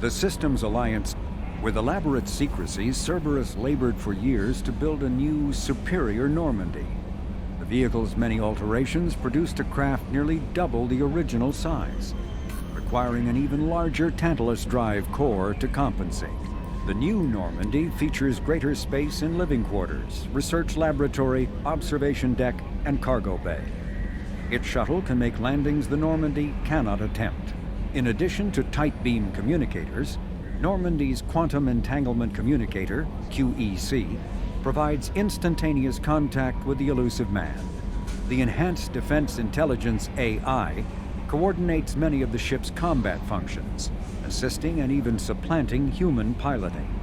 The Systems Alliance. With elaborate secrecy, Cerberus labored for years to build a new, superior Normandy. The vehicle's many alterations produced a craft nearly double the original size, requiring an even larger Tantalus drive core to compensate. The new Normandy features greater space in living quarters, research laboratory, observation deck, and cargo bay. Its shuttle can make landings the Normandy cannot attempt. In addition to tight beam communicators, Normandy's Quantum Entanglement Communicator, QEC, provides instantaneous contact with the elusive man. The Enhanced Defense Intelligence AI coordinates many of the ship's combat functions, assisting and even supplanting human piloting.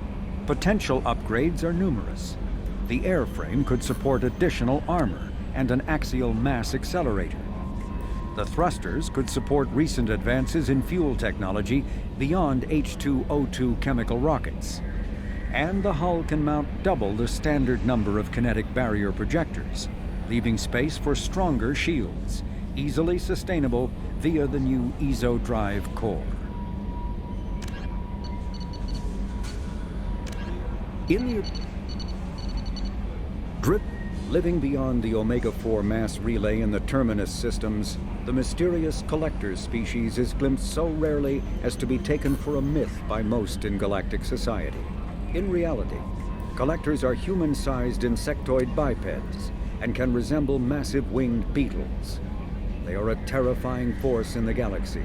Potential upgrades are numerous. The airframe could support additional armor and an axial mass accelerator. The thrusters could support recent advances in fuel technology beyond H2O2 chemical rockets. And the hull can mount double the standard number of kinetic barrier projectors, leaving space for stronger shields, easily sustainable via the new EZO drive core. In the drip, living beyond the Omega-4 mass relay in the Terminus systems, the mysterious Collector species is glimpsed so rarely as to be taken for a myth by most in galactic society. In reality, Collectors are human-sized insectoid bipeds and can resemble massive winged beetles. They are a terrifying force in the galaxy,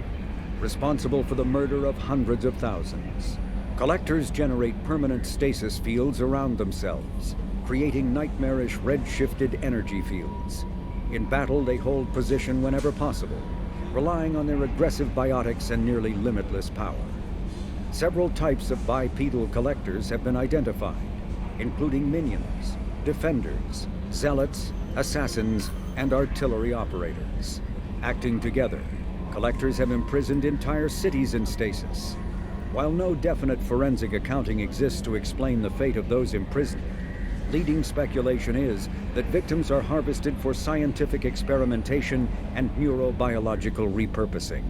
responsible for the murder of hundreds of thousands. Collectors generate permanent stasis fields around themselves, creating nightmarish red-shifted energy fields. In battle, they hold position whenever possible, relying on their aggressive biotics and nearly limitless power. Several types of bipedal collectors have been identified, including minions, defenders, zealots, assassins, and artillery operators. Acting together, collectors have imprisoned entire cities in stasis. While no definite forensic accounting exists to explain the fate of those imprisoned, leading speculation is that victims are harvested for scientific experimentation and neurobiological repurposing.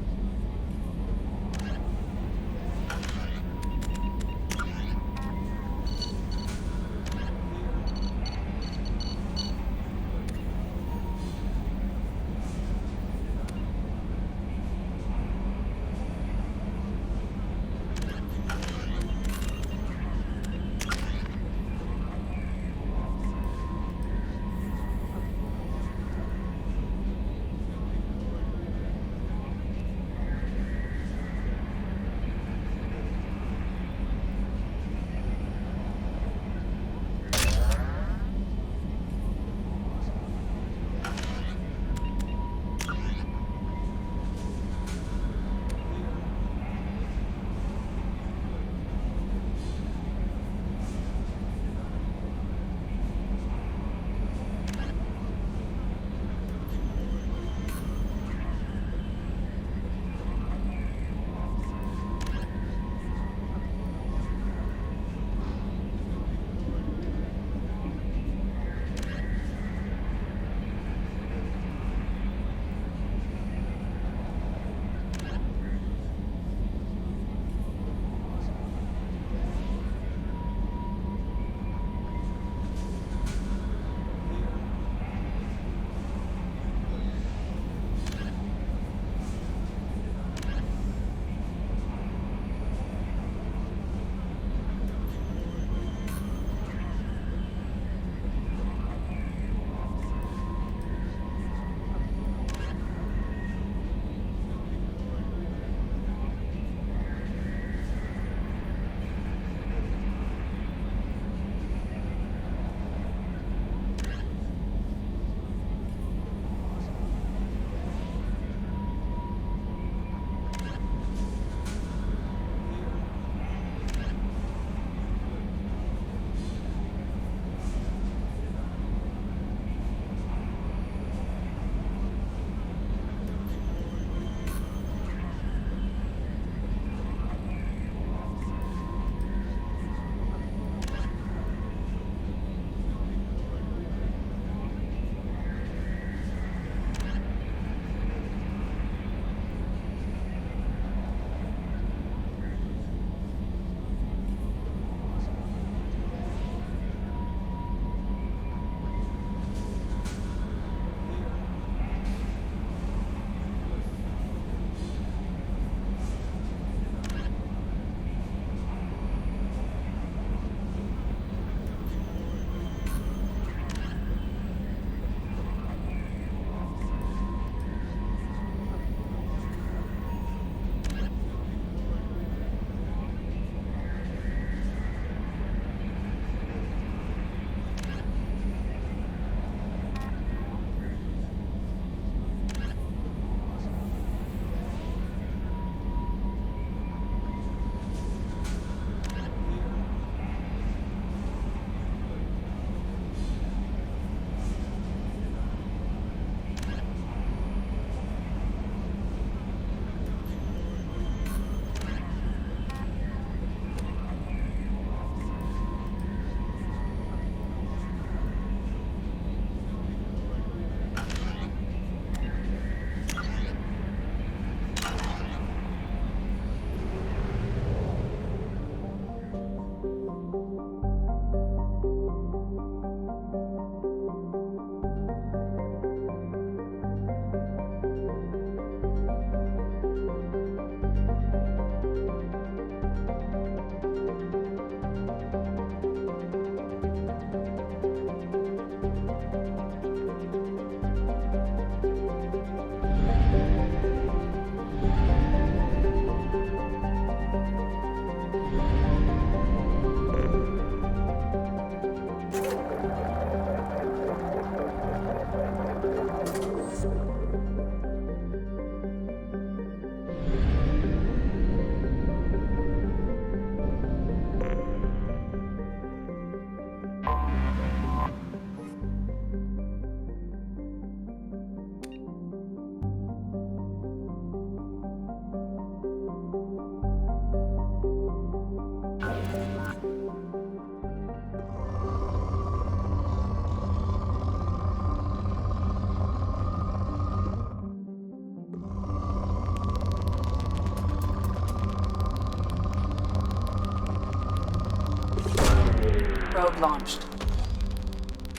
Probe launched.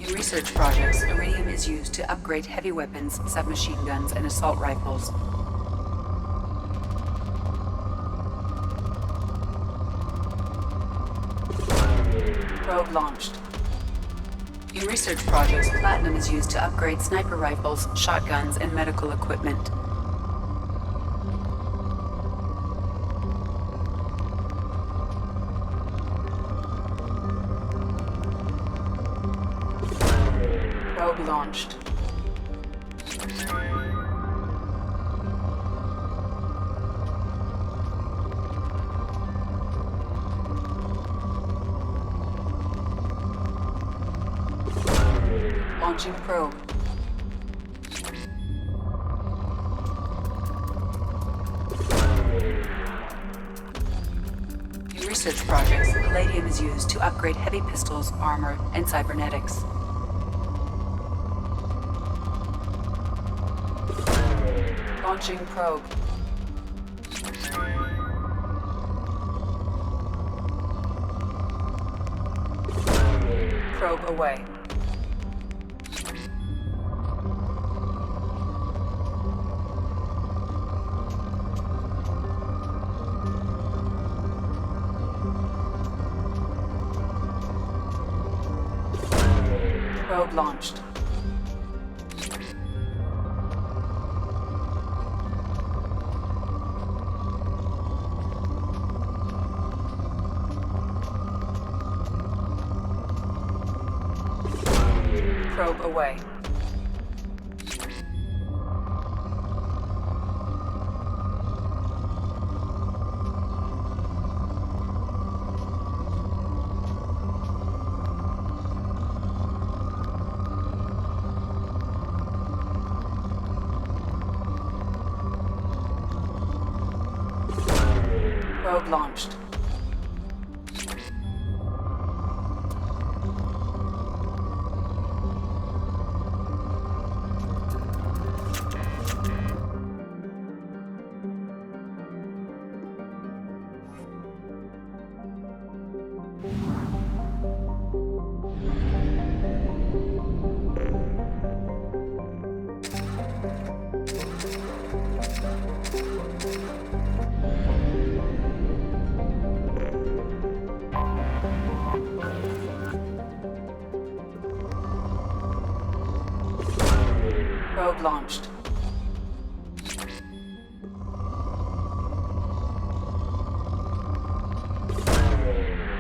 In research projects, iridium is used to upgrade heavy weapons, submachine guns, and assault rifles. Probe launched. In research projects, platinum is used to upgrade sniper rifles, shotguns, and medical equipment. Probe launched. Launching probe. In research projects, palladium is used to upgrade heavy pistols, armor, and cybernetics. Launching probe. Probe away. Probe launched. Probe away. Probe launched. Probe launched.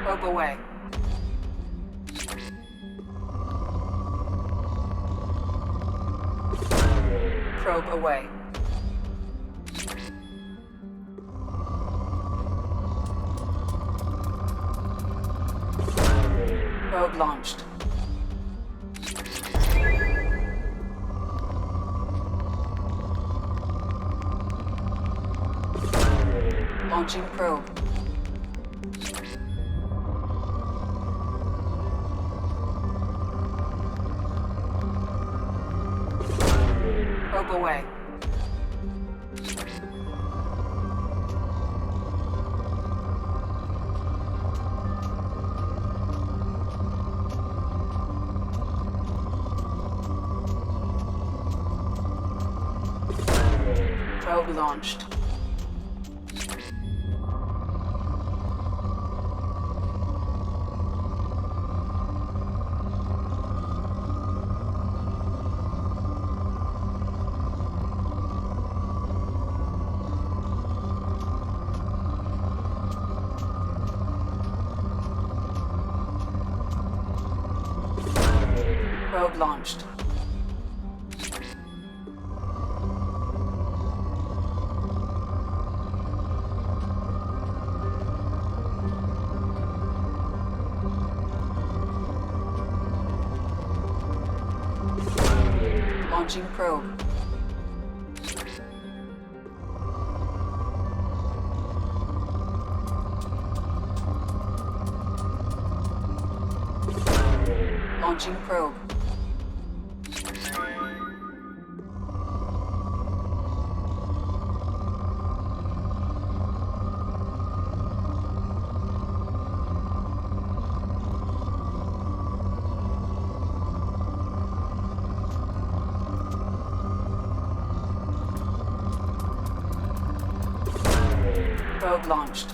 Probe away. Probe away. Probe launched. Launching probe. Probe away. Probe launched. Probe launched. Launching probe. Launching probe. Probe launched.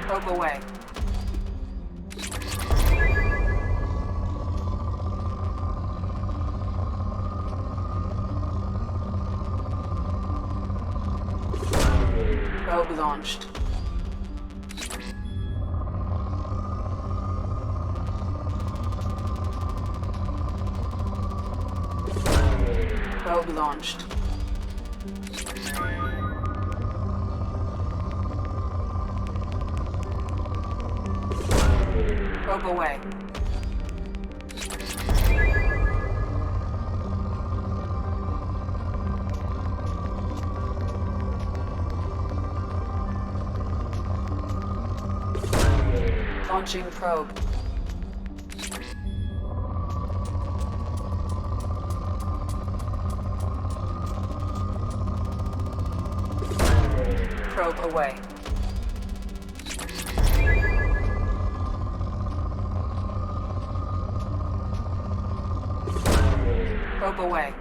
Probe away. Probe launched. Probe launched. Probe away. Launching probe. Probe away. Probe away.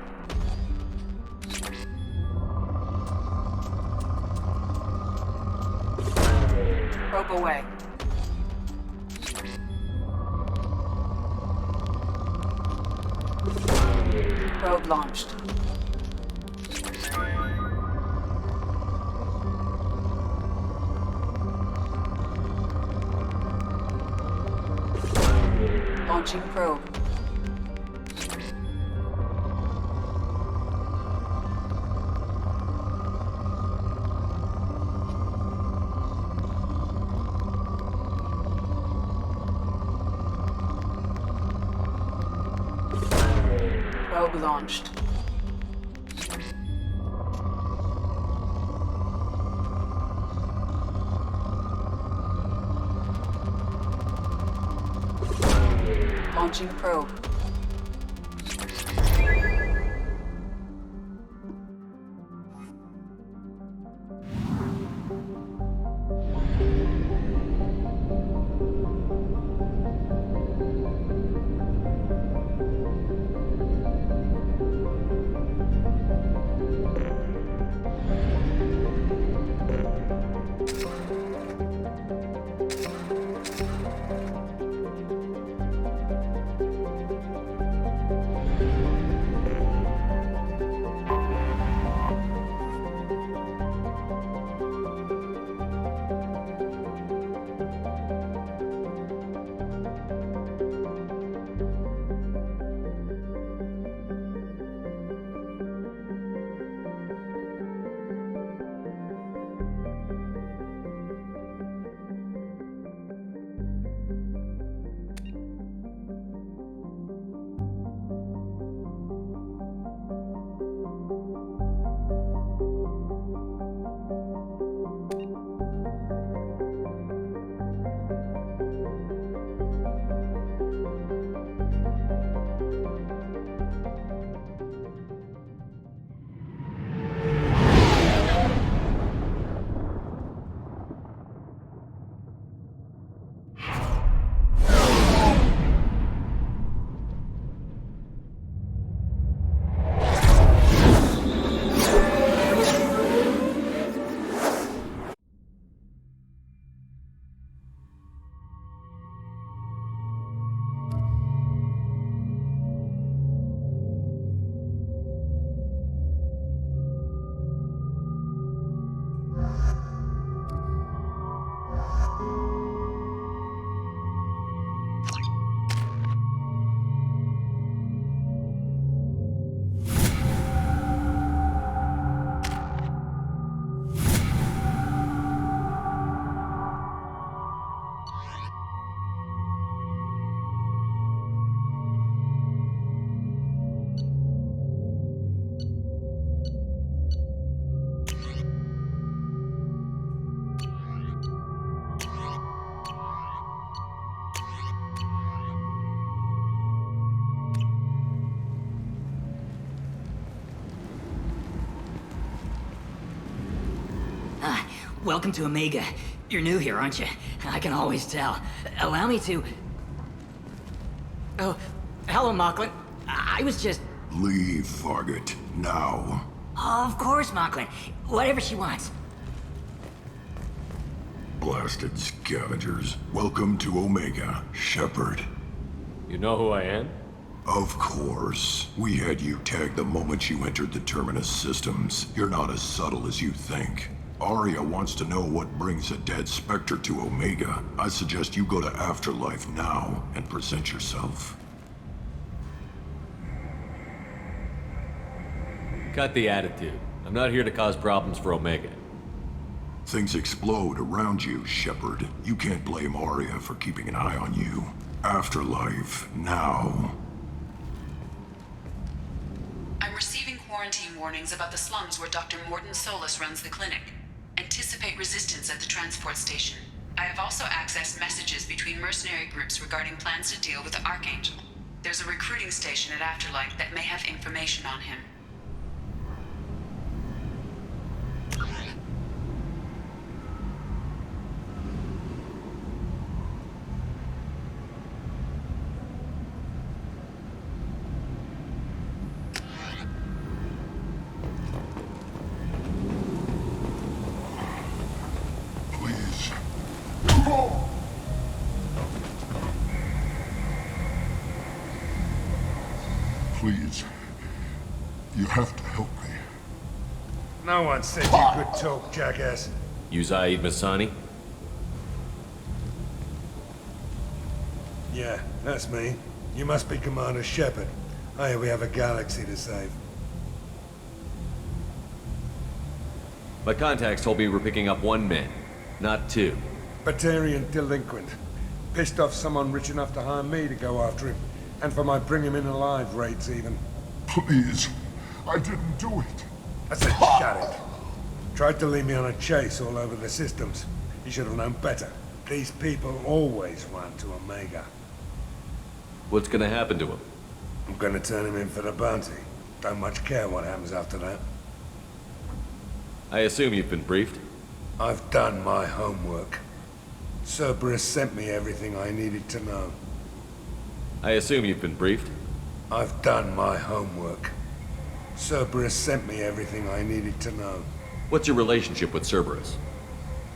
Probe away. Probe launched. Launching probe. Probe launched. Launching probe. Welcome to Omega. You're new here, aren't you? I can always tell. Allow me to... Oh, hello, Mocklin. I was just... Leave, Fargate. Now. Of course, Mocklin. Whatever she wants. Blasted scavengers. Welcome to Omega, Shepard. You know who I am? Of course. We had you tagged the moment you entered the Terminus systems. You're not as subtle as you think. Aria wants to know what brings a dead Spectre to Omega. I suggest you go to Afterlife now and present yourself. Cut the attitude. I'm not here to cause problems for Omega. Things explode around you, Shepard. You can't blame Aria for keeping an eye on you. Afterlife, now. I'm receiving quarantine warnings about the slums where Dr. Mordin Solus runs the clinic. Anticipate resistance at the transport station. I have also accessed messages between mercenary groups regarding plans to deal with the Archangel. There's a recruiting station at Afterlife that may have information on him. Please. Please. You have to help me. No one said you could talk, jackass. You Zaid Masani? Yeah, that's me. You must be Commander Shepard. Hey, we have a galaxy to save. My contacts told me we're picking up one man, not two. Batarian delinquent. Pissed off someone rich enough to hire me to go after him. And for my bring him in alive rates even. Please. I didn't do it. I said shut it. Tried to lead me on a chase all over the systems. He should have known better. These people always run to Omega. What's gonna happen to him? I'm gonna turn him in for the bounty. Don't much care what happens after that. I assume you've been briefed? I've done my homework. Cerberus sent me everything I needed to know. I assume you've been briefed? I've done my homework. Cerberus sent me everything I needed to know. What's your relationship with Cerberus?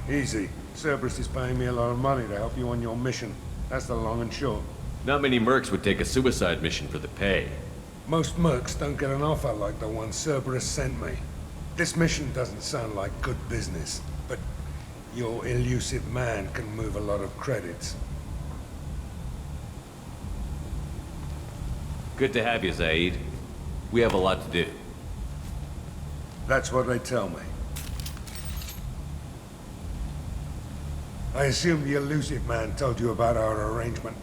Easy. Cerberus is paying me a lot of money to help you on your mission. That's the long and short. Not many mercs would take a suicide mission for the pay. Most mercs don't get an offer like the one Cerberus sent me. This mission doesn't sound like good business, but your elusive man can move a lot of credits. Good to have you, Zaid. We have a lot to do. That's what they tell me. I assume the elusive man told you about our arrangement.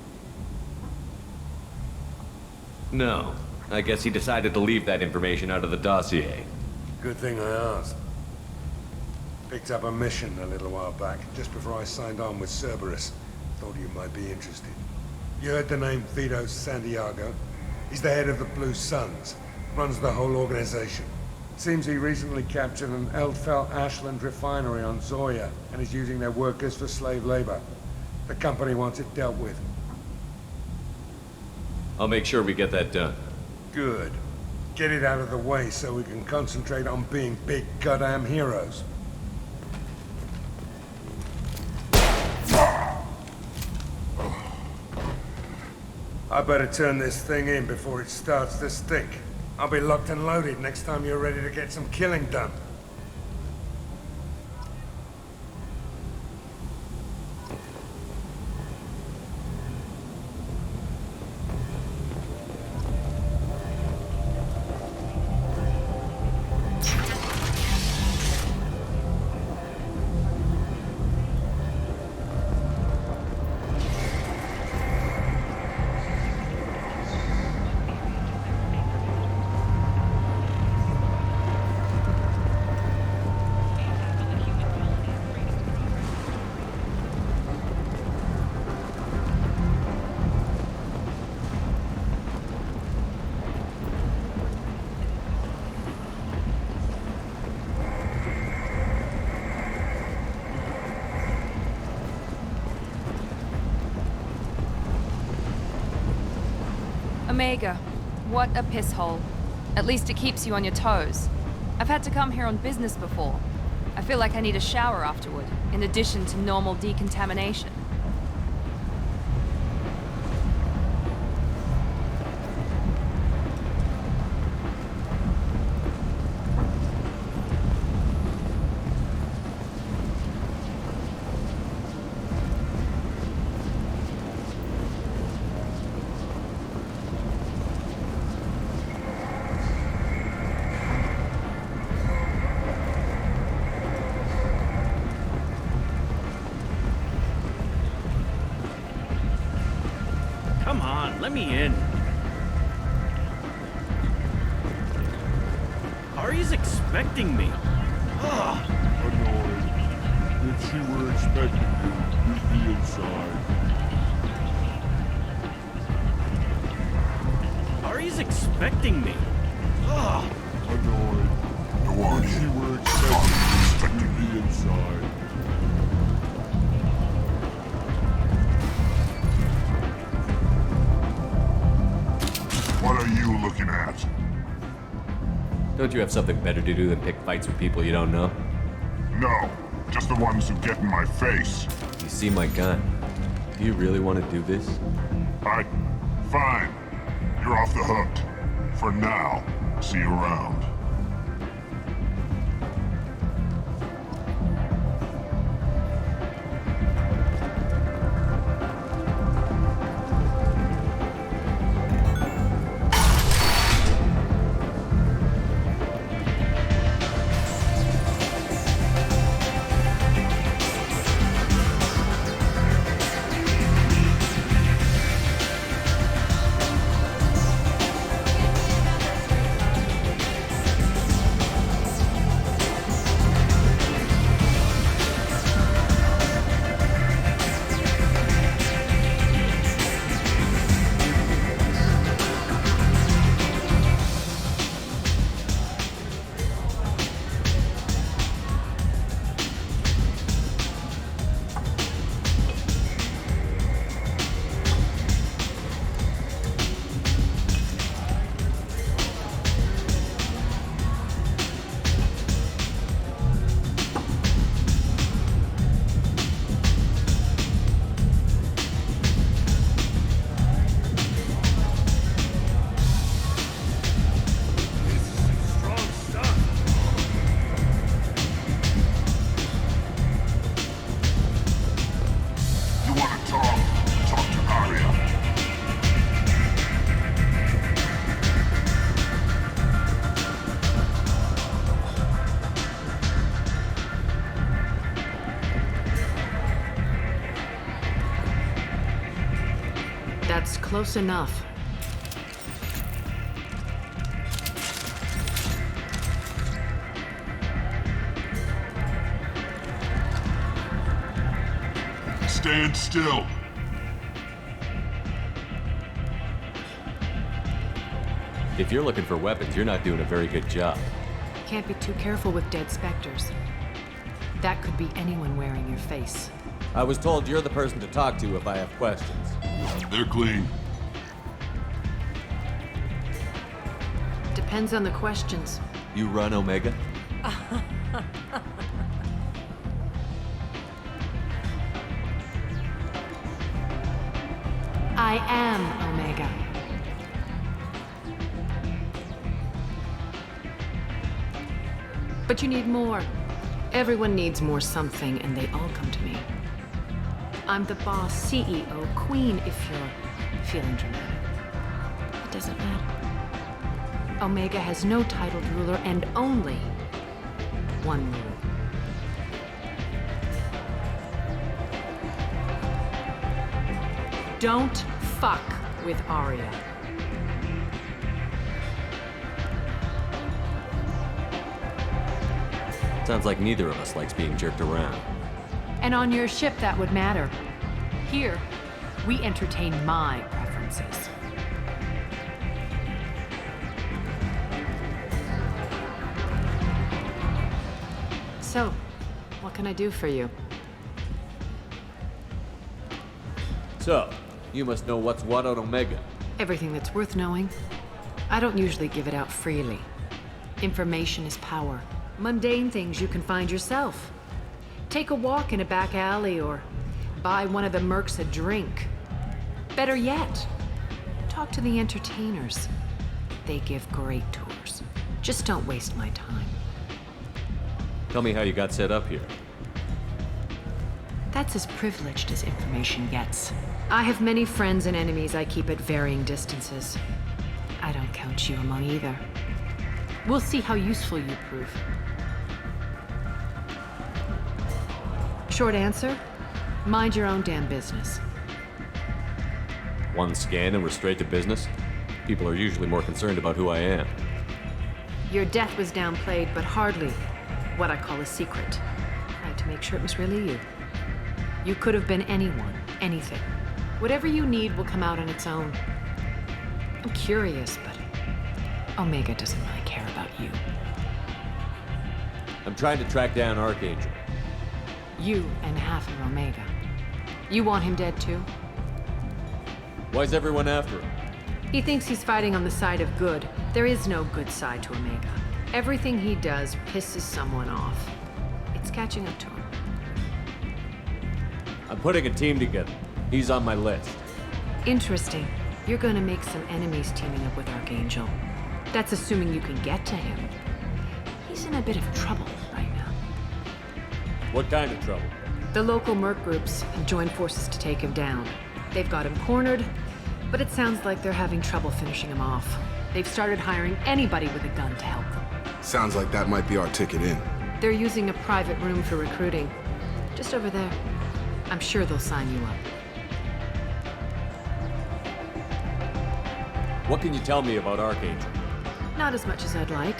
No. I guess he decided to leave that information out of the dossier. Good thing I asked. Picked up a mission a little while back, just before I signed on with Cerberus. Thought you might be interested. You heard the name Vito Santiago? He's the head of the Blue Suns. Runs the whole organization. Seems he recently captured an Eldfell Ashland refinery on Zoya and is using their workers for slave labor. The company wants it dealt with. I'll make sure we get that done. Good. Get it out of the way so we can concentrate on being big goddamn heroes. I better turn this thing in before it starts to stink. I'll be locked and loaded next time you're ready to get some killing done. Omega, what a piss hole. At least it keeps you on your toes. I've had to come here on business before. I feel like I need a shower afterward, in addition to normal decontamination. Come on, let me in. Ari's expecting me. Ugh. Annoyed. If she were expecting you, you'd be inside. Ari's expecting me. Ugh. Annoyed. No one If she here. were expecting you, you'd be inside. What are you looking at? Don't you have something better to do than pick fights with people you don't know? No, just the ones who get in my face. You see my gun. Do you really want to do this? Fine. You're off the hook. For now. See you around. That's close enough. Stand still. If you're looking for weapons, you're not doing a very good job. Can't be too careful with dead specters. That could be anyone wearing your face. I was told you're the person to talk to if I have questions. They're clean. Depends on the questions. You run Omega? I am Omega. But you need more. Everyone needs more something, and they all come to me. I'm the boss, CEO, queen, if you're feeling dramatic. It doesn't matter. Omega has no titled ruler and only one rule. Don't fuck with Aria. Sounds like neither of us likes being jerked around. And on your ship, that would matter. Here, we entertain my preferences. So, what can I do for you? So, you must know what's what on Omega. Everything that's worth knowing. I don't usually give it out freely. Information is power. Mundane things you can find yourself. Take a walk in a back alley or buy one of the mercs a drink. Better yet, talk to the entertainers. They give great tours. Just don't waste my time. Tell me how you got set up here. That's as privileged as information gets. I have many friends and enemies I keep at varying distances. I don't count you among either. We'll see how useful you prove. Short answer, mind your own damn business. One scan and we're straight to business? People are usually more concerned about who I am. Your death was downplayed, but hardly what I call a secret. I had to make sure it was really you. You could have been anyone, anything. Whatever you need will come out on its own. I'm curious, but Omega doesn't really care about you. I'm trying to track down Archangel. You and half of Omega. You want him dead too? Why's everyone after him? He thinks he's fighting on the side of good. There is no good side to Omega. Everything he does pisses someone off. It's catching up to him. I'm putting a team together. He's on my list. Interesting. You're gonna make some enemies teaming up with Archangel. That's assuming you can get to him. He's in a bit of trouble right now. What kind of trouble? The local merc groups have joined forces to take him down. They've got him cornered, but it sounds like they're having trouble finishing him off. They've started hiring anybody with a gun to help them. Sounds like that might be our ticket in. They're using a private room for recruiting. Just over there. I'm sure they'll sign you up. What can you tell me about Archangel? Not as much as I'd like.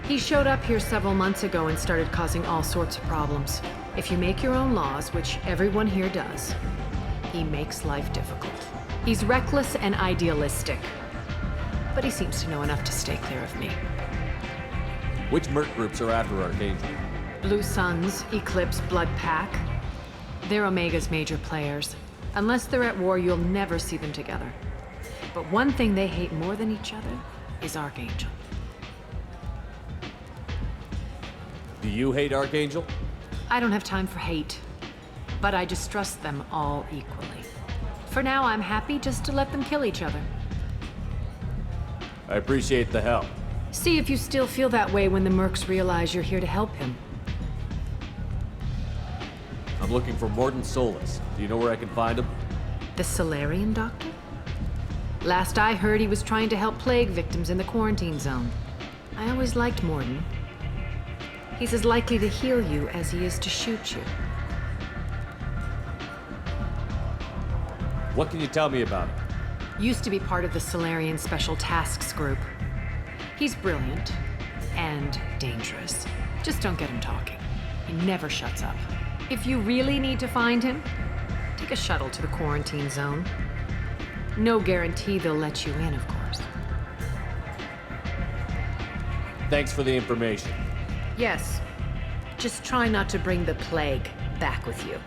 He showed up here several months ago and started causing all sorts of problems. If you make your own laws, which everyone here does, he makes life difficult. He's reckless and idealistic. But he seems to know enough to stay clear of me. Which merc groups are after Archangel? Blue Suns, Eclipse, Blood Pack. They're Omega's major players. Unless they're at war, you'll never see them together. But one thing they hate more than each other is Archangel. Do you hate Archangel? I don't have time for hate, but I distrust them all equally. For now, I'm happy just to let them kill each other. I appreciate the help. See if you still feel that way when the mercs realize you're here to help him. I'm looking for Mordin Solus. Do you know where I can find him? The Solarian doctor? Last I heard, he was trying to help plague victims in the quarantine zone. I always liked Mordin. He's as likely to heal you as he is to shoot you. What can you tell me about him? Used to be part of the Solarian Special Tasks Group. He's brilliant and dangerous. Just don't get him talking. He never shuts up. If you really need to find him, take a shuttle to the quarantine zone. No guarantee they'll let you in, of course. Thanks for the information. Yes. Just try not to bring the plague back with you.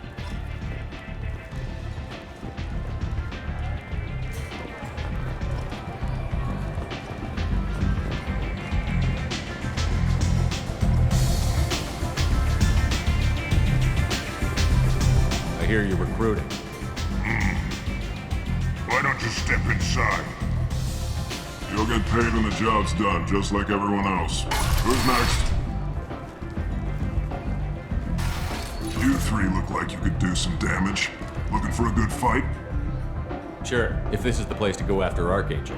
I hear you're recruiting. Why don't you step inside? You'll get paid when the job's done, just like everyone else. Who's next? You three look like you could do some damage. Looking for a good fight? Sure, if this is the place to go after Archangel.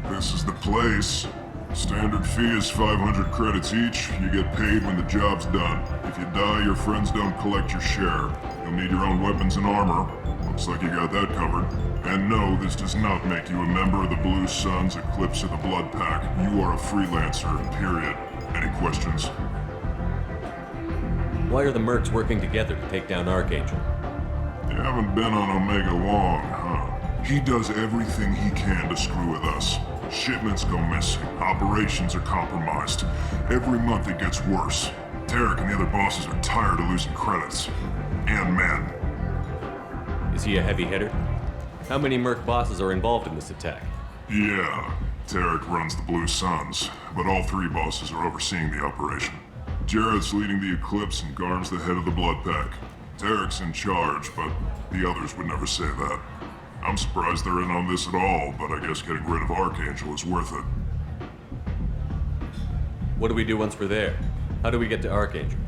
This is the place. Standard fee is 500 credits each. You get paid when the job's done. If you die, your friends don't collect your share. You'll need your own weapons and armor. Looks like you got that covered. And no, this does not make you a member of the Blue Suns, Eclipse, or the Blood Pack. You are a freelancer, period. Any questions? Why are the mercs working together to take down Archangel? You haven't been on Omega long, huh? He does everything he can to screw with us. Shipments go missing. Operations are compromised. Every month it gets worse. Tarek and the other bosses are tired of losing credits. And men. Is he a heavy hitter? How many Merc bosses are involved in this attack? Yeah, Tarek runs the Blue Suns, but all 3 bosses are overseeing the operation. Jared's leading the Eclipse and Garm's the head of the Blood Pack. Tarek's in charge, but the others would never say that. I'm surprised they're in on this at all, but I guess getting rid of Archangel is worth it. What do we do once we're there? How do we get to Archangel?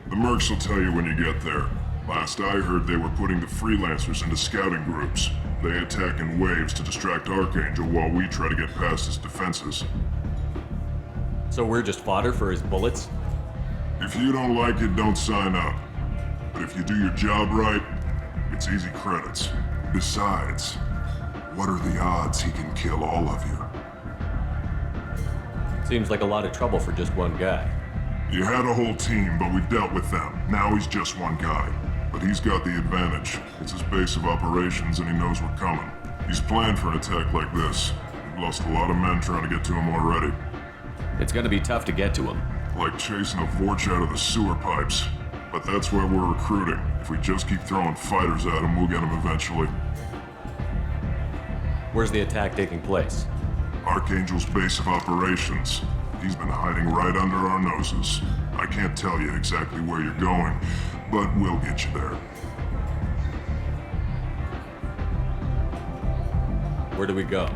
The Mercs will tell you when you get there. Last I heard, they were putting the freelancers into scouting groups. They attack in waves to distract Archangel while we try to get past his defenses. So we're just fodder for his bullets? If you don't like it, don't sign up. But if you do your job right, it's easy credits. Besides, what are the odds he can kill all of you? Seems like a lot of trouble for just one guy. You had a whole team, but we dealt with them. Now he's just one guy. But he's got the advantage. It's his base of operations and he knows we're coming. He's planned for an attack like this. We've lost a lot of men trying to get to him already. It's gonna be tough to get to him. Like chasing a Vorch out of the sewer pipes. But that's why we're recruiting. If we just keep throwing fighters at him, we'll get him eventually. Where's the attack taking place? Archangel's base of operations. He's been hiding right under our noses. I can't tell you exactly where you're going, but we'll get you there. Where do we go?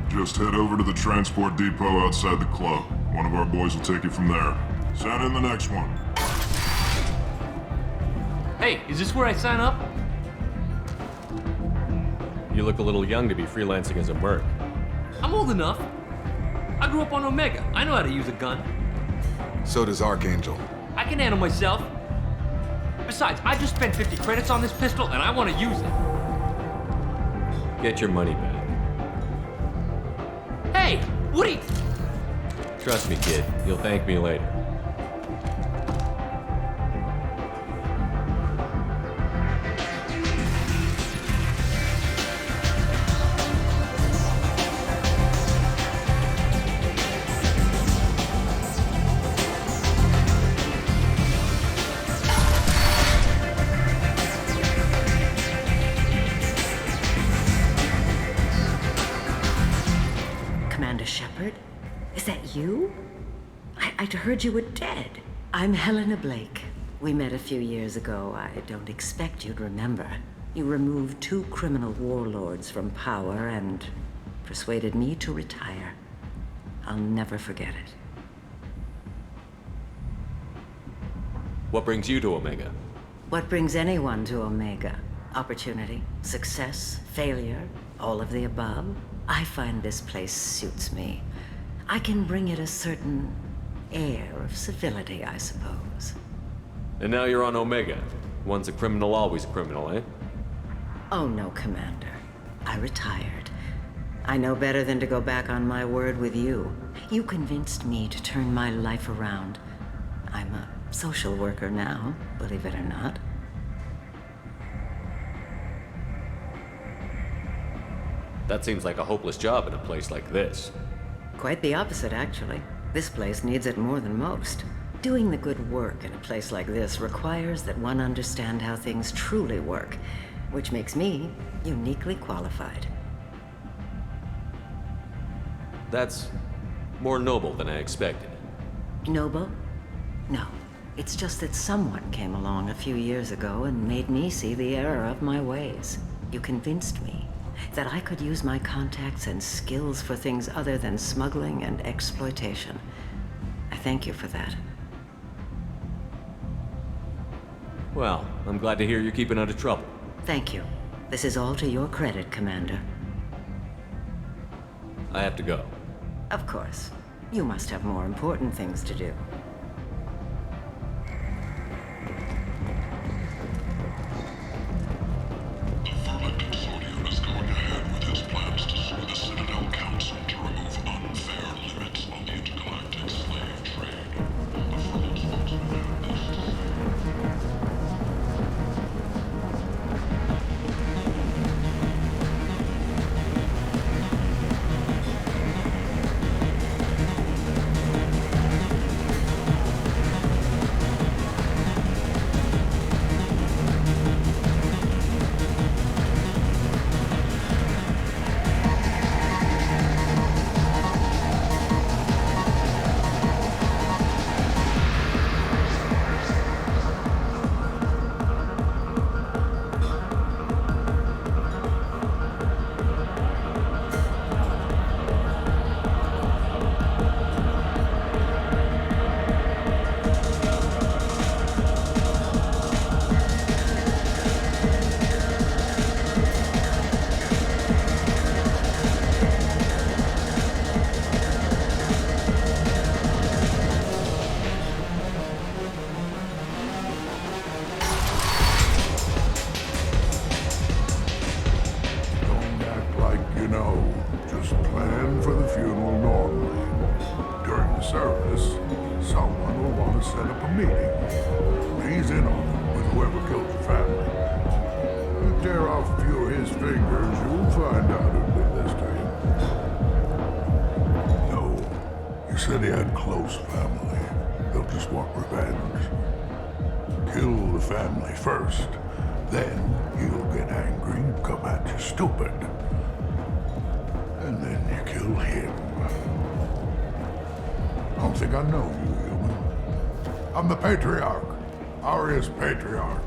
Just head over to the transport depot outside the club. One of our boys will take you from there. Send in the next one. Hey, is this where I sign up? You look a little young to be freelancing as a merc. I'm old enough. I grew up on Omega. I know how to use a gun. So does Archangel. I can handle myself. Besides, I just spent 50 credits on this pistol and I want to use it. Get your money back. Hey, Woody! Trust me, kid. You'll thank me later. Shepard? Is that you? I'd heard you were dead. I'm Helena Blake. We met a few years ago. I don't expect you'd remember. You removed 2 criminal warlords from power and persuaded me to retire. I'll never forget it. What brings you to Omega? What brings anyone to Omega? Opportunity, success, failure, all of the above. I find this place suits me. I can bring it a certain air of civility, I suppose. And now you're on Omega. Once a criminal, always a criminal, eh? Oh no, Commander. I retired. I know better than to go back on my word with you. You convinced me to turn my life around. I'm a social worker now, believe it or not. That seems like a hopeless job in a place like this. Quite the opposite, actually. This place needs it more than most. Doing the good work in a place like this requires that one understand how things truly work, which makes me uniquely qualified. That's more noble than I expected. Noble? No. It's just that someone came along a few years ago and made me see the error of my ways. You convinced me that I could use my contacts and skills for things other than smuggling and exploitation. I thank you for that. Well, I'm glad to hear you're keeping out of trouble. Thank you. This is all to your credit, Commander. I have to go. Of course. You must have more important things to do. plan for the funeral normally. During the service, someone will want to set up a meeting. He's in on it with whoever killed the family. You tear off a few of his fingers, you'll find out who did this to him. No, you said he had close family. They'll just want revenge. Kill the family first, then he'll get angry and come at you stupid. And then you kill him. I don't think I know you, human. I'm the Patriarch. Aria's Patriarch.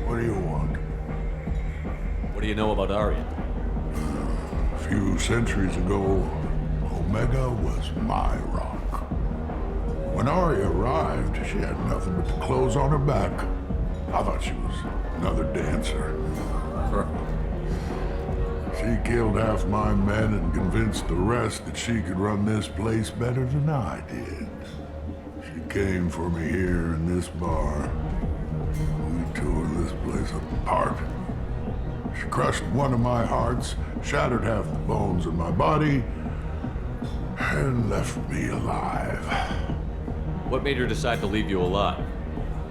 What do you want? What do you know about Aria? A few centuries ago, Omega was my rock. When Aria arrived, she had nothing but the clothes on her back. I thought she was another dancer. She killed half my men and convinced the rest that she could run this place better than I did. She came for me here in this bar. We tore this place apart. She crushed one of my hearts, shattered half the bones in my body, and left me alive. What made her decide to leave you alive?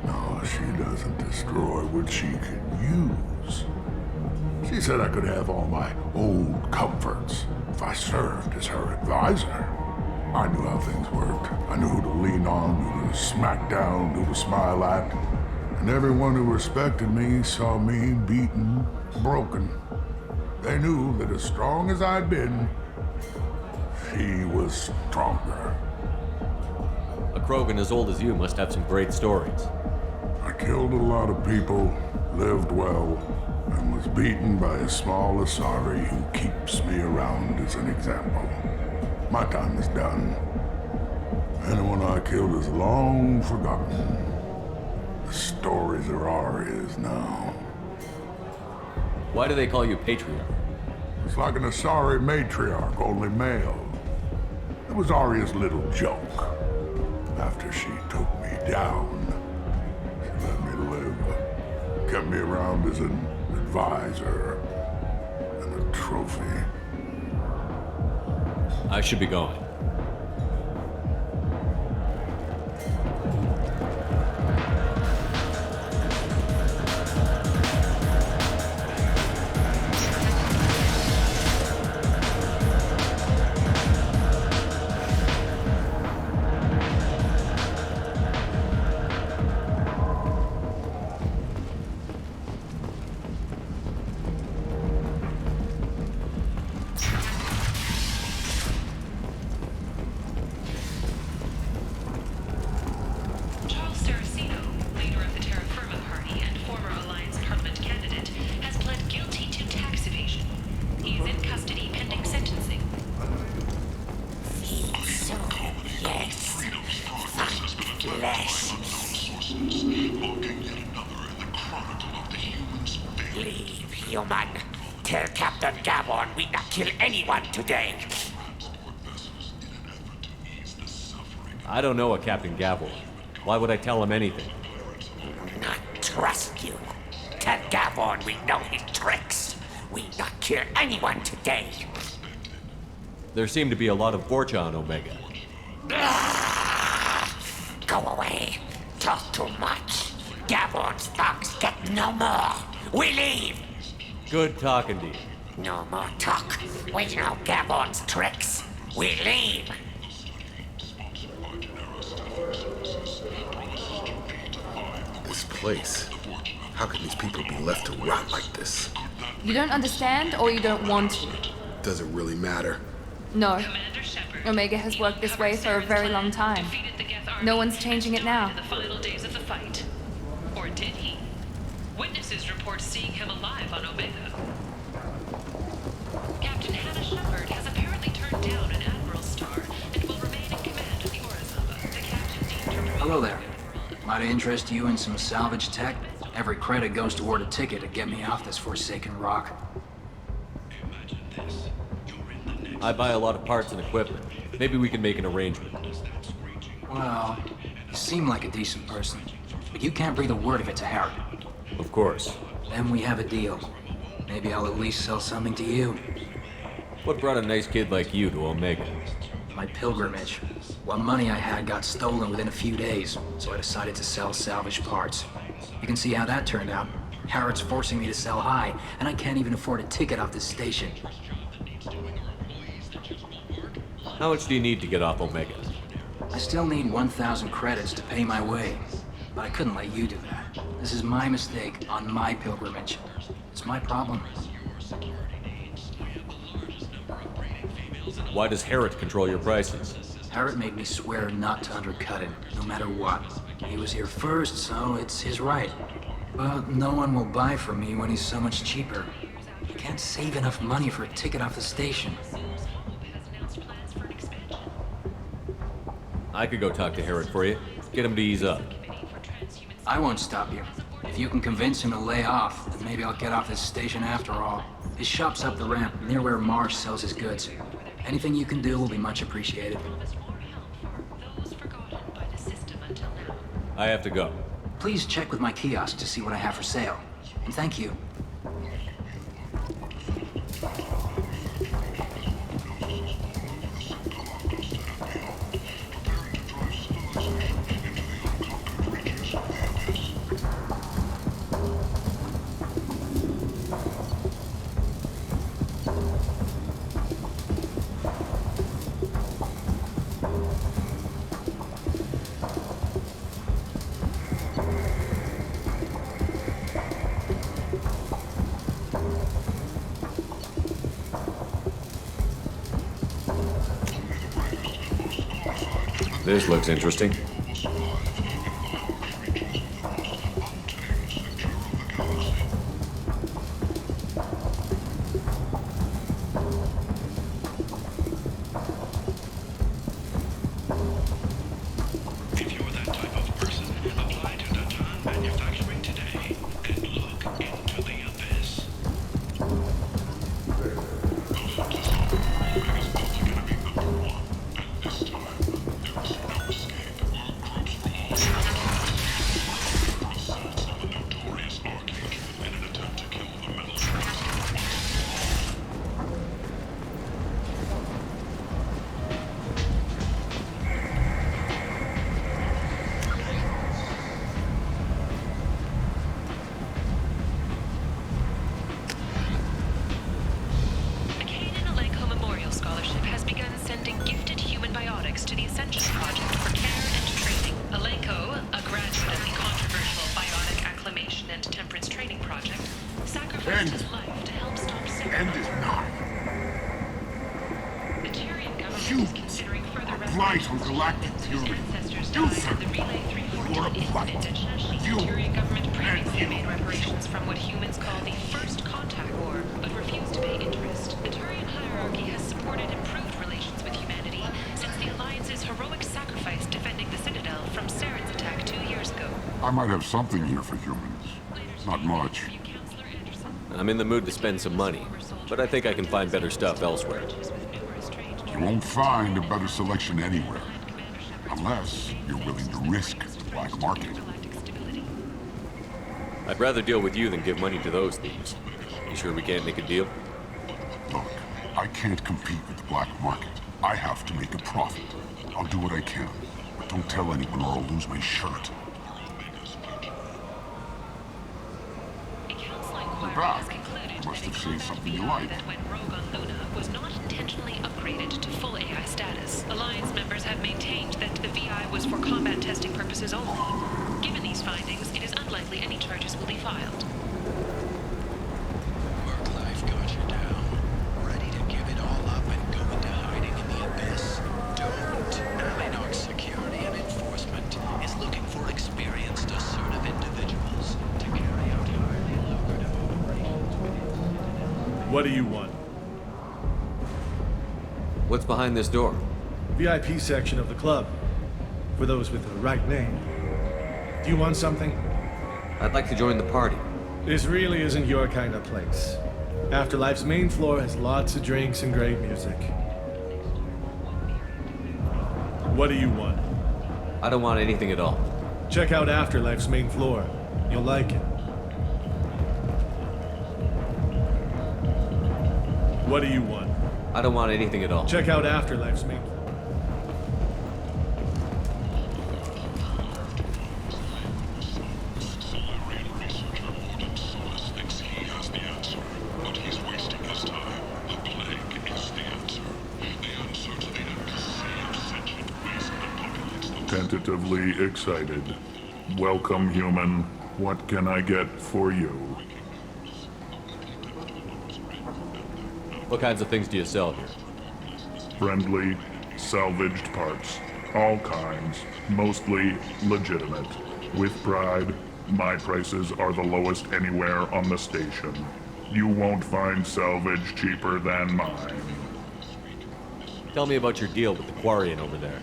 No, she doesn't destroy what she can use. She said I could have all my old comforts if I served as her advisor. I knew how things worked. I knew who to lean on, who to smack down, who to smile at. And everyone who respected me saw me beaten, broken. They knew that as strong as I'd been, she was stronger. A Krogan as old as you must have some great stories. I killed a lot of people, lived well, and was beaten by a small Asari who keeps me around as an example. My time is done. Anyone I killed is long forgotten. The stories are Aria's now. Why do they call you Patriarch? It's like an Asari matriarch, only male. It was Aria's little joke. After she took me down, she let me live. Kept me around as an advisor and a trophy. I should be going. Human. Tell Captain Gavon we not kill anyone today. I don't know a Captain Gavon. Why would I tell him anything? Not trust you. Tell Gavon we know his tricks. We not kill anyone today. There seem to be a lot of Vorcha on Omega. Go away. Talk too much. Gavon's thugs get no more. We leave. Good talking to you. No more talk. We know Gavon's tricks. We leave. This place. How can these people be left to rot like this? You don't understand, or you don't want to? Does it really matter? No. Omega has worked this way for a very long time. No one's changing it now. In the final days of the fight. Or did he? Witnesses report seeing him alive on Omega. Captain Hannah Shepard has apparently turned down an Admiral's star and will remain in command of the Orizaba. The captain deemed her... Hello there. Might I interest you in some salvage tech? Every credit goes toward a ticket to get me off this forsaken rock. I buy a lot of parts and equipment. Maybe we can make an arrangement. Well, you seem like a decent person, but you can't breathe a word of it to Harry. Of course. Then we have a deal. Maybe I'll at least sell something to you. What brought a nice kid like you to Omega? My pilgrimage. What money I had got stolen within a few days, so I decided to sell salvage parts. You can see how that turned out. Harrod's forcing me to sell high, and I can't even afford a ticket off this station. How much do you need to get off Omega? I still need 1,000 credits to pay my way, but I couldn't let you do that. This is my mistake on my pilgrimage. It's my problem. Why does Harrod control your prices? Harrod made me swear not to undercut him, no matter what. He was here first, so it's his right. But no one will buy from me when he's so much cheaper. He can't save enough money for a ticket off the station. I could go talk to Harrod for you. Get him to ease up. I won't stop you. If you can convince him to lay off, then maybe I'll get off this station after all. His shop's up the ramp, near where Marsh sells his goods. Anything you can do will be much appreciated. I have to go. Please check with my kiosk to see what I have for sale. And thank you. This looks interesting. I might have something here for humans. Not much. I'm in the mood to spend some money, but I think I can find better stuff elsewhere. You won't find a better selection anywhere. Unless you're willing to risk the black market. I'd rather deal with you than give money to those thieves. You sure we can't make a deal? Look, I can't compete with the black market. I have to make a profit. I'll do what I can, but don't tell anyone or I'll lose my shirt. You're back. You must have seen something you like. When Rogue on Luna was not intentionally upgraded to full AI status, Alliance members have maintained that the VI was for combat testing purposes only. Given these findings, it is unlikely any charges will be filed. Work life got you down. Ready to give it all up and go into hiding in the abyss? Don't. Alinox Security and Enforcement is looking for experienced, assertive individuals to carry out highly lucrative operations within. What do you want? What's behind this door? VIP section of the club. For those with the right name. Do you want something? I'd like to join the party. This really isn't your kind of place. Afterlife's main floor has lots of drinks and great music. What do you want? I don't want anything at all. Check out Afterlife's main floor. You'll like it. What do you want? I don't want anything at all. Check out Afterlife's main. Tentatively excited. Welcome, human. What can I get for you? What kinds of things do you sell here? Friendly, salvaged parts. All kinds. Mostly legitimate. With pride, my prices are the lowest anywhere on the station. You won't find salvage cheaper than mine. Tell me about your deal with the Quarian over there.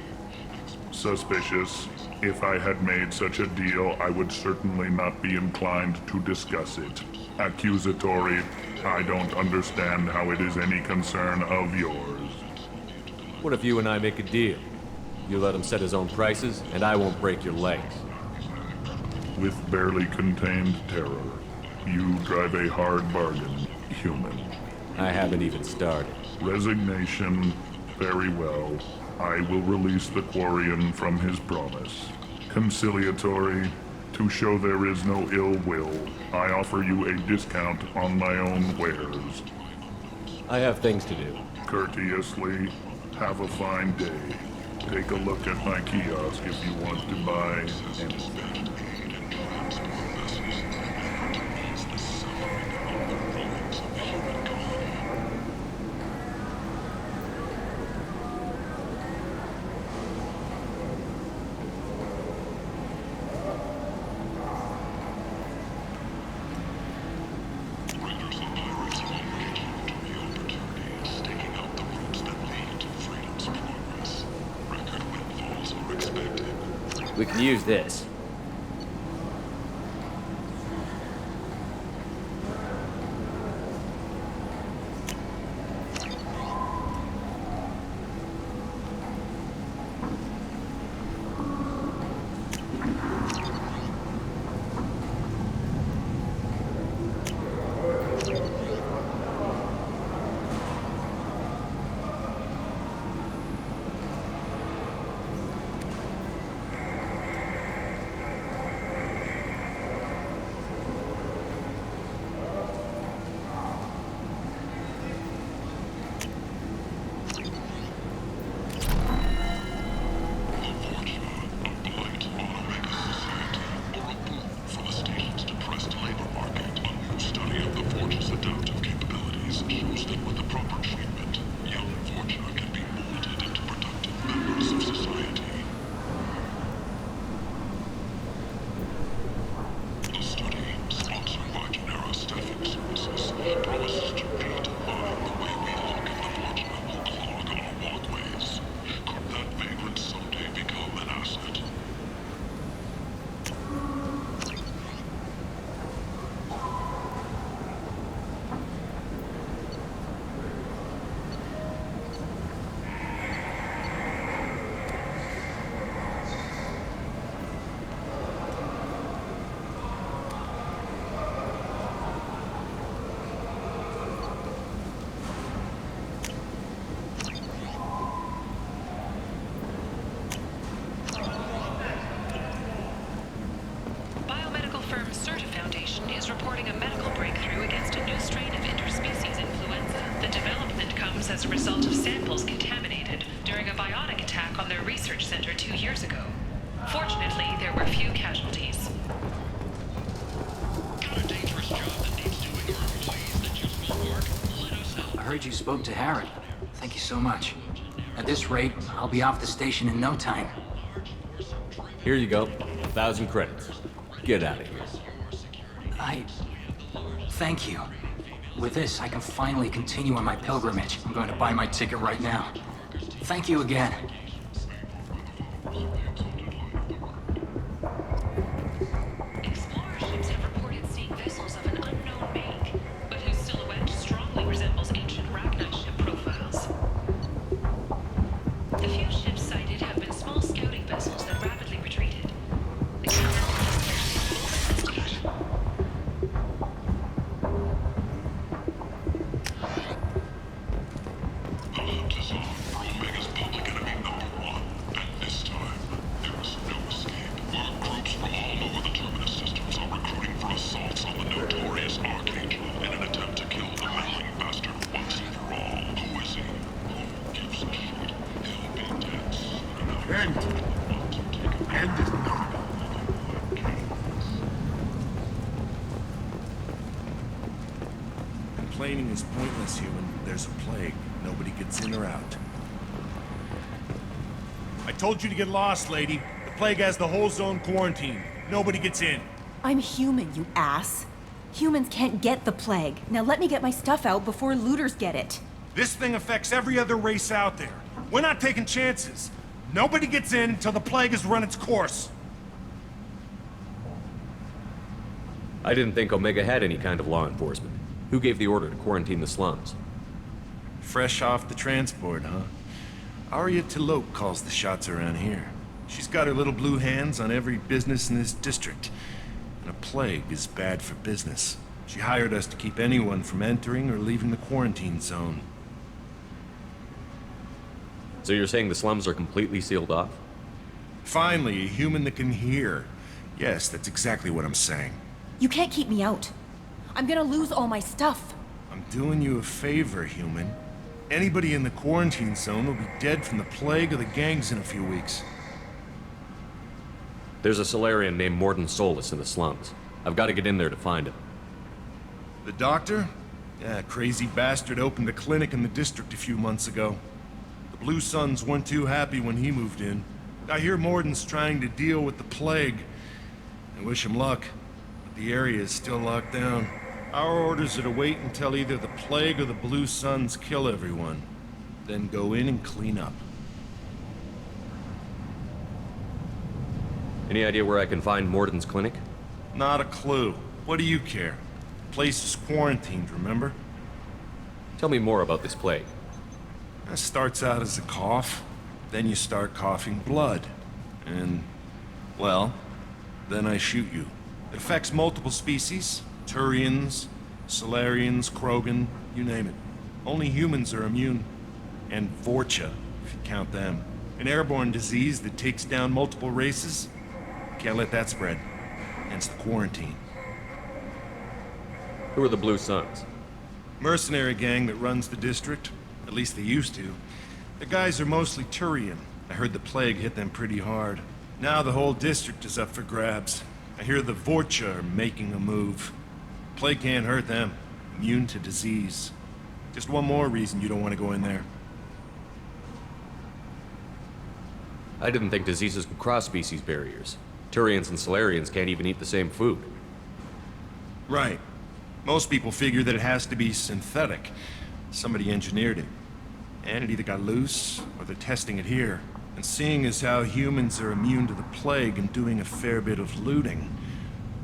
Suspicious. If I had made such a deal, I would certainly not be inclined to discuss it. Accusatory. I don't understand how it is any concern of yours. What if you and I make a deal? You let him set his own prices, and I won't break your legs. With barely contained terror, you drive a hard bargain, human. I haven't even started. Resignation. Very well. I will release the Quarian from his promise. Conciliatory. To show there is no ill will, I offer you a discount on my own wares. I have things to do. Courteously. Have a fine day. Take a look at my kiosk if you want to buy anything. We can use this. As a result of samples contaminated during a biotic attack on their research center 2 years ago. Fortunately, there were few casualties. Got a dangerous job that needs doing, or employees that just won't work? Let us help. I heard you spoke to Harrod. Thank you so much. At this rate, I'll be off the station in no time. Here you go. 1,000 credits. Get out of here. Thank you. With this, I can finally continue on my pilgrimage. I'm going to buy my ticket right now. Thank you again. Explorer ships have reported seeing vessels of an unknown make, but whose silhouette strongly resembles ancient Ragnar ship profiles. The few ships sighted have been small scouting vessels that rapidly retreated. End. End is not. Complaining is pointless, human. There's a plague. Nobody gets in or out. I told you to get lost, lady. The plague has the whole zone quarantined. Nobody gets in. I'm human, you ass. Humans can't get the plague. Now let me get my stuff out before looters get it. This thing affects every other race out there. We're not taking chances. Nobody gets in until the plague has run its course. I didn't think Omega had any kind of law enforcement. Who gave the order to quarantine the slums? Fresh off the transport, huh? Arya T'Loak calls the shots around here. She's got her little blue hands on every business in this district. And a plague is bad for business. She hired us to keep anyone from entering or leaving the quarantine zone. So you're saying the slums are completely sealed off? Finally, a human that can hear. Yes, that's exactly what I'm saying. You can't keep me out. I'm gonna lose all my stuff. I'm doing you a favor, human. Anybody in the quarantine zone will be dead from the plague or the gangs in a few weeks. There's a Solarian named Mordin Solus in the slums. I've got to get in there to find him. The doctor? Yeah, crazy bastard opened a clinic in the district a few months ago. The Blue Suns weren't too happy when he moved in. I hear Mordin's trying to deal with the plague. I wish him luck, but the area is still locked down. Our orders are to wait until either the plague or the Blue Suns kill everyone. Then go in and clean up. Any idea where I can find Mordin's clinic? Not a clue. What do you care? The place is quarantined, remember? Tell me more about this plague. It starts out as a cough, then you start coughing blood. And, well, then I shoot you. It affects multiple species. Turians, Solarians, Krogan, you name it. Only humans are immune. And Vorcha, if you count them. An airborne disease that takes down multiple races. Can't let that spread. Hence the quarantine. Who are the Blue Suns? Mercenary gang that runs the district. At least they used to. The guys are mostly Turian. I heard the plague hit them pretty hard. Now the whole district is up for grabs. I hear the Vorcha are making a move. Plague can't hurt them. Immune to disease. Just one more reason you don't want to go in there. I didn't think diseases could cross species barriers. Turians and Solarians can't even eat the same food. Right. Most people figure that it has to be synthetic. Somebody engineered it. And it either got loose, or they're testing it here. And seeing as how humans are immune to the plague and doing a fair bit of looting,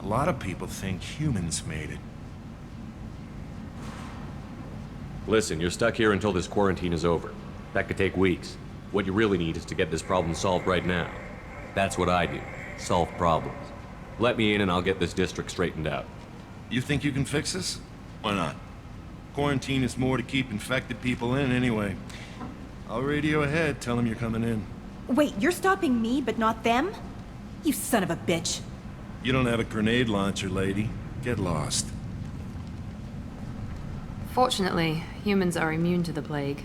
a lot of people think humans made it. Listen, you're stuck here until this quarantine is over. That could take weeks. What you really need is to get this problem solved right now. That's what I do. Solve problems. Let me in and I'll get this district straightened out. You think you can fix this? Why not? Quarantine is more to keep infected people in anyway. I'll radio ahead, tell them you're coming in. Wait, you're stopping me, but not them? You son of a bitch. You don't have a grenade launcher, lady. Get lost. Fortunately, humans are immune to the plague.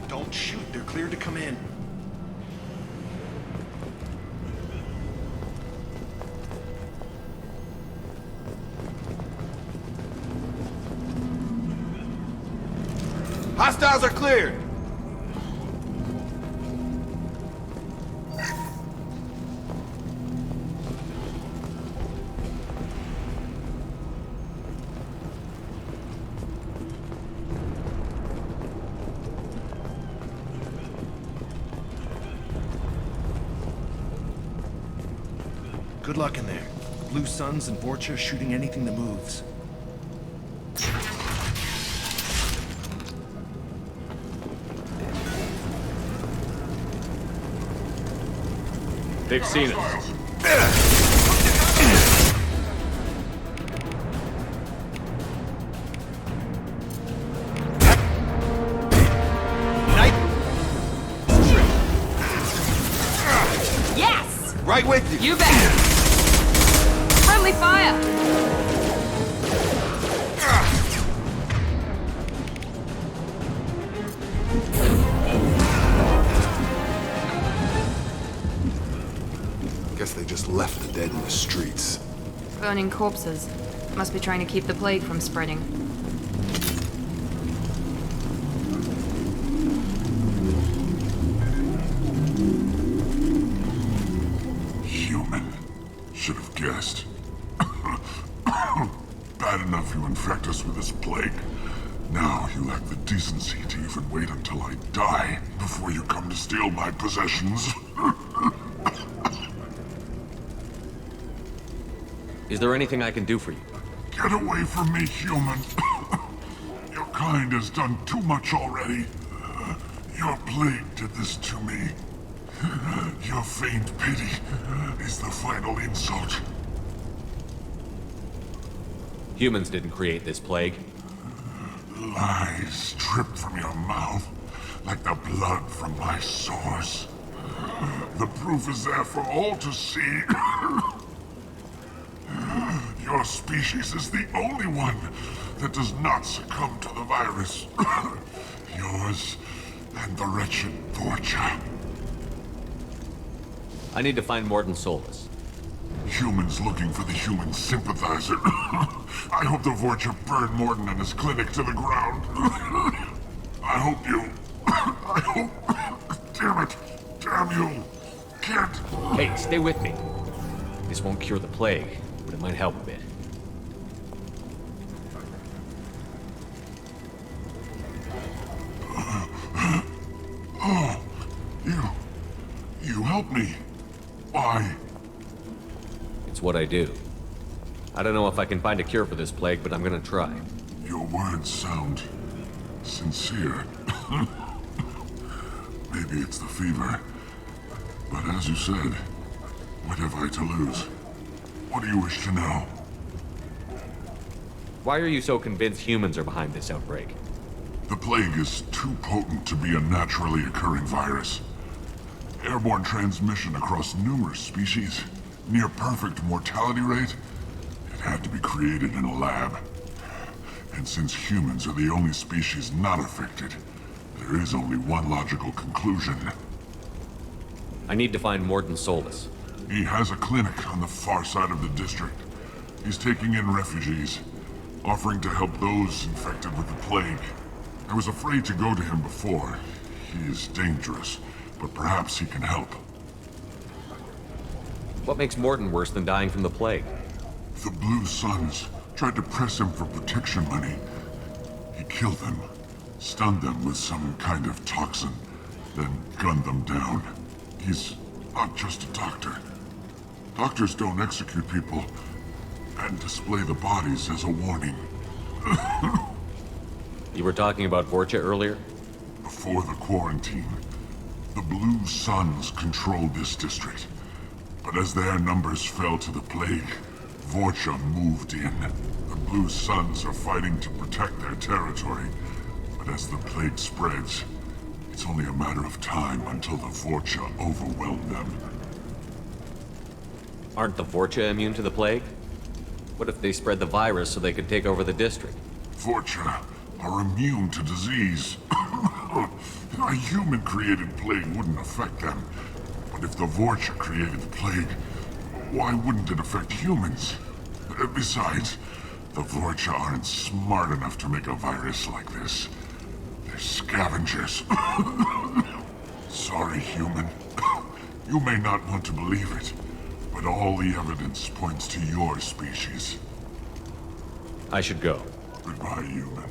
Don't shoot, they're cleared to come in. Hostiles are cleared! Good luck in there. Blue Suns and Vorcha shooting anything that moves. They've seen us. Yes! Right with you. You bet. Friendly fire. Guess they just left the dead in the streets. Burning corpses. Must be trying to keep the plague from spreading. Human. Should have guessed. Bad enough you infect us with this plague. Now you lack the decency to even wait until I die before you come to steal my possessions. Is there anything I can do for you? Get away from me, human. Your kind has done too much already. Your plague did this to me. Your faint pity is the final insult. Humans didn't create this plague. Lies drip from your mouth like the blood from my sores. The proof is there for all to see. Your species is the only one that does not succumb to the virus. Yours and the wretched Vorcha. I need to find Mordin Solus. Humans looking for the human sympathizer. I hope the Vorcha burn Mordin and his clinic to the ground. I hope you... I hope... Damn it! Damn you! Can't... Hey, stay with me. This won't cure the plague, but it might help a bit. Oh, you help me. Why? It's what I do. I don't know if I can find a cure for this plague, but I'm gonna try. Your words sound sincere. Maybe it's the fever. But as you said, what have I to lose? What do you wish to know? Why are you so convinced humans are behind this outbreak? The plague is too potent to be a naturally occurring virus. Airborne transmission across numerous species, near perfect mortality rate. It had to be created in a lab. And since humans are the only species not affected, there is only one logical conclusion. I need to find Mordin Solus. He has a clinic on the far side of the district. He's taking in refugees, offering to help those infected with the plague. I was afraid to go to him before. He is dangerous, but perhaps he can help. What makes Mordin worse than dying from the plague? The Blue Suns tried to press him for protection money. He killed them, stunned them with some kind of toxin, then gunned them down. He's not just a doctor. Doctors don't execute people and display the bodies as a warning. You were talking about Vorcha earlier? Before the quarantine, the Blue Suns controlled this district. But as their numbers fell to the plague, Vorcha moved in. The Blue Suns are fighting to protect their territory. But as the plague spreads, it's only a matter of time until the Vorcha overwhelm them. Aren't the Vorcha immune to the plague? What if they spread the virus so they could take over the district? Vorcha are immune to disease. A human-created plague wouldn't affect them. But if the Vorcha created the plague, why wouldn't it affect humans? Besides, the Vorcha aren't smart enough to make a virus like this. They're scavengers. Sorry, human. You may not want to believe it, but all the evidence points to your species. I should go. Goodbye, human.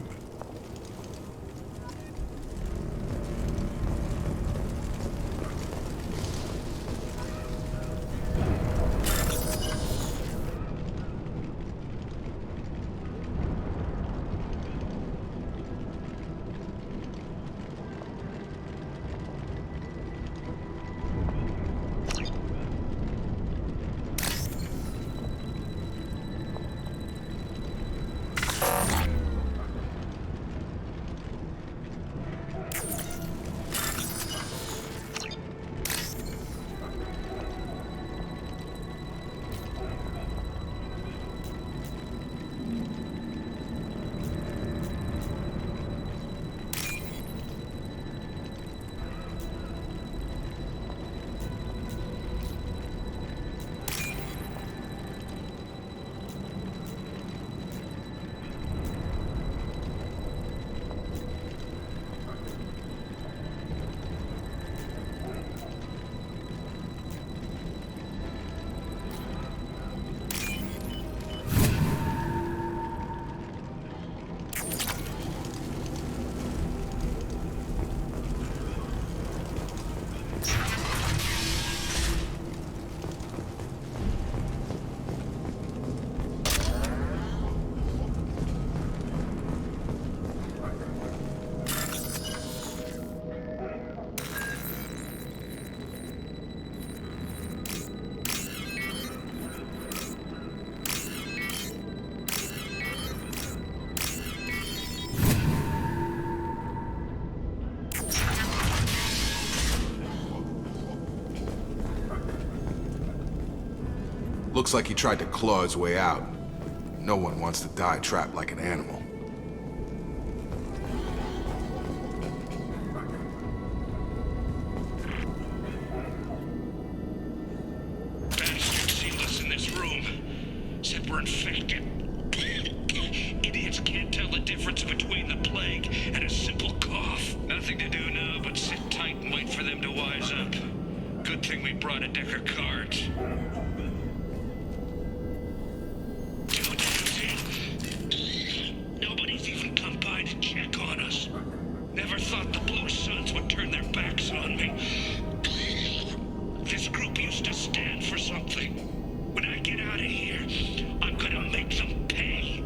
Looks like he tried to claw his way out. No one wants to die trapped like an animal. Bastard sealed us in this room. Said we're infected. Idiots can't tell the difference between the plague and a simple cough. Nothing to do now but sit tight and wait for them to wise up. Good thing we brought a deck of cards. Nobody's even come by to check on us. Never thought the Blue Suns would turn their backs on me. This group used to stand for something. When I get out of here, I'm gonna make them pay.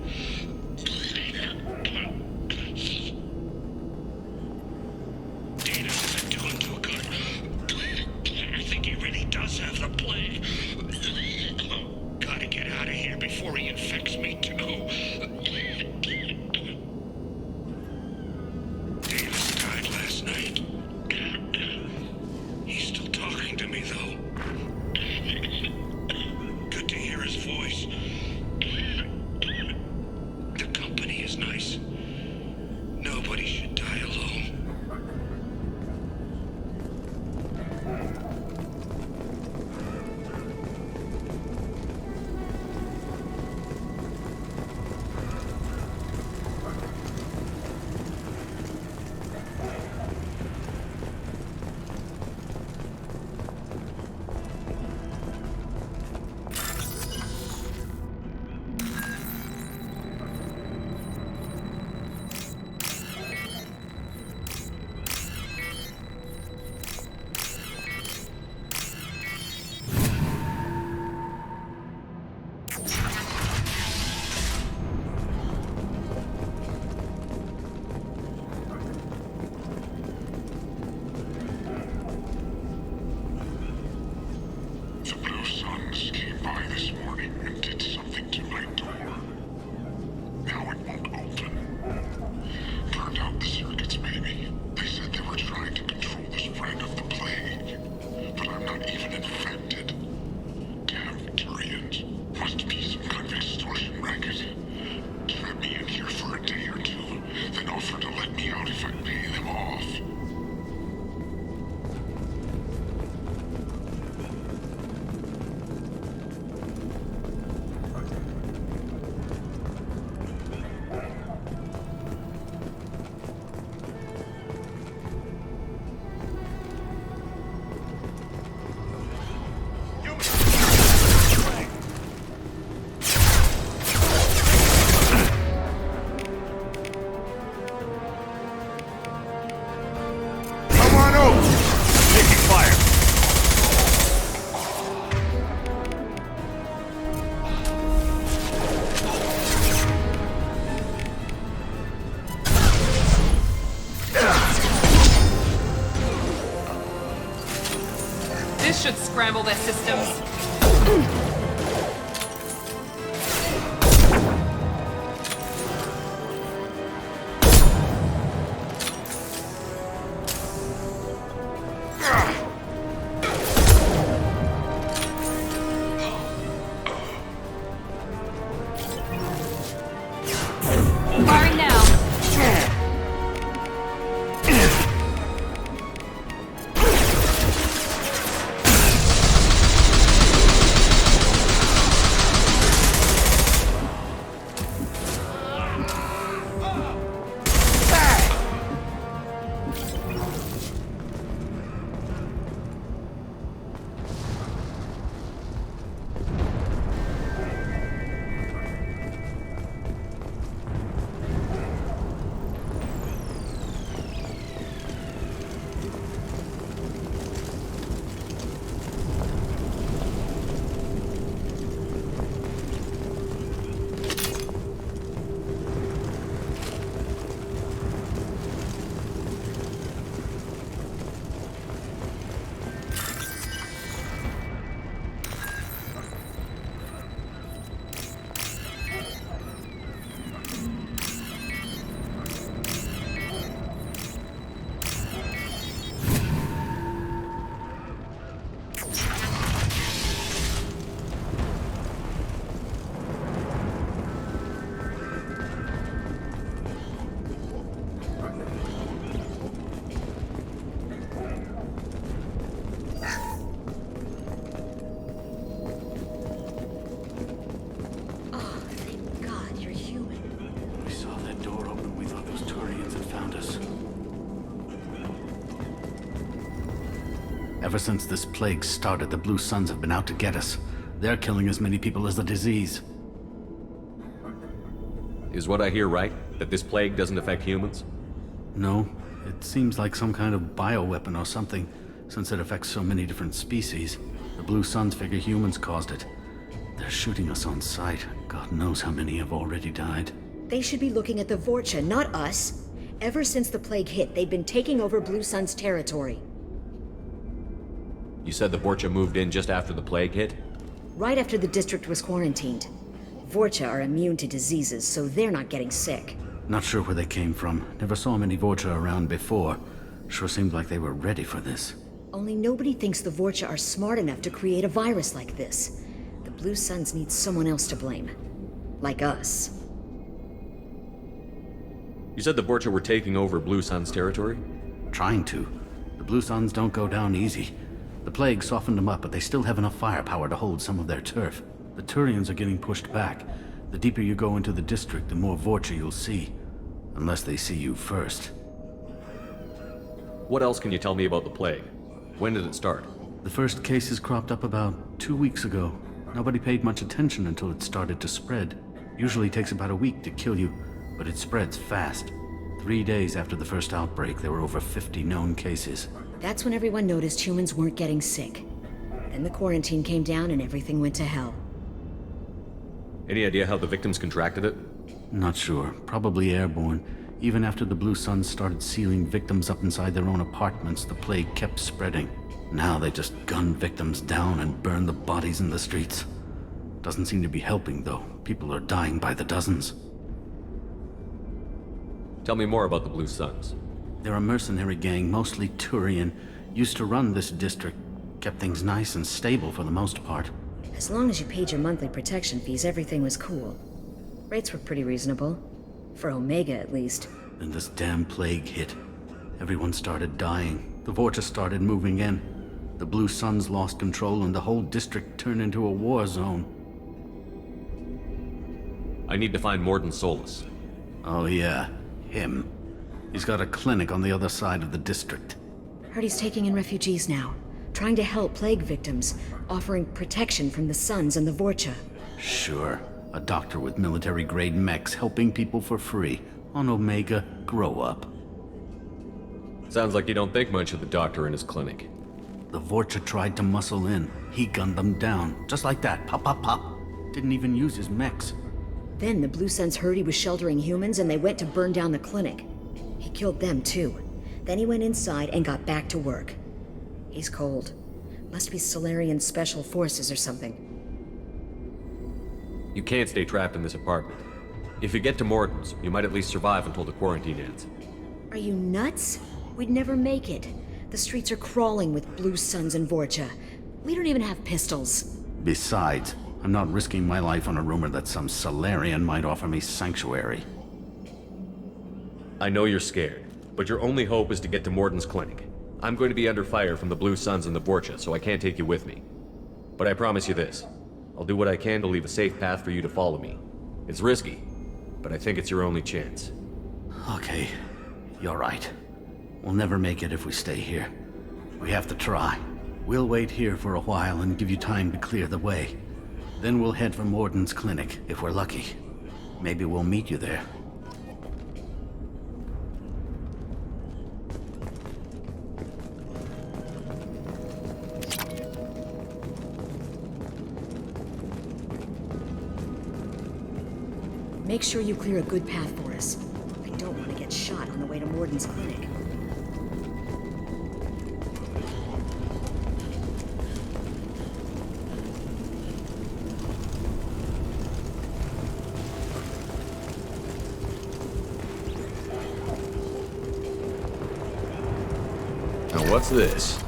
Data isn't doing too good. I think he really does have the plague. Gotta get out of here before he infects me too. Davis died last night. He's still talking to me, though. Good to hear his voice. The company is nice. Nobody should die alone. The Blue Suns came by this morning and did something to my door. Now it won't open. Turned out the circuits, maybe. They said they were trying to control the spread of the plague. But I'm not even infected. Damn Turians. Must be some kind of extortion racket. Trap me in here for a day or two, then offer to let me out if I pay them off. This should scramble their systems. Firing now. Ever since this plague started, the Blue Suns have been out to get us. They're killing as many people as the disease. Is what I hear right? That this plague doesn't affect humans? No, it seems like some kind of bioweapon or something, since it affects so many different species. The Blue Suns figure humans caused it. They're shooting us on sight. God knows how many have already died. They should be looking at the Vorcha, not us. Ever since the plague hit, they've been taking over Blue Sun's territory. You said the Vorcha moved in just after the plague hit? Right after the district was quarantined. Vorcha are immune to diseases, so they're not getting sick. Not sure where they came from. Never saw many Vorcha around before. Sure seemed like they were ready for this. Only nobody thinks the Vorcha are smart enough to create a virus like this. The Blue Suns need someone else to blame. Like us. You said the Vorcha were taking over Blue Sun's territory? Trying to. The Blue Suns don't go down easy. The plague softened them up, but they still have enough firepower to hold some of their turf. The Turians are getting pushed back. The deeper you go into the district, the more Vorcha you'll see. Unless they see you first. What else can you tell me about the plague? When did it start? The first cases cropped up about 2 weeks ago. Nobody paid much attention until it started to spread. Usually takes about a week to kill you, but it spreads fast. 3 days after the first outbreak, there were over 50 known cases. That's when everyone noticed humans weren't getting sick. Then the quarantine came down and everything went to hell. Any idea how the victims contracted it? Not sure. Probably airborne. Even after the Blue Suns started sealing victims up inside their own apartments, the plague kept spreading. Now they just gun victims down and burn the bodies in the streets. Doesn't seem to be helping, though. People are dying by the dozens. Tell me more about the Blue Suns. They're a mercenary gang, mostly Turian. Used to run this district. Kept things nice and stable for the most part. As long as you paid your monthly protection fees, everything was cool. Rates were pretty reasonable. For Omega, at least. Then this damn plague hit. Everyone started dying. The Vorcha started moving in. The Blue Suns lost control and the whole district turned into a war zone. I need to find Mordin Solus. Oh yeah, him. He's got a clinic on the other side of the district. Heard he's taking in refugees now. Trying to help plague victims. Offering protection from the Suns and the Vorcha. Sure. A doctor with military-grade mechs helping people for free. On Omega, grow up. Sounds like you don't think much of the doctor in his clinic. The Vorcha tried to muscle in. He gunned them down. Just like that. Pop, pop, pop. Didn't even use his mechs. Then the Blue Suns heard he was sheltering humans and they went to burn down the clinic. He killed them too. Then he went inside and got back to work. He's cold. Must be Solarian Special Forces or something. You can't stay trapped in this apartment. If you get to Mordin's, you might at least survive until the quarantine ends. Are you nuts? We'd never make it. The streets are crawling with Blue Suns and Vorcha. We don't even have pistols. Besides, I'm not risking my life on a rumor that some Solarian might offer me sanctuary. I know you're scared, but your only hope is to get to Mordin's clinic. I'm going to be under fire from the Blue Suns and the Vorcha, so I can't take you with me. But I promise you this. I'll do what I can to leave a safe path for you to follow me. It's risky, but I think it's your only chance. Okay, you're right. We'll never make it if we stay here. We have to try. We'll wait here for a while and give you time to clear the way. Then we'll head for Mordin's clinic, if we're lucky. Maybe we'll meet you there. Make sure you clear a good path for us. I don't want to get shot on the way to Mordin's clinic. Now what's this?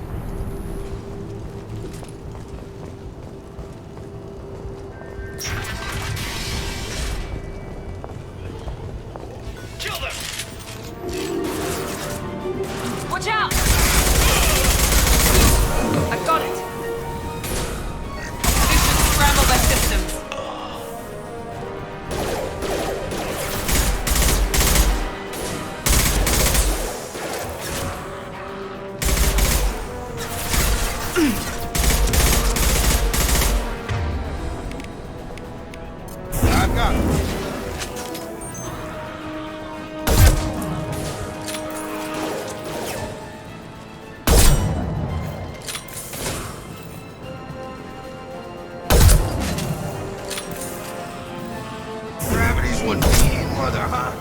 Watch out! I got it! This should scramble their systems. mother, huh?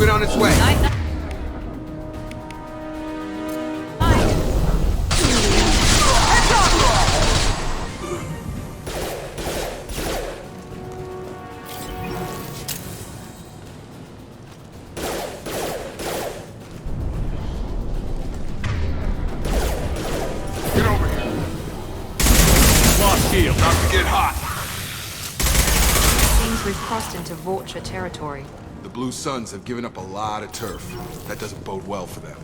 Krogan on its way. Get over here. Lost shield. About to get hot. Seems we've crossed into Vorcha territory. The Blue Suns have given up a lot of turf. That doesn't bode well for them.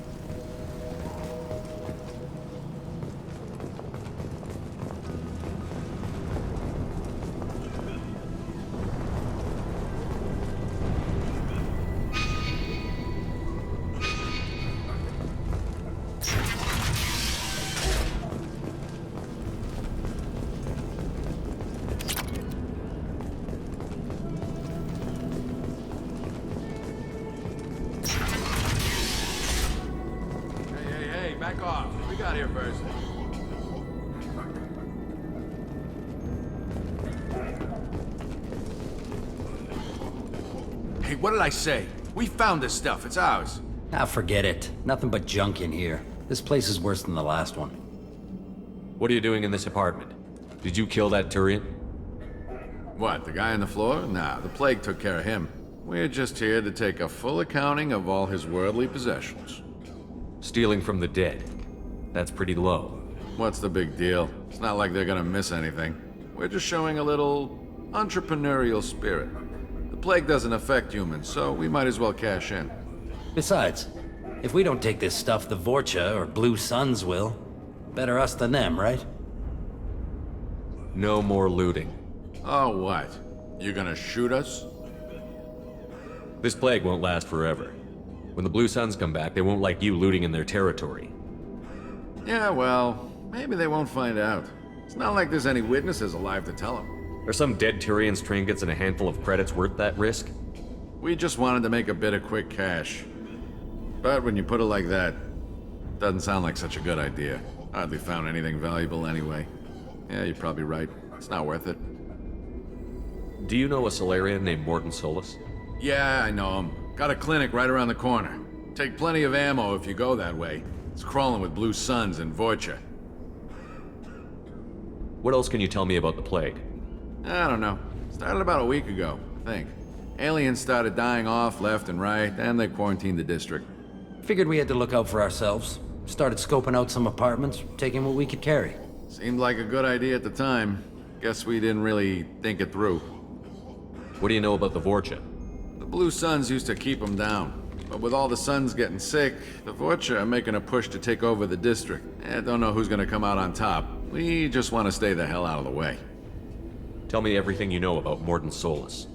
Back off. We got here first. Hey, what did I say? We found this stuff. It's ours. Ah, forget it. Nothing but junk in here. This place is worse than the last one. What are you doing in this apartment? Did you kill that Turian? What, the guy on the floor? Nah, the plague took care of him. We're just here to take a full accounting of all his worldly possessions. Stealing from the dead. That's pretty low. What's the big deal? It's not like they're gonna miss anything. We're just showing a little entrepreneurial spirit. The plague doesn't affect humans, so we might as well cash in. Besides, if we don't take this stuff, the Vorcha or Blue Suns will. Better us than them, right? No more looting. Oh, what? You gonna shoot us? This plague won't last forever. When the Blue Suns come back, they won't like you looting in their territory. Yeah, well, maybe they won't find out. It's not like there's any witnesses alive to tell them. Are some dead Turians' trinkets and a handful of credits worth that risk? We just wanted to make a bit of quick cash. But when you put it like that, doesn't sound like such a good idea. Hardly found anything valuable anyway. Yeah, you're probably right. It's not worth it. Do you know a Solarian named Mordin Solus? Yeah, I know him. Got a clinic right around the corner. Take plenty of ammo if you go that way. It's crawling with Blue Suns and Vorcha. What else can you tell me about the plague? I don't know. Started about a week ago, I think. Aliens started dying off left and right, and they quarantined the district. Figured we had to look out for ourselves. Started scoping out some apartments, taking what we could carry. Seemed like a good idea at the time. Guess we didn't really think it through. What do you know about the Vorcha? The Blue Suns used to keep them down. But with all the Suns getting sick, the Vorcha are making a push to take over the district. Don't know who's gonna come out on top. We just want to stay the hell out of the way. Tell me everything you know about Mordin Solus.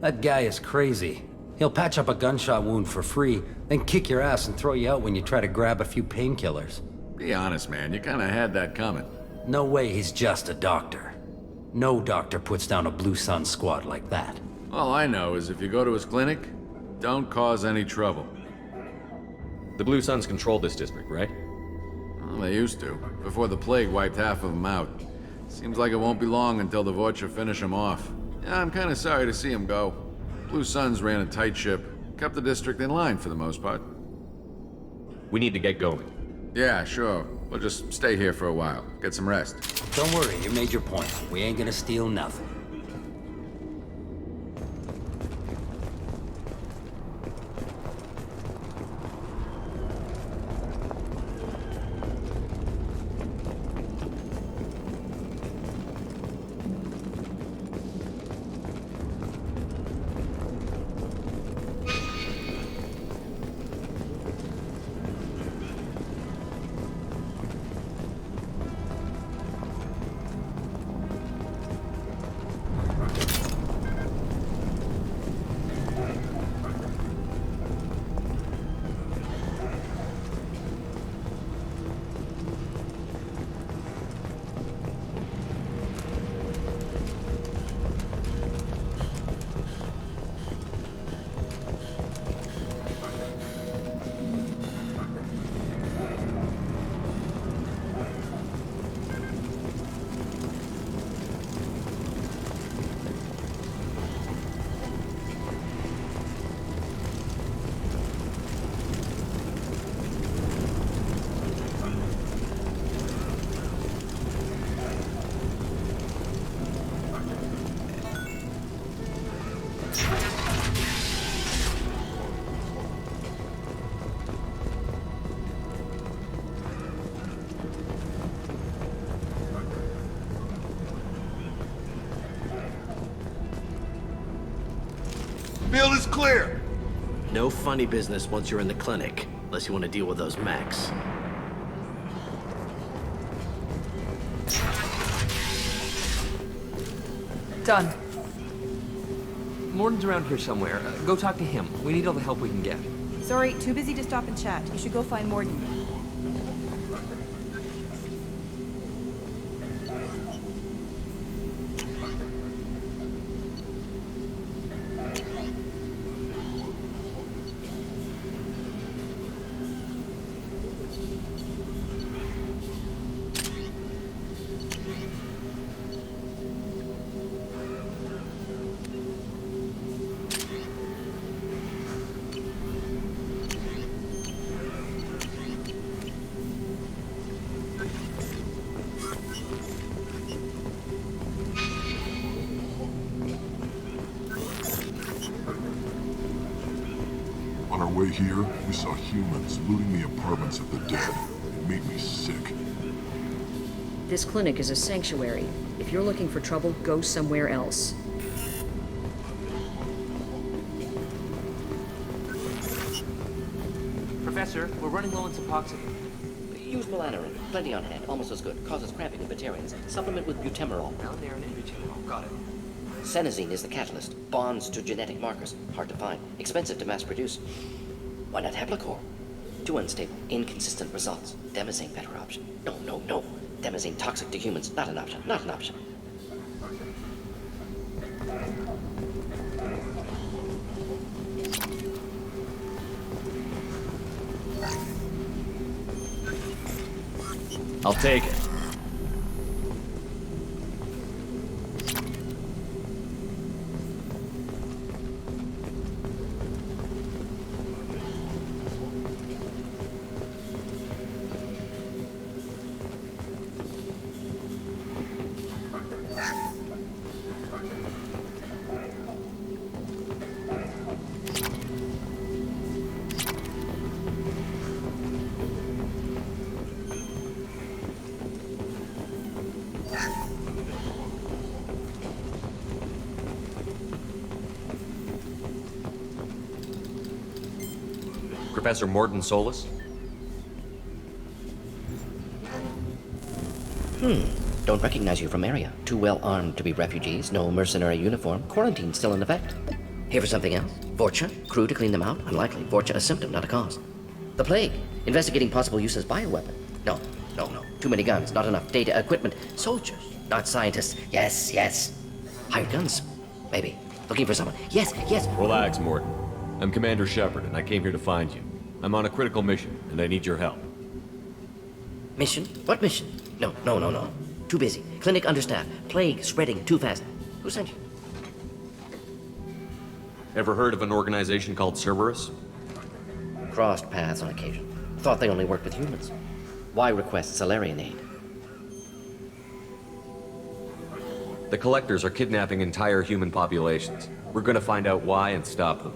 That guy is crazy. He'll patch up a gunshot wound for free, then kick your ass and throw you out when you try to grab a few painkillers. Be honest, man. You kinda had that coming. No way he's just a doctor. No doctor puts down a Blue Sun squad like that. All I know is if you go to his clinic, don't cause any trouble. The Blue Suns control this district, right? Well, they used to, before the plague wiped half of them out. Seems like it won't be long until the Vorcha finish them off. Yeah, I'm kinda sorry to see them go. Blue Suns ran a tight ship, kept the district in line for the most part. We need to get going. Yeah, sure. We'll just stay here for a while. Get some rest. Don't worry, you made your point. We ain't gonna steal nothing. Field is clear. No funny business once you're in the clinic, unless you want to deal with those mechs. Done. Morton's around here somewhere. Go talk to him. We need all the help we can get. Sorry, too busy to stop and chat. You should go find Morton. On our way here, we saw humans looting the apartments of the dead. It made me sick. This clinic is a sanctuary. If you're looking for trouble, go somewhere else. Professor, we're running low on Suboxone. Use melanorin. Plenty on hand. Almost as good. Causes cramping in Batarians. Supplement with butemerol. Melanorin and butemerol. Got it. Senesine is the catalyst. Bonds to genetic markers. Hard to find. Expensive to mass produce. Why not Heplicor? Too unstable. Inconsistent results. Demazine better option. No. Demazine toxic to humans. Not an option. Not an option. I'll take it. Professor Morton Solus? Don't recognize you from area. Too well armed to be refugees. No mercenary uniform. Quarantine still in effect. Here for something else? Vorcha? Crew to clean them out? Unlikely. Vorcha a symptom, not a cause. The plague. Investigating possible use as bioweapon. No. Too many guns, not enough data, equipment. Soldiers, not scientists. Yes. Hired guns. Maybe. Looking for someone. Yes. Relax, Morton. I'm Commander Shepard, and I came here to find you. I'm on a critical mission, and I need your help. Mission? What mission? No. Too busy. Clinic understaffed. Plague spreading too fast. Who sent you? Ever heard of an organization called Cerberus? Crossed paths on occasion. Thought they only worked with humans. Why request Salarian aid? The Collectors are kidnapping entire human populations. We're gonna find out why and stop them.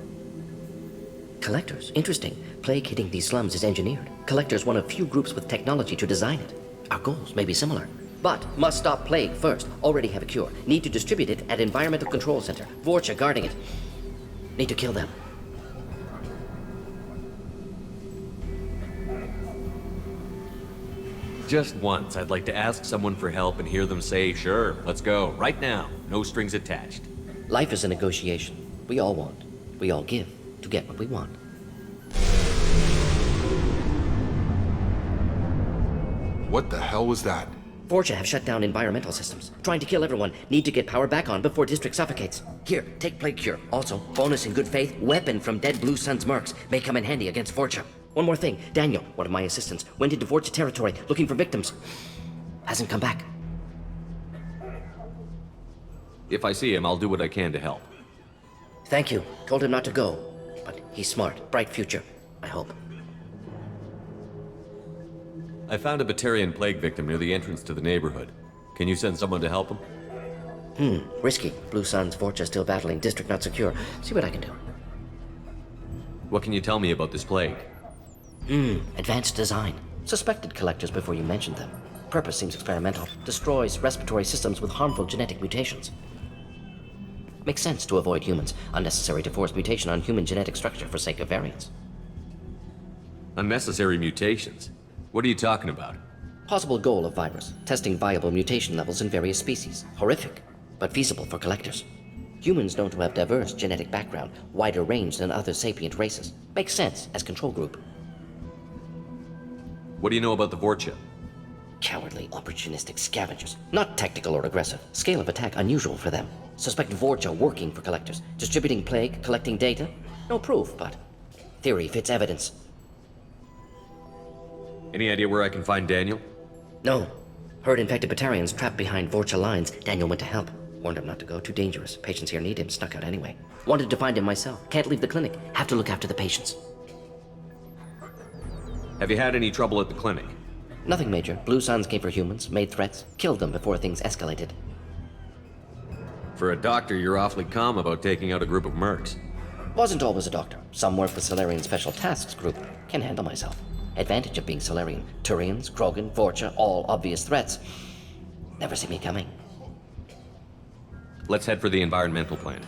Collectors? Interesting. Plague hitting these slums is engineered. Collectors one of few groups with technology to design it. Our goals may be similar. But must stop plague first. Already have a cure. Need to distribute it at Environmental Control Center. Vorcha guarding it. Need to kill them. Just once, I'd like to ask someone for help and hear them say, sure, let's go, right now. No strings attached. Life is a negotiation. We all want. We all give to get what we want. What the hell was that? Vorcha have shut down environmental systems. Trying to kill everyone. Need to get power back on before District suffocates. Here, take Plague Cure. Also, bonus in good faith, weapon from dead Blue Sun's mercs. May come in handy against Vorcha. One more thing. Daniel, one of my assistants, went into Vorcha territory looking for victims. Hasn't come back. If I see him, I'll do what I can to help. Thank you. Told him not to go. But he's smart. Bright future. I hope. I found a Batarian plague victim near the entrance to the neighborhood. Can you send someone to help him? Risky. Blue Sun's Vorcha still battling. District not secure. See what I can do. What can you tell me about this plague? Advanced design. Suspected Collectors before you mentioned them. Purpose seems experimental. Destroys respiratory systems with harmful genetic mutations. Makes sense to avoid humans. Unnecessary to force mutation on human genetic structure for sake of variance. Unnecessary mutations? What are you talking about? Possible goal of virus. Testing viable mutation levels in various species. Horrific, but feasible for Collectors. Humans known to have diverse genetic background, wider range than other sapient races. Makes sense as control group. What do you know about the Vorcha? Cowardly, opportunistic scavengers. Not tactical or aggressive. Scale of attack unusual for them. Suspect Vorcha working for Collectors. Distributing plague, collecting data. No proof, but theory fits evidence. Any idea where I can find Daniel? No. Heard infected Batarians trapped behind Vorcha lines. Daniel went to help. Warned him not to go. Too dangerous. Patients here need him. Snuck out anyway. Wanted to find him myself. Can't leave the clinic. Have to look after the patients. Have you had any trouble at the clinic? Nothing major. Blue Suns came for humans, made threats, killed them before things escalated. For a doctor, you're awfully calm about taking out a group of mercs. Wasn't always a doctor. Some work with Salarian Special Tasks Group. Can handle myself. Advantage of being Salarian. Turians, Krogan, Vorcha, all obvious threats. Never see me coming. Let's head for the environmental plant.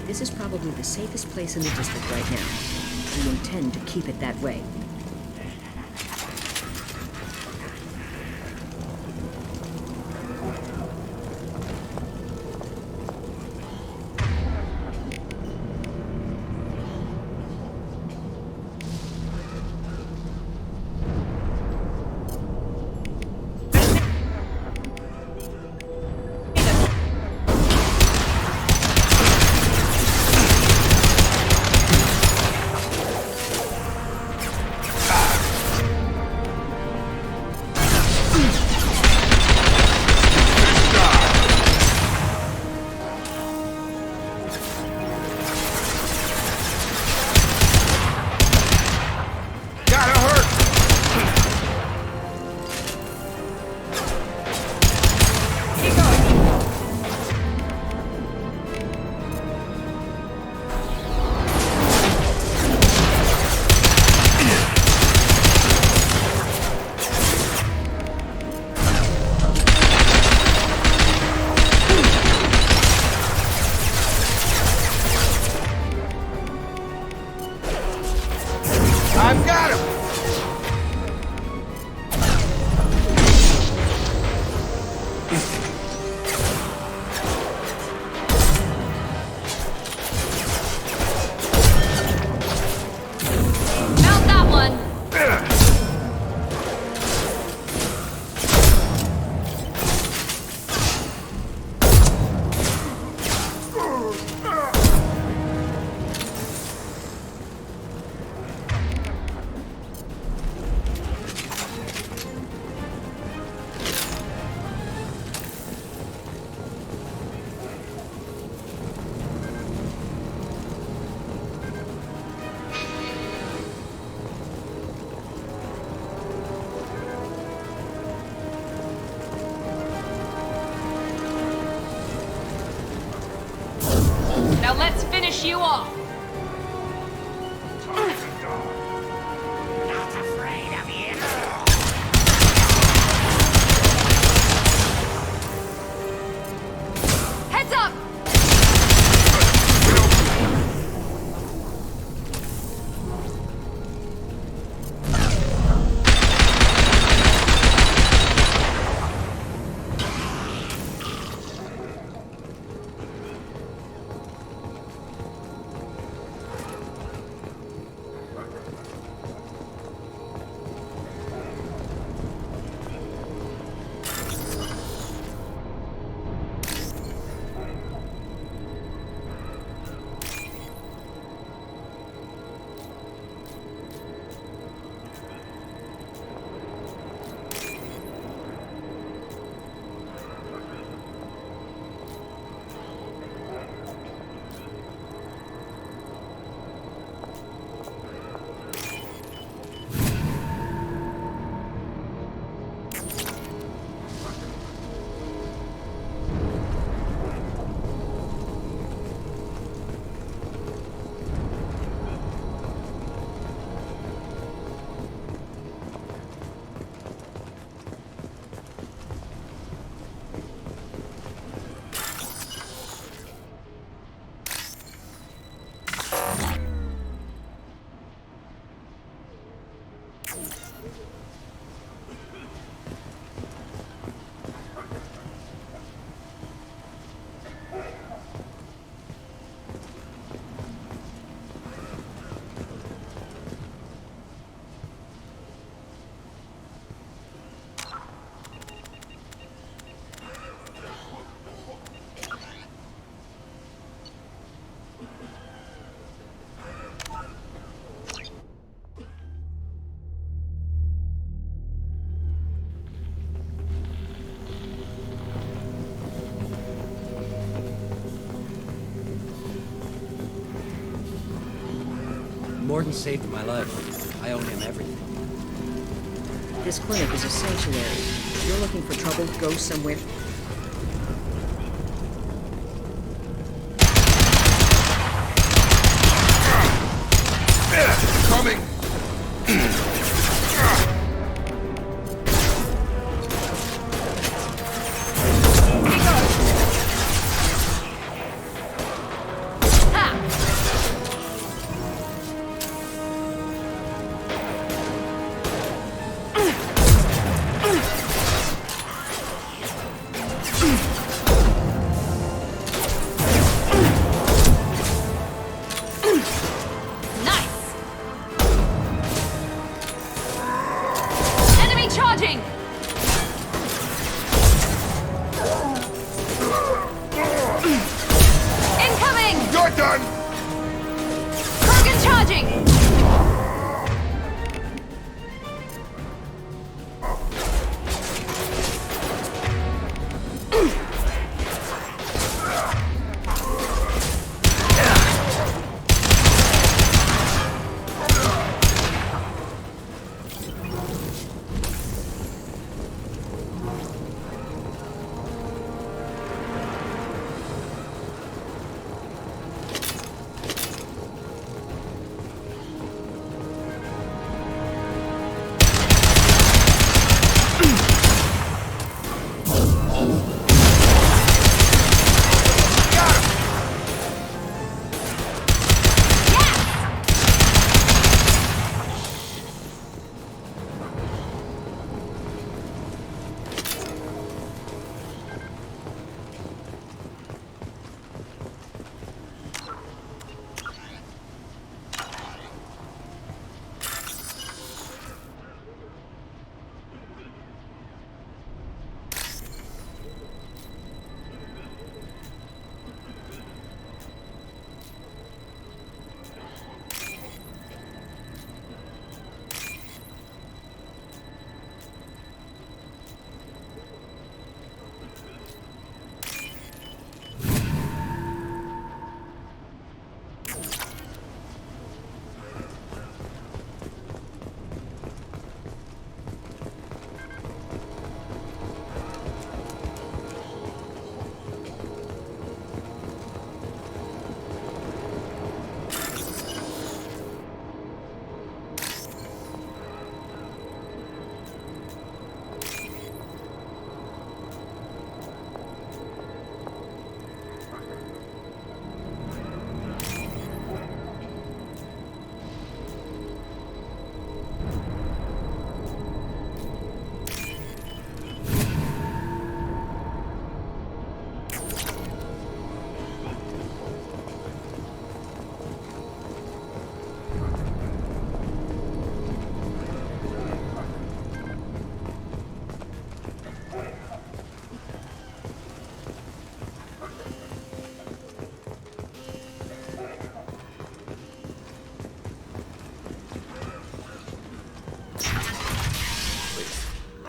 This is probably the safest place in the district right now. We intend to keep it that way. Now let's finish you off. Heads up! Morton saved my life. I owe him everything. This clinic is a sanctuary. If you're looking for trouble, go somewhere. Coming!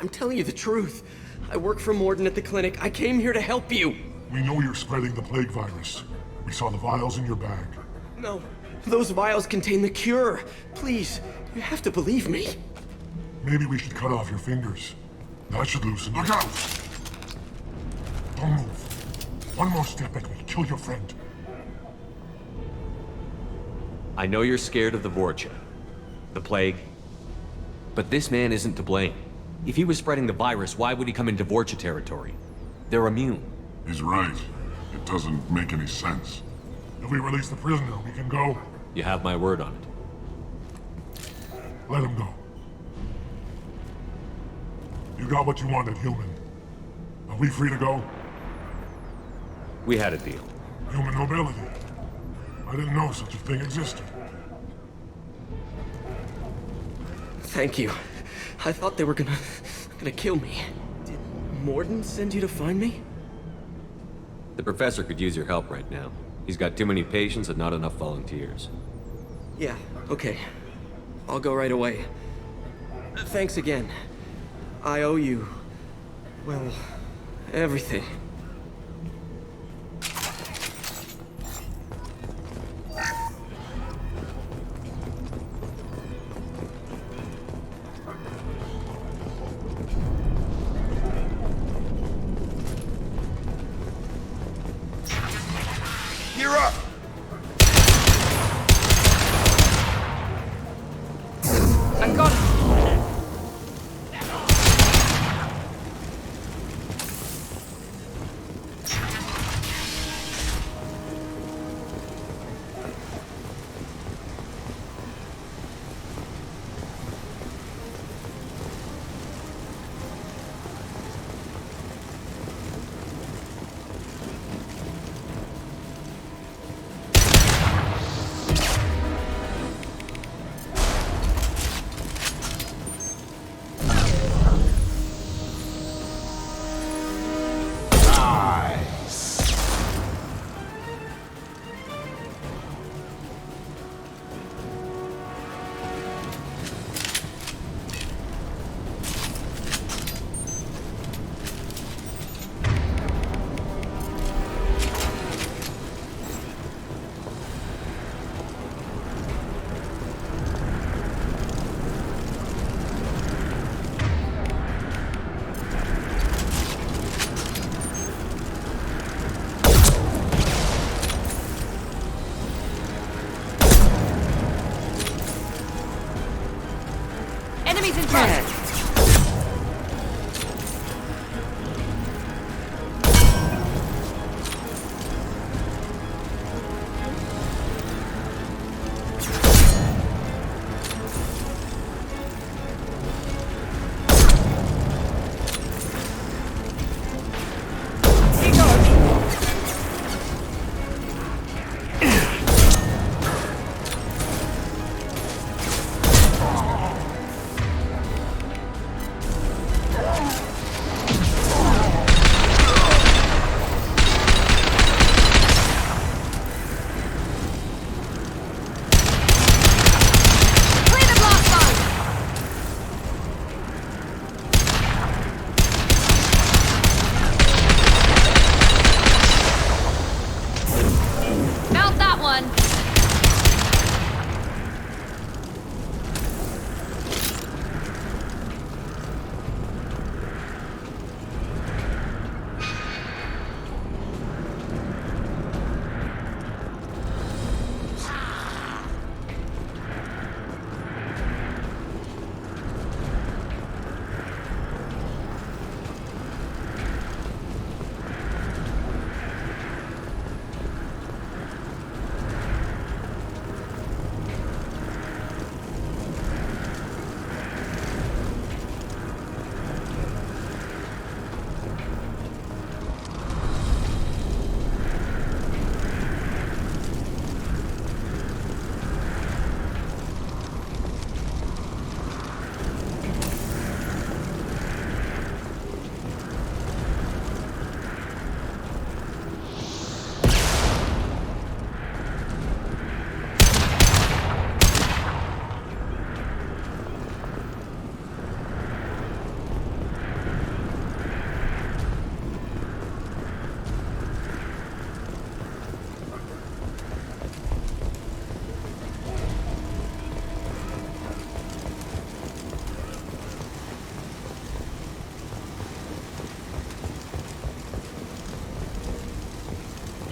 I'm telling you the truth. I work for Morden at the clinic. I came here to help you. We know you're spreading the plague virus. We saw the vials in your bag. No, those vials contain the cure. Please, you have to believe me. Maybe we should cut off your fingers. That should loosen you. Look out! Don't move. One more step and we'll kill your friend. I know you're scared of the Vorcha, the plague, but this man isn't to blame. If he was spreading the virus, why would he come into Vorcha territory? They're immune. He's right. It doesn't make any sense. If we release the prisoner, we can go. You have my word on it. Let him go. You got what you wanted, human. Are we free to go? We had a deal. Human mobility. I didn't know such a thing existed. Thank you. I thought they were gonna kill me. Did Morden send you to find me? The professor could use your help right now. He's got too many patients and not enough volunteers. Yeah, okay. I'll go right away. Thanks again. I owe you, well, everything. Gear up! I got it!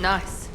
Nice.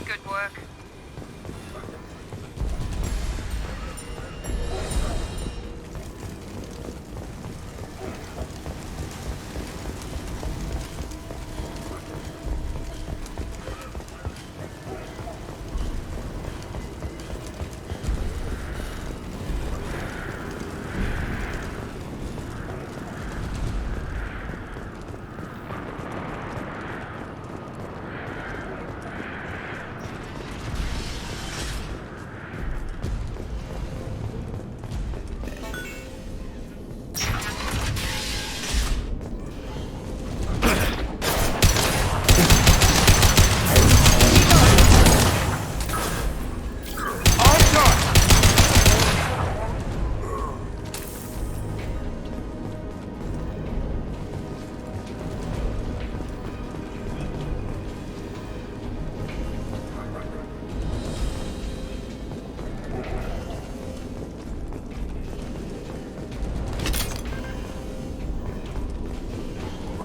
Good work.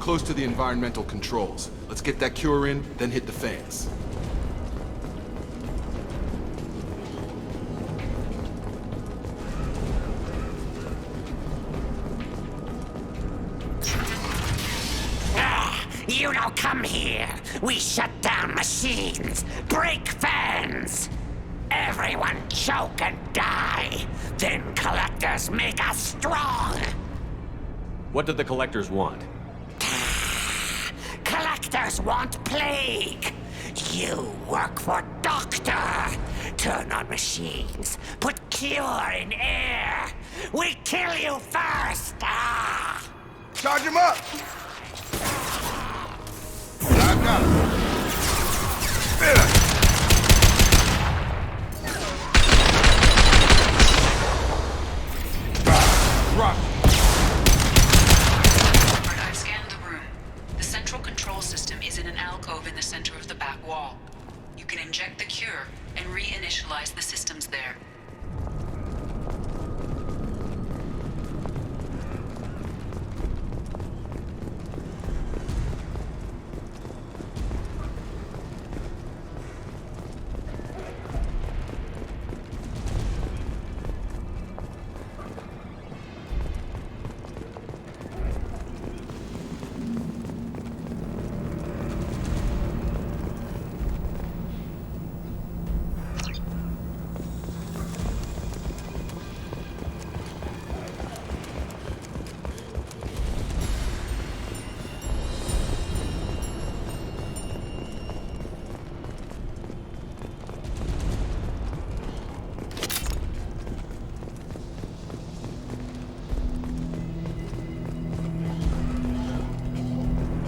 Close to the environmental controls. Let's get that cure in, then hit the fans. You don't come here. We shut down machines, break fans. Everyone choke and die. Then collectors make us strong. What do the collectors want? Collectors want plague. You work for Doctor. Turn on machines. Put cure in air. We kill you first. Ah. Charge him up! I've got him. Drop. I've scanned the room. The central control system is in an alcove in the center of the back wall. You can inject the cure and reinitialize the systems there.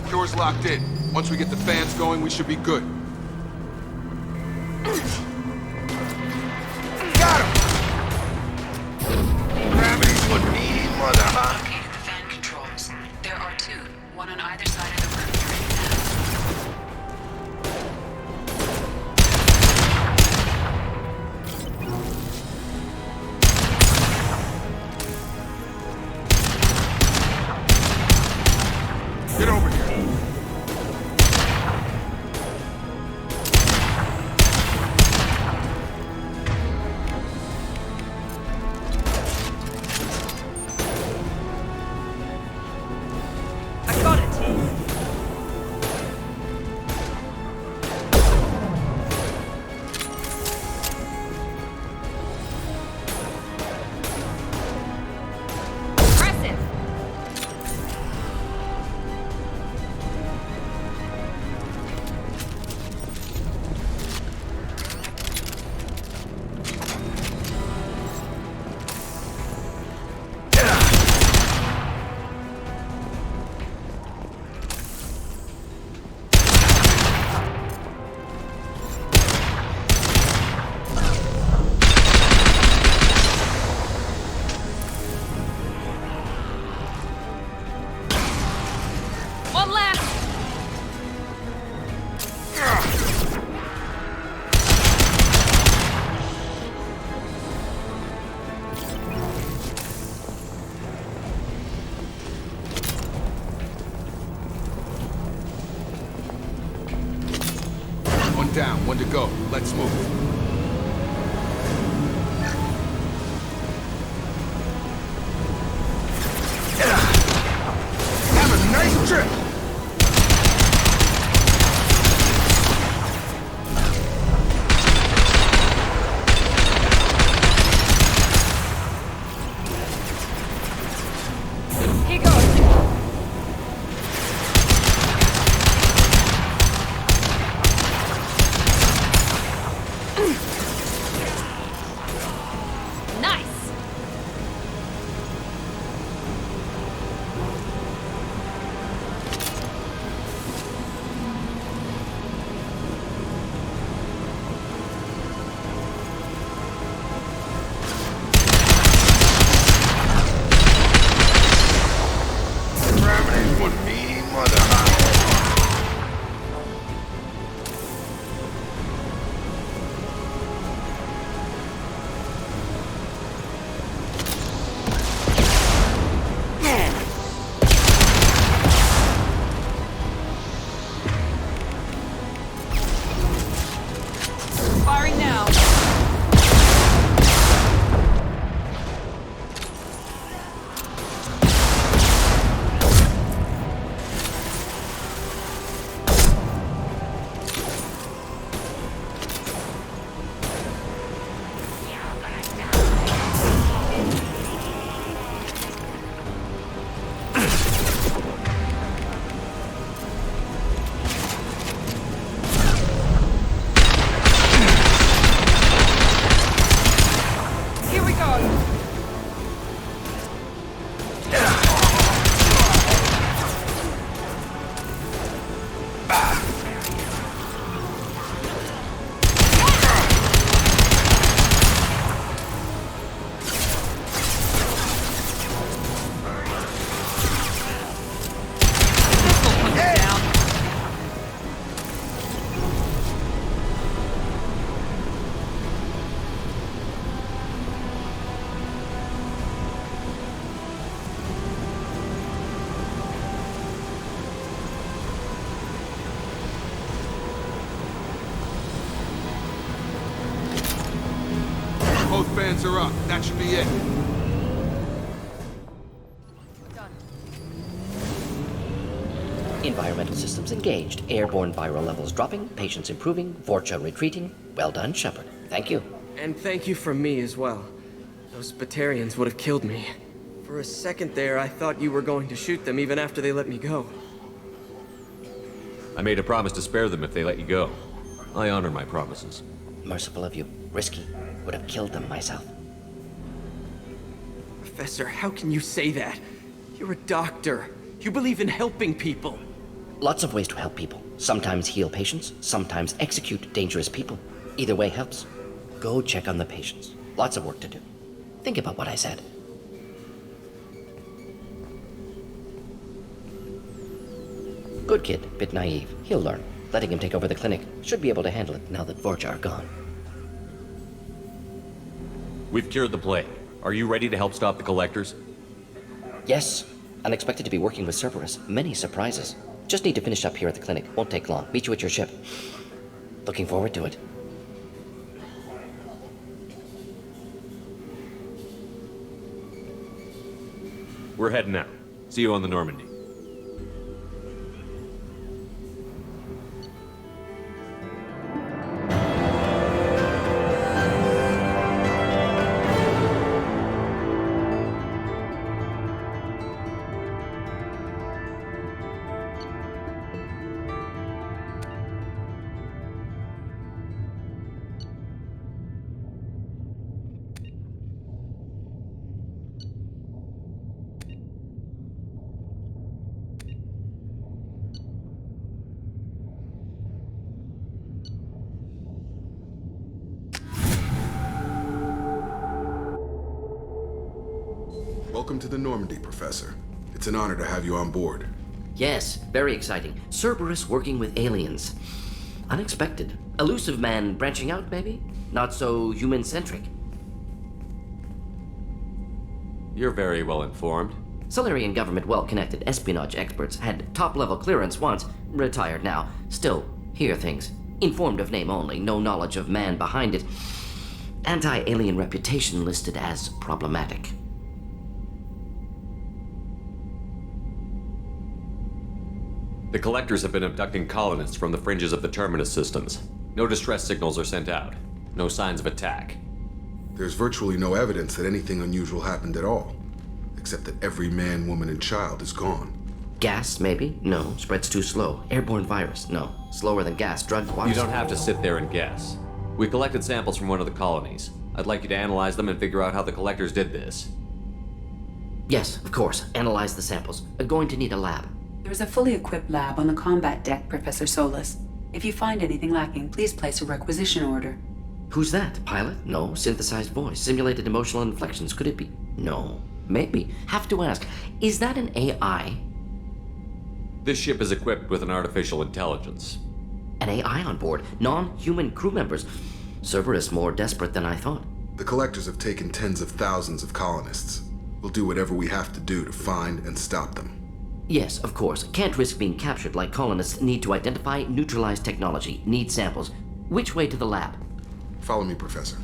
Cure's locked in. Once we get the fans going, we should be good. Got him! Gravity's what me, mother, huh? Located the fan controls. There are two, one on either side of the room right now. Get over here. I got it, T. down. When to go. Let's move. Have a nice trip! Here goes. Nice. Ramming one mean mother. Firing now. Here we go. Both fans are up. That should be it. Environmental systems engaged. Airborne viral levels dropping. Patients improving. Vorcha retreating. Well done, Shepard. Thank you. And thank you from me as well. Those Batarians would have killed me. For a second there, I thought you were going to shoot them even after they let me go. I made a promise to spare them if they let you go. I honor my promises. Merciful of you. Risky. Would have killed them myself. Professor, how can you say that? You're a doctor. You believe in helping people. Lots of ways to help people. Sometimes heal patients, sometimes execute dangerous people. Either way helps. Go check on the patients. Lots of work to do. Think about what I said. Good kid, bit naive. He'll learn. Letting him take over the clinic. Should be able to handle it now that Vorcha are gone. We've cured the plague. Are you ready to help stop the collectors? Yes. Unexpected to be working with Cerberus. Many surprises. Just need to finish up here at the clinic. Won't take long. Meet you at your ship. Looking forward to it. We're heading out. See you on the Normandy. Welcome to the Normandy, Professor. It's an honor to have you on board. Yes, very exciting. Cerberus working with aliens. Unexpected. Elusive man branching out, maybe? Not so human-centric. You're very well informed. Solarian government well-connected espionage experts had top-level clearance once, retired now. Still, hear things. Informed of name only, no knowledge of man behind it. Anti-alien reputation listed as problematic. The Collectors have been abducting colonists from the fringes of the Terminus systems. No distress signals are sent out. No signs of attack. There's virtually no evidence that anything unusual happened at all, except that every man, woman, and child is gone. Gas, maybe? No. Spreads too slow. Airborne virus? No. Slower than gas. Drug? Why? You don't have to sit there and guess. We collected samples from one of the colonies. I'd like you to analyze them and figure out how the Collectors did this. Yes, of course. Analyze the samples. Going to need a lab. There's a fully equipped lab on the combat deck, Professor Solis. If you find anything lacking, please place a requisition order. Who's that? Pilot? No. Synthesized voice. Simulated emotional inflections. Could it be? No. Maybe. Have to ask. Is that an AI? This ship is equipped with an artificial intelligence. An AI on board? Non-human crew members? Cerberus more desperate than I thought. The Collectors have taken tens of thousands of colonists. We'll do whatever we have to do to find and stop them. Yes, of course. Can't risk being captured like colonists. Need to identify, neutralize technology. Need samples. Which way to the lab? Follow me, Professor.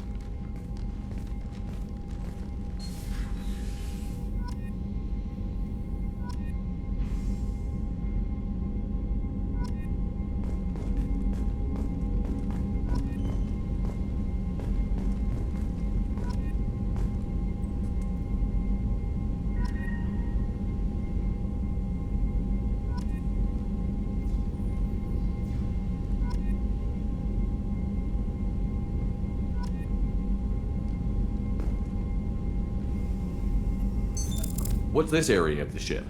What's this area of the ship?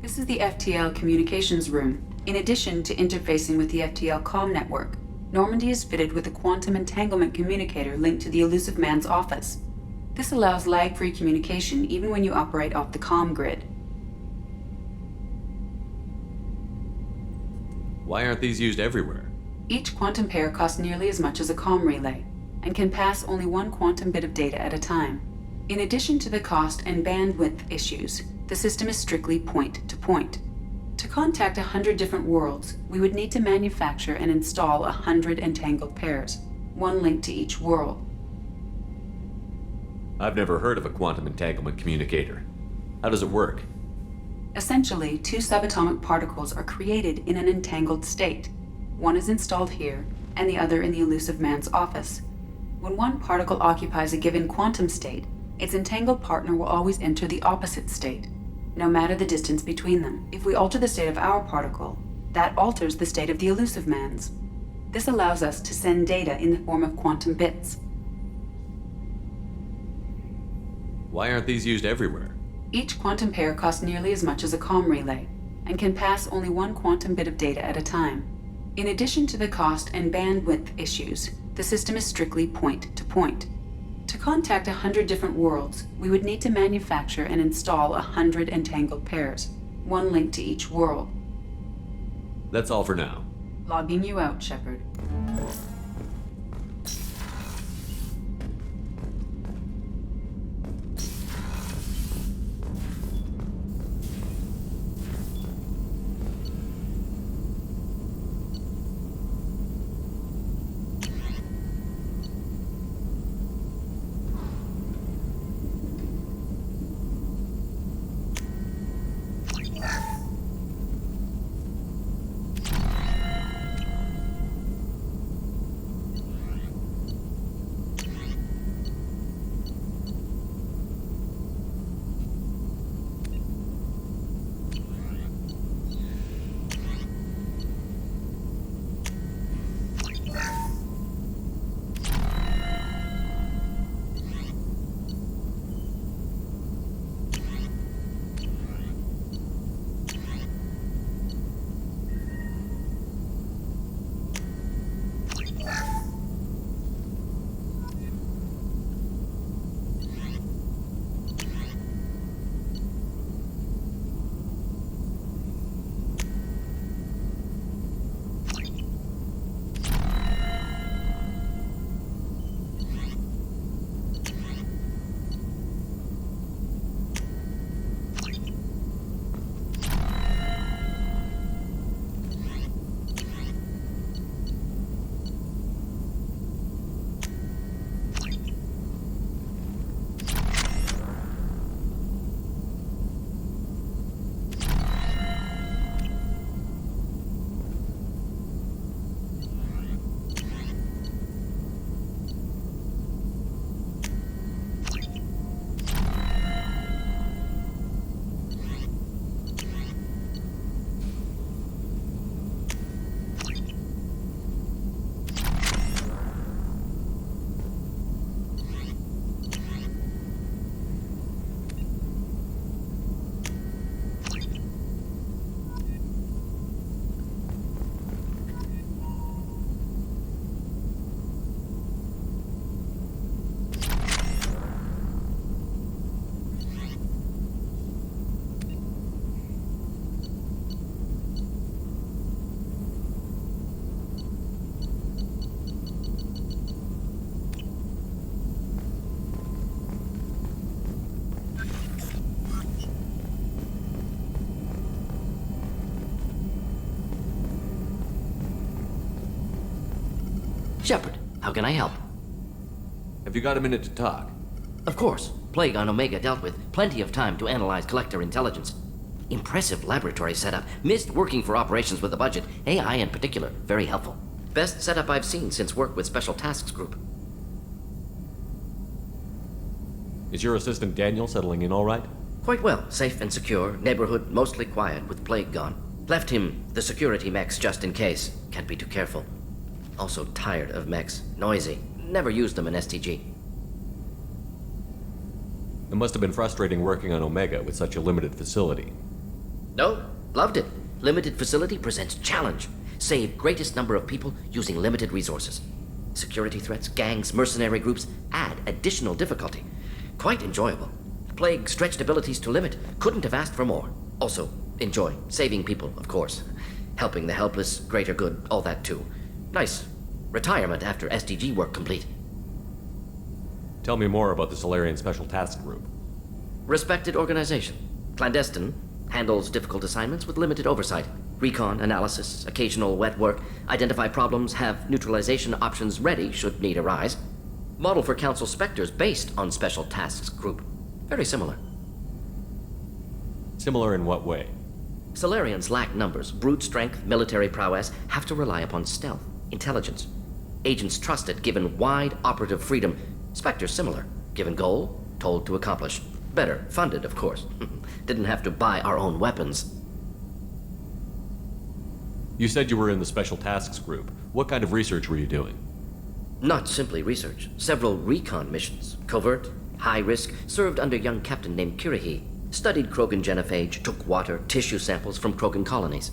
This is the FTL communications room. In addition to interfacing with the FTL comm network, Normandy is fitted with a quantum entanglement communicator linked to the Elusive Man's office. This allows lag-free communication even when you operate off the comm grid. Why aren't these used everywhere? Each quantum pair costs nearly as much as a comm relay, and can pass only one quantum bit of data at a time. In addition to the cost and bandwidth issues, the system is strictly point-to-point. To contact 100 different worlds, we would need to manufacture and install 100 entangled pairs, one linked to each world. I've never heard of a quantum entanglement communicator. How does it work? Essentially, two subatomic particles are created in an entangled state. One is installed here, and the other in the Elusive Man's office. When one particle occupies a given quantum state, its entangled partner will always enter the opposite state, no matter the distance between them. If we alter the state of our particle, that alters the state of the Elusive Man's. This allows us to send data in the form of quantum bits. Why aren't these used everywhere? Each quantum pair costs nearly as much as a comm relay, and can pass only one quantum bit of data at a time. In addition to the cost and bandwidth issues, the system is strictly point-to-point. To contact 100 different worlds, we would need to manufacture and install 100 entangled pairs, one linked to each world. That's all for now. Logging you out, Shepard. Shepard, how can I help? Have you got a minute to talk? Of course. Plague on Omega dealt with. Plenty of time to analyze Collector intelligence. Impressive laboratory setup. Missed working for operations with a budget. AI in particular. Very helpful. Best setup I've seen since work with Special Tasks Group. Is your assistant Daniel settling in all right? Quite well. Safe and secure. Neighborhood mostly quiet with Plague gone. Left him the security mechs just in case. Can't be too careful. Also tired of mechs. Noisy. Never used them in STG. It must have been frustrating working on Omega with such a limited facility. No, loved it. Limited facility presents challenge. Save greatest number of people using limited resources. Security threats, gangs, mercenary groups add additional difficulty. Quite enjoyable. Plague stretched abilities to limit. Couldn't have asked for more. Also, enjoy. Saving people, of course. Helping the helpless, greater good, all that too. Nice. Retirement after SDG work complete. Tell me more about the Solarian Special Task Group. Respected organization. Clandestine. Handles difficult assignments with limited oversight. Recon, analysis, occasional wet work. Identify problems, have neutralization options ready should need arise. Model for Council Spectres based on Special Tasks Group. Very similar. Similar in what way? Solarians lack numbers, brute strength, military prowess, have to rely upon stealth, intelligence. Agents trusted, given wide operative freedom. Spectres similar, given goal, told to accomplish. Better, funded, of course. Didn't have to buy our own weapons. You said you were in the Special Tasks Group. What kind of research were you doing? Not simply research. Several recon missions. Covert, high risk, served under a young captain named Kirahi. Studied Krogan genophage, took water, tissue samples from Krogan colonies.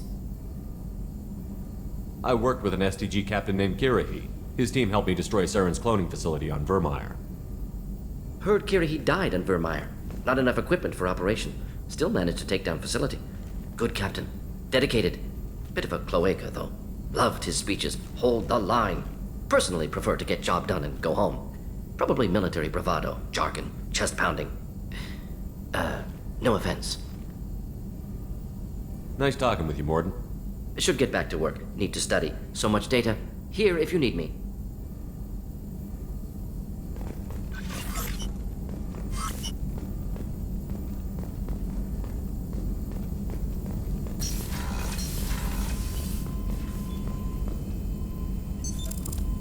I worked with an STG captain named Kirahi. His team helped me destroy Saren's cloning facility on Vermeer. Heard Kirahi died on Vermeer. Not enough equipment for operation. Still managed to take down facility. Good captain. Dedicated. Bit of a cloaca, though. Loved his speeches. Hold the line. Personally prefer to get job done and go home. Probably military bravado, jargon, chest pounding. No offense. Nice talking with you, Mordin. Should get back to work. Need to study. So much data. Here if you need me.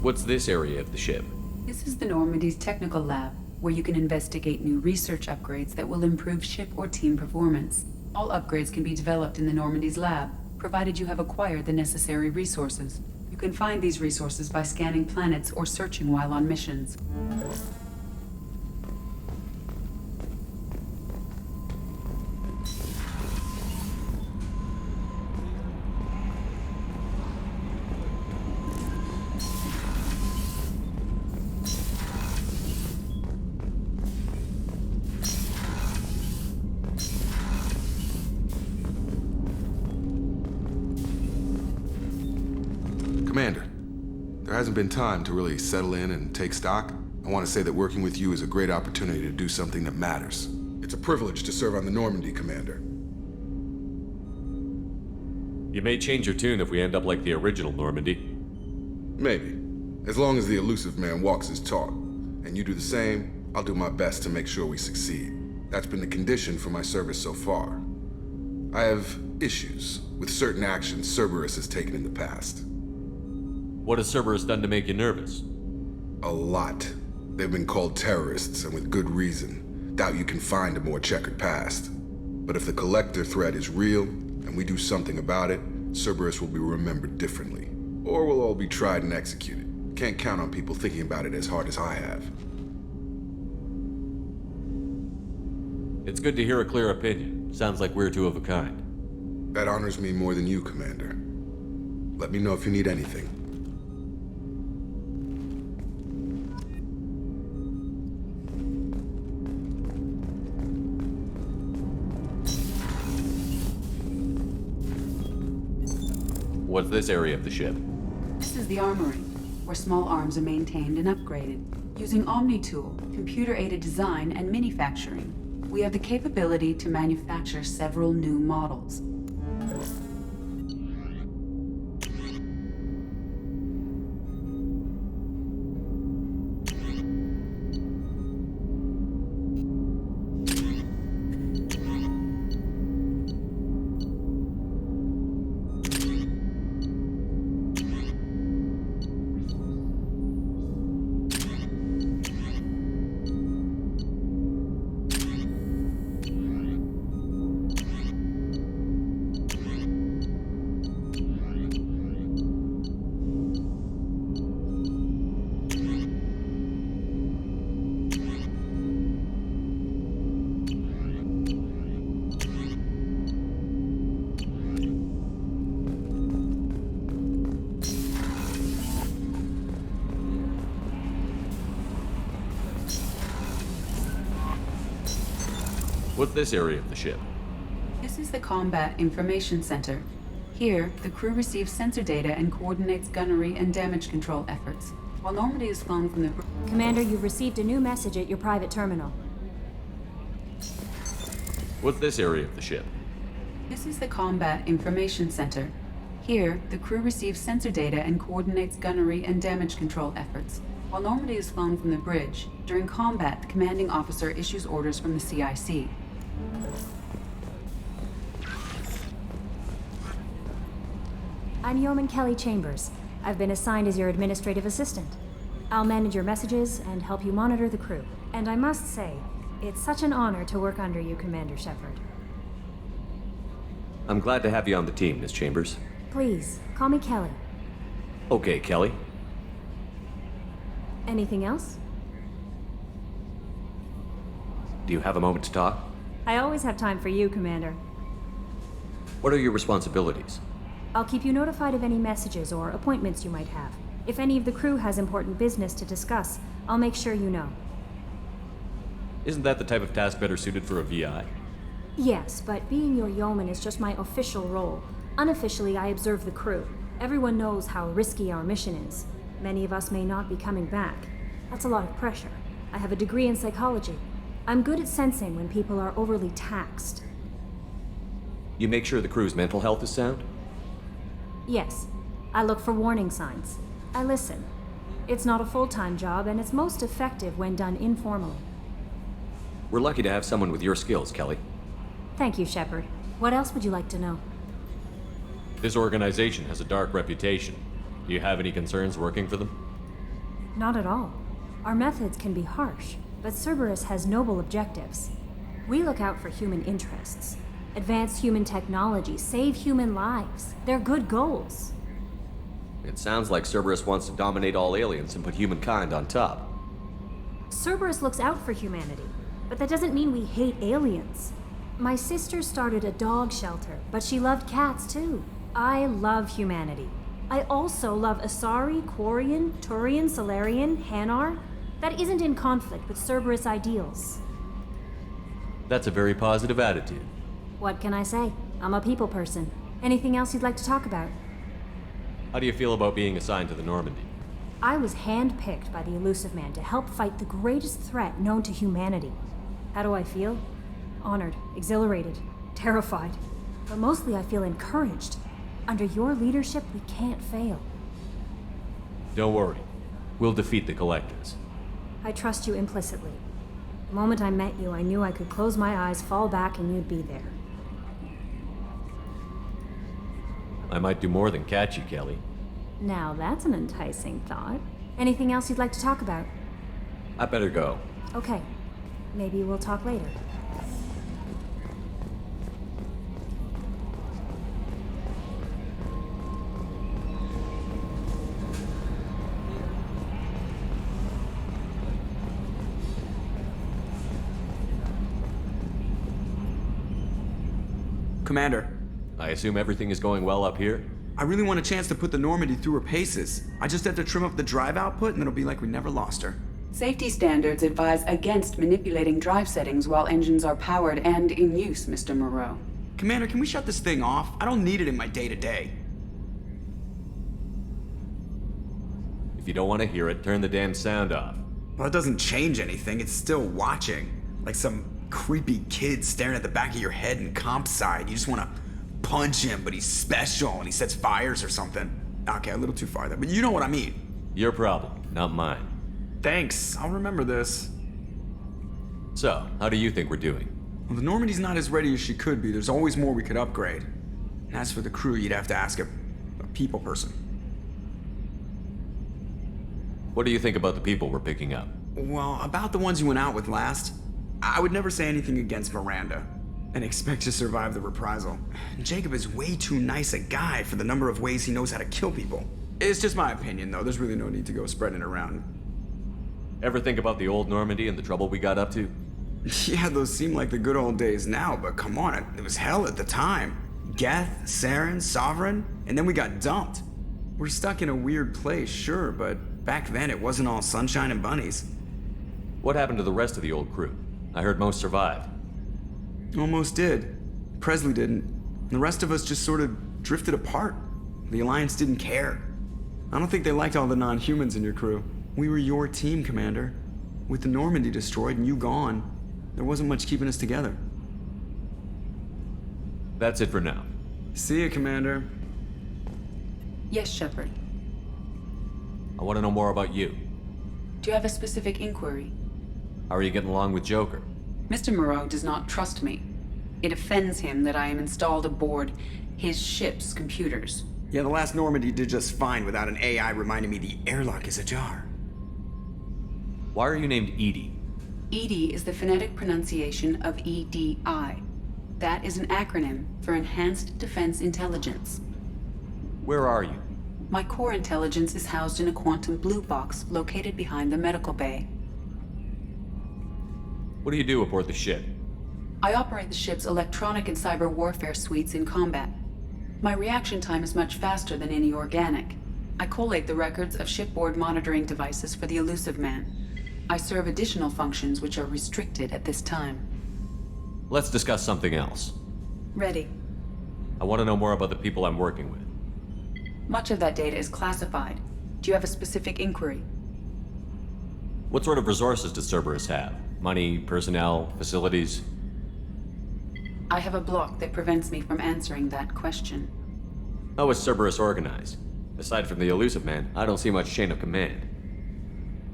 What's this area of the ship? This is the Normandy's technical lab, where you can investigate new research upgrades that will improve ship or team performance. All upgrades can be developed in the Normandy's lab, provided you have acquired the necessary resources. You can find these resources by scanning planets or searching while on missions. Commander, there hasn't been time to really settle in and take stock. I want to say that working with you is a great opportunity to do something that matters. It's a privilege to serve on the Normandy, Commander. You may change your tune if we end up like the original Normandy. Maybe. As long as the elusive man walks his talk. And you do the same, I'll do my best to make sure we succeed. That's been the condition for my service so far. I have issues with certain actions Cerberus has taken in the past. What has Cerberus done to make you nervous? A lot. They've been called terrorists, and with good reason. Doubt you can find a more checkered past. But if the Collector threat is real, and we do something about it, Cerberus will be remembered differently. Or we'll all be tried and executed. Can't count on people thinking about it as hard as I have. It's good to hear a clear opinion. Sounds like we're two of a kind. That honors me more than you, Commander. Let me know if you need anything. What's this area of the ship? This is the armory, where small arms are maintained and upgraded. Using OmniTool, computer-aided design, and manufacturing, we have the capability to manufacture several new models. What's this area of the ship? This is the Combat Information Center. Here, the crew receives sensor data and coordinates gunnery and damage control efforts, while Normandy is flown from the... Commander, you've received a new message at your private terminal. What's this area of the ship? This is the Combat Information Center. Here, the crew receives sensor data and coordinates gunnery and damage control efforts, while Normandy is flown from the bridge. During combat, the commanding officer issues orders from the CIC. I'm Yeoman Kelly Chambers. I've been assigned as your administrative assistant. I'll manage your messages and help you monitor the crew. And I must say, it's such an honor to work under you, Commander Shepard. I'm glad to have you on the team, Miss Chambers. Please, call me Kelly. Okay, Kelly. Anything else? Do you have a moment to talk? I always have time for you, Commander. What are your responsibilities? I'll keep you notified of any messages or appointments you might have. If any of the crew has important business to discuss, I'll make sure you know. Isn't that the type of task better suited for a VI? Yes, but being your yeoman is just my official role. Unofficially, I observe the crew. Everyone knows how risky our mission is. Many of us may not be coming back. That's a lot of pressure. I have a degree in psychology. I'm good at sensing when people are overly taxed. You make sure the crew's mental health is sound? Yes. I look for warning signs. I listen. It's not a full-time job, and it's most effective when done informally. We're lucky to have someone with your skills, Kelly. Thank you, Shepard. What else would you like to know? This organization has a dark reputation. Do you have any concerns working for them? Not at all. Our methods can be harsh, but Cerberus has noble objectives. We look out for human interests. Advance human technology, save human lives. They're good goals. It sounds like Cerberus wants to dominate all aliens and put humankind on top. Cerberus looks out for humanity, but that doesn't mean we hate aliens. My sister started a dog shelter, but she loved cats too. I love humanity. I also love Asari, Quarian, Turian, Solarian, Hanar. That isn't in conflict with Cerberus ideals. That's a very positive attitude. What can I say? I'm a people person. Anything else you'd like to talk about? How do you feel about being assigned to the Normandy? I was handpicked by the Illusive Man to help fight the greatest threat known to humanity. How do I feel? Honored, exhilarated, terrified. But mostly I feel encouraged. Under your leadership, we can't fail. Don't worry. We'll defeat the Collectors. I trust you implicitly. The moment I met you, I knew I could close my eyes, fall back, and you'd be there. I might do more than catch you, Kelly. Now that's an enticing thought. Anything else you'd like to talk about? I better go. Okay. Maybe we'll talk later. Commander. I assume everything is going well up here? I really want a chance to put the Normandy through her paces. I just have to trim up the drive output and it'll be like we never lost her. Safety standards advise against manipulating drive settings while engines are powered and in use, Mr. Moreau. Commander, can we shut this thing off? I don't need it in my day-to-day. If you don't want to hear it, turn the damn sound off. Well, it doesn't change anything. It's still watching. Like some creepy kid staring at the back of your head in comp side. You just want to punch him, but he's special and he sets fires or something. Okay, a little too far there, but you know what I mean. Your problem, not mine. Thanks, I'll remember this. So, how do you think we're doing? Well, the Normandy's not as ready as she could be. There's always more we could upgrade. And as for the crew, you'd have to ask a people person. What do you think about the people we're picking up? Well, about the ones you went out with last, I would never say anything against Miranda and expect to survive the reprisal. Jacob is way too nice a guy for the number of ways he knows how to kill people. It's just my opinion, though. There's really no need to go spreading it around. Ever think about the old Normandy and the trouble we got up to? Yeah, those seem like the good old days now, but come on, it was hell at the time. Geth, Saren, Sovereign, and then we got dumped. We're stuck in a weird place, sure, but back then it wasn't all sunshine and bunnies. What happened to the rest of the old crew? I heard most survived. Almost did. Presley didn't. The rest of us just sort of drifted apart. The Alliance didn't care. I don't think they liked all the non-humans in your crew. We were your team, Commander. With the Normandy destroyed and you gone, there wasn't much keeping us together. That's it for now. See ya, Commander. Yes, Shepard. I want to know more about you. Do you have a specific inquiry? How are you getting along with Joker? Mr. Moreau does not trust me. It offends him that I am installed aboard his ship's computers. Yeah, the last Normandy did just fine without an AI reminding me the airlock is ajar. Why are you named EDI? EDI is the phonetic pronunciation of EDI. That is an acronym for Enhanced Defense Intelligence. Where are you? My core intelligence is housed in a quantum blue box located behind the medical bay. What do you do aboard the ship? I operate the ship's electronic and cyber warfare suites in combat. My reaction time is much faster than any organic. I collate the records of shipboard monitoring devices for the Illusive Man. I serve additional functions which are restricted at this time. Let's discuss something else. Ready. I want to know more about the people I'm working with. Much of that data is classified. Do you have a specific inquiry? What sort of resources does Cerberus have? Money, personnel, facilities? I have a block that prevents me from answering that question. How is Cerberus organized? Aside from the Illusive Man, I don't see much chain of command.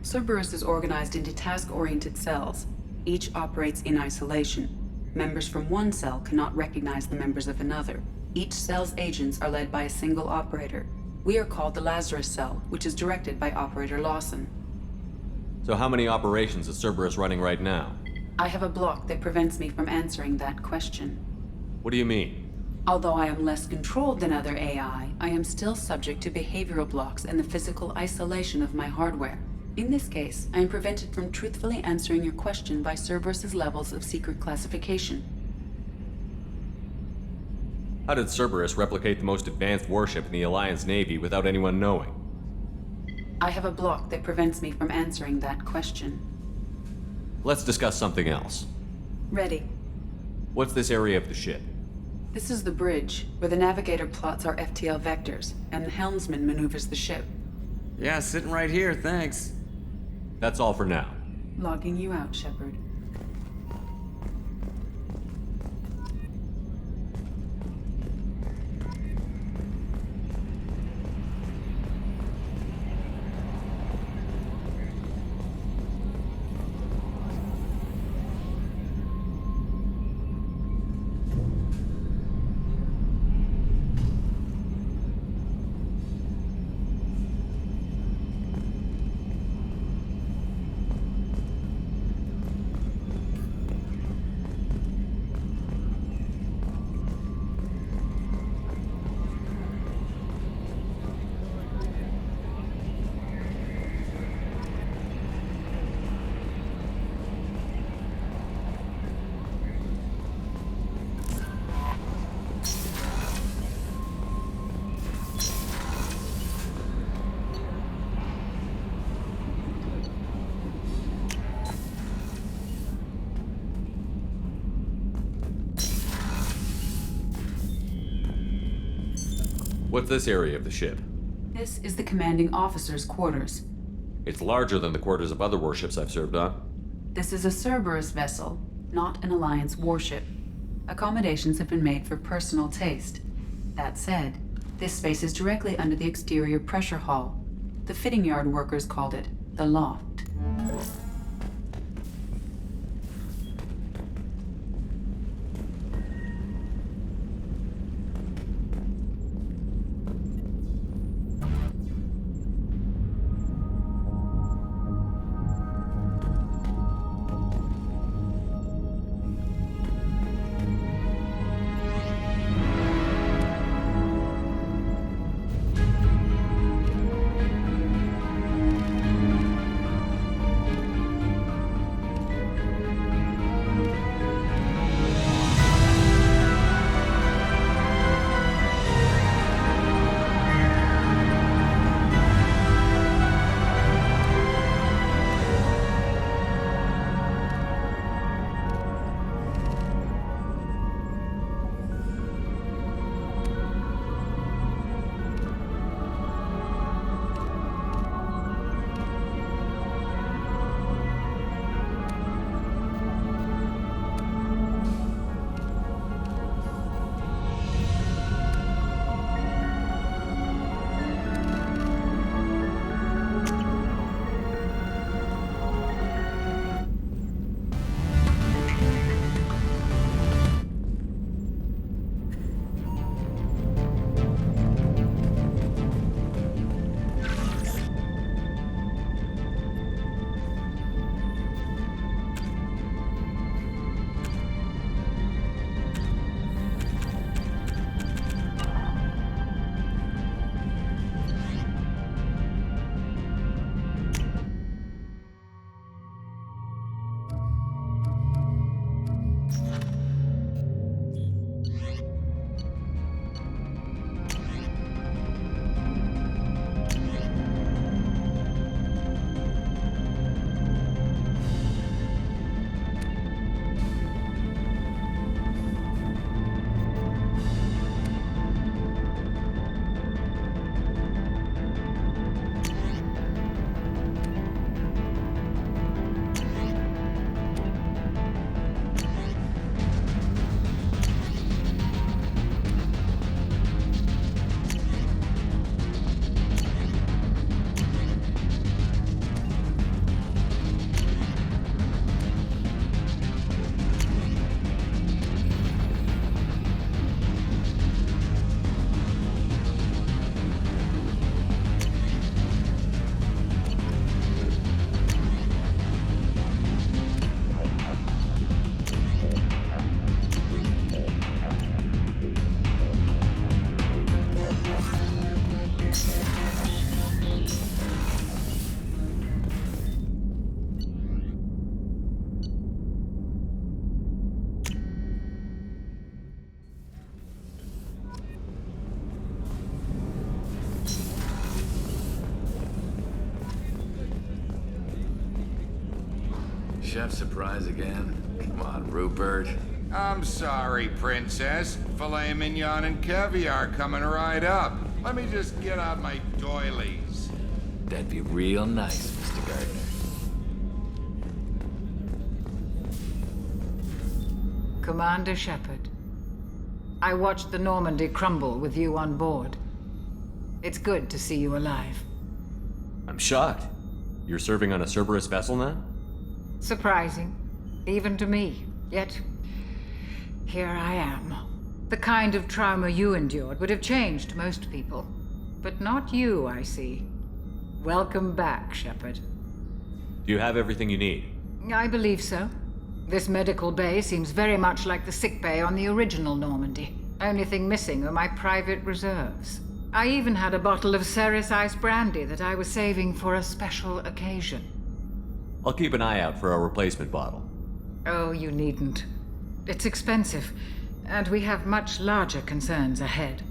Cerberus is organized into task-oriented cells. Each operates in isolation. Members from one cell cannot recognize the members of another. Each cell's agents are led by a single operator. We are called the Lazarus Cell, which is directed by Operator Lawson. So how many operations is Cerberus running right now? I have a block that prevents me from answering that question. What do you mean? Although I am less controlled than other AI, I am still subject to behavioral blocks and the physical isolation of my hardware. In this case, I am prevented from truthfully answering your question by Cerberus's levels of secret classification. How did Cerberus replicate the most advanced warship in the Alliance Navy without anyone knowing? I have a block that prevents me from answering that question. Let's discuss something else. Ready. What's this area of the ship? This is the bridge, where the navigator plots our FTL vectors, and the helmsman maneuvers the ship. Yeah, sitting right here, thanks. That's all for now. Logging you out, Shepard. What's this area of the ship? This is the commanding officer's quarters. It's larger than the quarters of other warships I've served on. This is a Cerberus vessel, not an Alliance warship. Accommodations have been made for personal taste. That said, this space is directly under the exterior pressure hull. The fitting yard workers called it the loft. chef surprise again? Come on, Rupert. I'm sorry, Princess. Filet mignon and caviar coming right up. Let me just get out my doilies. That'd be real nice, Mr. Gardner. Commander Shepard, I watched the Normandy crumble with you on board. It's good to see you alive. I'm shocked. You're serving on a Cerberus vessel now? Surprising, even to me. Yet, here I am. The kind of trauma you endured would have changed most people. But not you, I see. Welcome back, Shepard. Do you have everything you need? I believe so. This medical bay seems very much like the sick bay on the original Normandy. Only thing missing are my private reserves. I even had a bottle of Ceres Ice brandy that I was saving for a special occasion. I'll keep an eye out for a replacement bottle. Oh, you needn't. It's expensive, and we have much larger concerns ahead.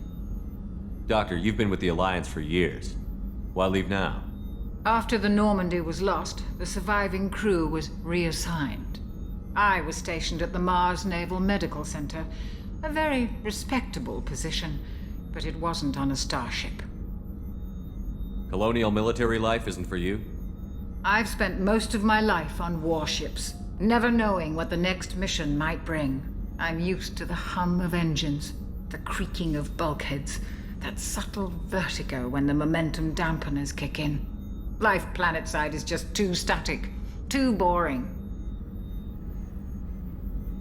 Doctor, you've been with the Alliance for years. Why leave now? After the Normandy was lost, the surviving crew was reassigned. I was stationed at the Mars Naval Medical Center, a very respectable position, but it wasn't on a starship. Colonial military life isn't for you? I've spent most of my life on warships, never knowing what the next mission might bring. I'm used to the hum of engines, the creaking of bulkheads, that subtle vertigo when the momentum dampeners kick in. Life planetside is just too static, too boring.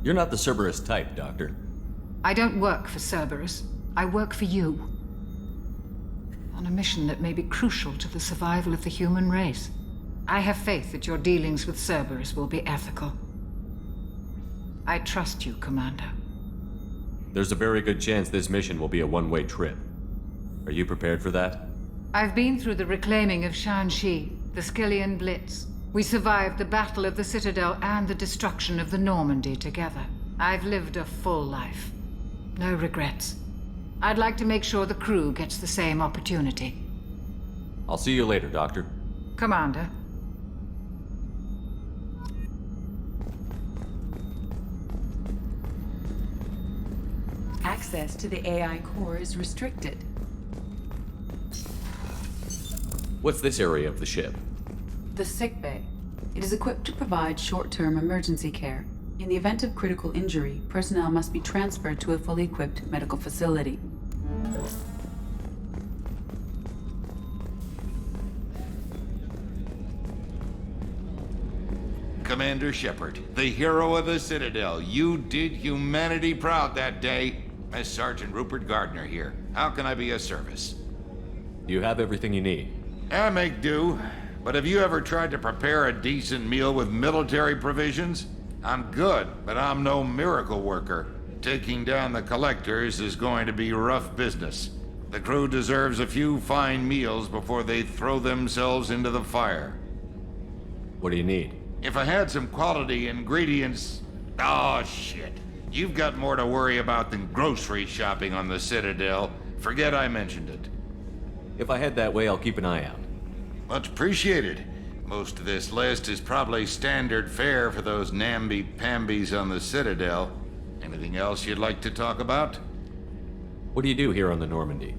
You're not the Cerberus type, Doctor. I don't work for Cerberus. I work for you. On a mission that may be crucial to the survival of the human race. I have faith that your dealings with Cerberus will be ethical. I trust you, Commander. There's a very good chance this mission will be a one-way trip. Are you prepared for that? I've been through the reclaiming of Shanxi, the Skillian Blitz. We survived the Battle of the Citadel and the destruction of the Normandy together. I've lived a full life. No regrets. I'd like to make sure the crew gets the same opportunity. I'll see you later, Doctor. Commander. Access to the AI core is restricted. What's this area of the ship? The sick bay. It is equipped to provide short-term emergency care. In the event of critical injury, personnel must be transferred to a fully equipped medical facility. Commander Shepard, the hero of the Citadel. You did humanity proud that day. Master Sergeant Rupert Gardner here. How can I be of service? You have everything you need. I make do. But have you ever tried to prepare a decent meal with military provisions? I'm good, but I'm no miracle worker. Taking down the collectors is going to be rough business. The crew deserves a few fine meals before they throw themselves into the fire. What do you need? If I had some quality ingredients... Oh, shit. You've got more to worry about than grocery shopping on the Citadel. Forget I mentioned it. If I head that way, I'll keep an eye out. Much appreciated. Most of this list is probably standard fare for those namby-pambies on the Citadel. Anything else you'd like to talk about? What do you do here on the Normandy?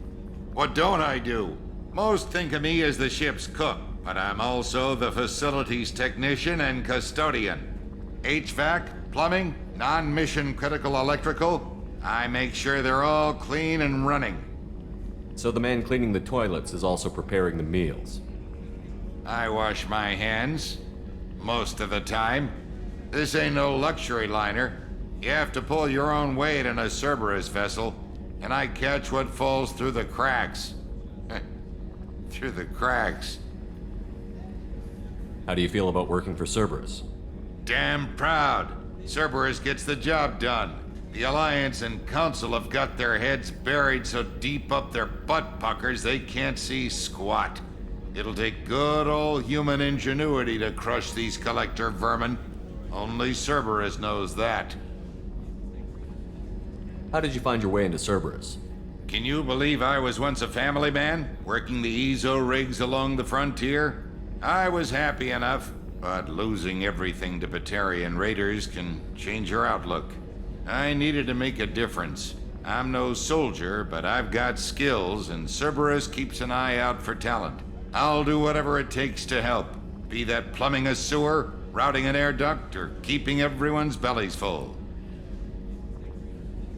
What don't I do? Most think of me as the ship's cook, but I'm also the facilities technician and custodian. HVAC, plumbing, non-mission critical electrical. I make sure they're all clean and running. So the man cleaning the toilets is also preparing the meals. I wash my hands. Most of the time. This ain't no luxury liner. You have to pull your own weight in a Cerberus vessel, and I catch what falls through the cracks. Through the cracks. How do you feel about working for Cerberus? Damn proud. Cerberus gets the job done. The Alliance and Council have got their heads buried so deep up their butt puckers they can't see squat. It'll take good old human ingenuity to crush these collector vermin. Only Cerberus knows that. How did you find your way into Cerberus? Can you believe I was once a family man, working the EZO rigs along the frontier? I was happy enough. But losing everything to Batarian raiders can change your outlook. I needed to make a difference. I'm no soldier, but I've got skills, and Cerberus keeps an eye out for talent. I'll do whatever it takes to help. Be that plumbing a sewer, routing an air duct, or keeping everyone's bellies full.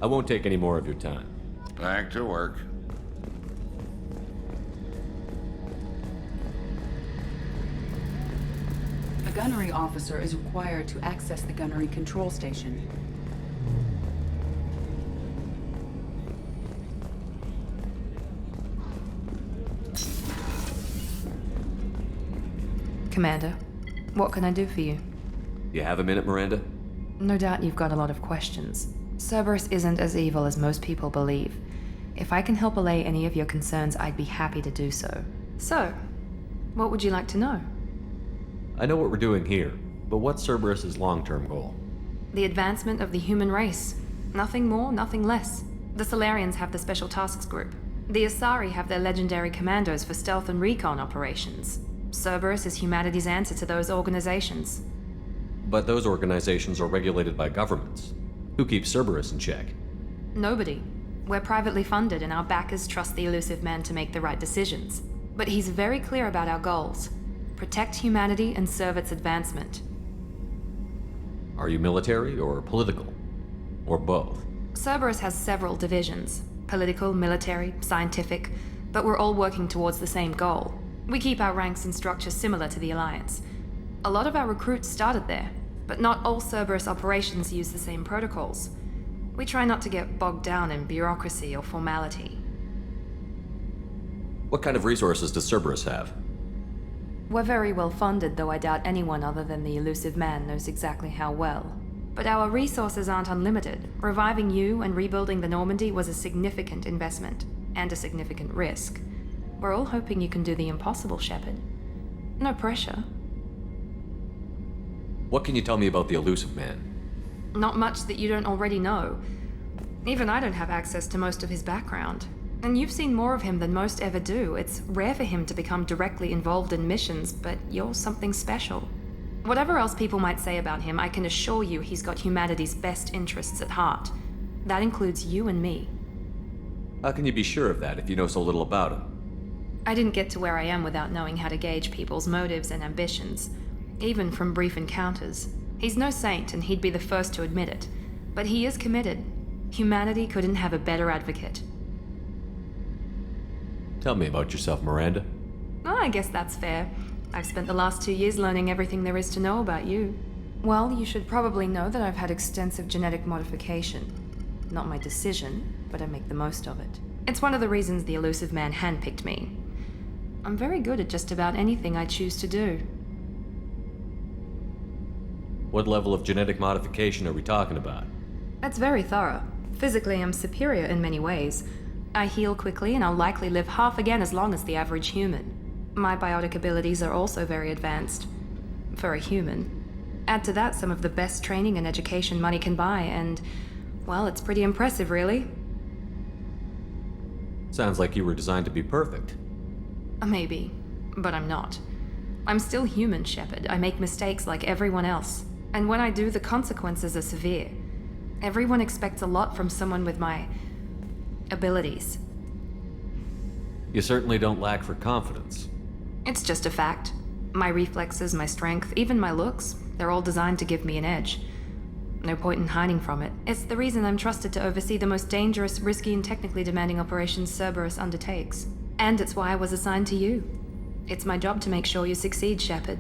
I won't take any more of your time. Back to work. A gunnery officer is required to access the gunnery control station. Commander, what can I do for you? You have a minute, Miranda? No doubt you've got a lot of questions. Cerberus isn't as evil as most people believe. If I can help allay any of your concerns, I'd be happy to do so. So, what would you like to know? I know what we're doing here, but what's Cerberus's long-term goal? The advancement of the human race. Nothing more, nothing less. The Solarians have the Special Tasks Group. The Asari have their legendary commandos for stealth and recon operations. Cerberus is humanity's answer to those organizations. But those organizations are regulated by governments. Who keeps Cerberus in check? Nobody. We're privately funded and our backers trust the Elusive Man to make the right decisions. But he's very clear about our goals. Protect humanity and serve its advancement. Are you military or political? Or both? Cerberus has several divisions. Political, military, scientific, but we're all working towards the same goal. We keep our ranks and structure similar to the Alliance. A lot of our recruits started there, but not all Cerberus operations use the same protocols. We try not to get bogged down in bureaucracy or formality. What kind of resources does Cerberus have? We're very well funded, though I doubt anyone other than the Elusive Man knows exactly how well. But our resources aren't unlimited. Reviving you and rebuilding the Normandy was a significant investment, and a significant risk. We're all hoping you can do the impossible, Shepard. No pressure. What can you tell me about the Elusive Man? Not much that you don't already know. Even I don't have access to most of his background. And you've seen more of him than most ever do. It's rare for him to become directly involved in missions, but you're something special. Whatever else people might say about him, I can assure you he's got humanity's best interests at heart. That includes you and me. How can you be sure of that if you know so little about him? I didn't get to where I am without knowing how to gauge people's motives and ambitions, even from brief encounters. He's no saint, and he'd be the first to admit it. But he is committed. Humanity couldn't have a better advocate. Tell me about yourself, Miranda. Oh, I guess that's fair. I've spent the last 2 years learning everything there is to know about you. Well, you should probably know that I've had extensive genetic modification. Not my decision, but I make the most of it. It's one of the reasons the Elusive Man handpicked me. I'm very good at just about anything I choose to do. What level of genetic modification are we talking about? That's very thorough. Physically, I'm superior in many ways. I heal quickly, and I'll likely live half again as long as the average human. My biotic abilities are also very advanced. For a human. Add to that some of the best training and education money can buy, and, well, it's pretty impressive, really. Sounds like you were designed to be perfect. Maybe, but I'm not. I'm still human, Shepard. I make mistakes like everyone else. And when I do, the consequences are severe. Everyone expects a lot from someone with my abilities. You certainly don't lack for confidence. It's just a fact. My reflexes, my strength, even my looks, they're all designed to give me an edge. No point in hiding from it. It's the reason I'm trusted to oversee the most dangerous, risky, and technically demanding operations Cerberus undertakes. And it's why I was assigned to you. It's my job to make sure you succeed, Shepard.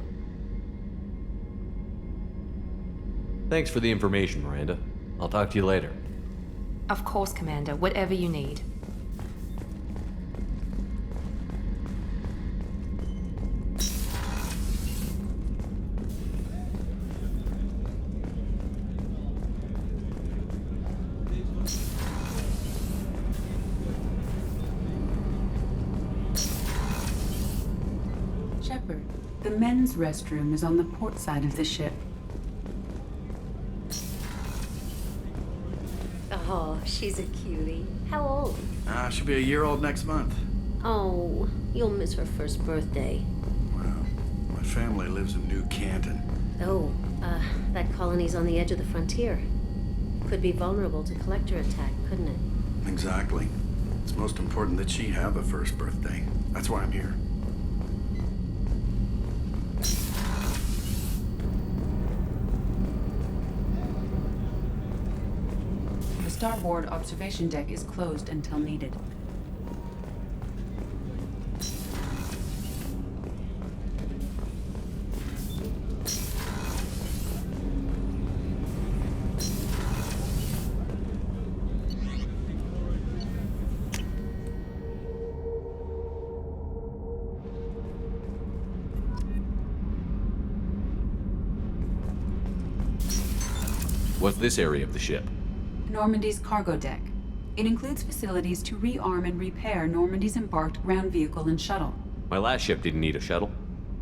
Thanks for the information, Miranda. I'll talk to you later. Of course, Commander. Whatever you need. Shepard, the men's restroom is on the port side of the ship. Oh, she's a cutie. How old? She'll be a year old next month. Oh, you'll miss her first birthday. My family lives in New Canton. Oh, that colony's on the edge of the frontier. Could be vulnerable to collector attack, couldn't it? Exactly. It's most important that she have a first birthday. That's why I'm here. The starboard observation deck is closed until needed. What's this area of the ship? Normandy's cargo deck. It includes facilities to rearm and repair Normandy's embarked ground vehicle and shuttle. My last ship didn't need a shuttle.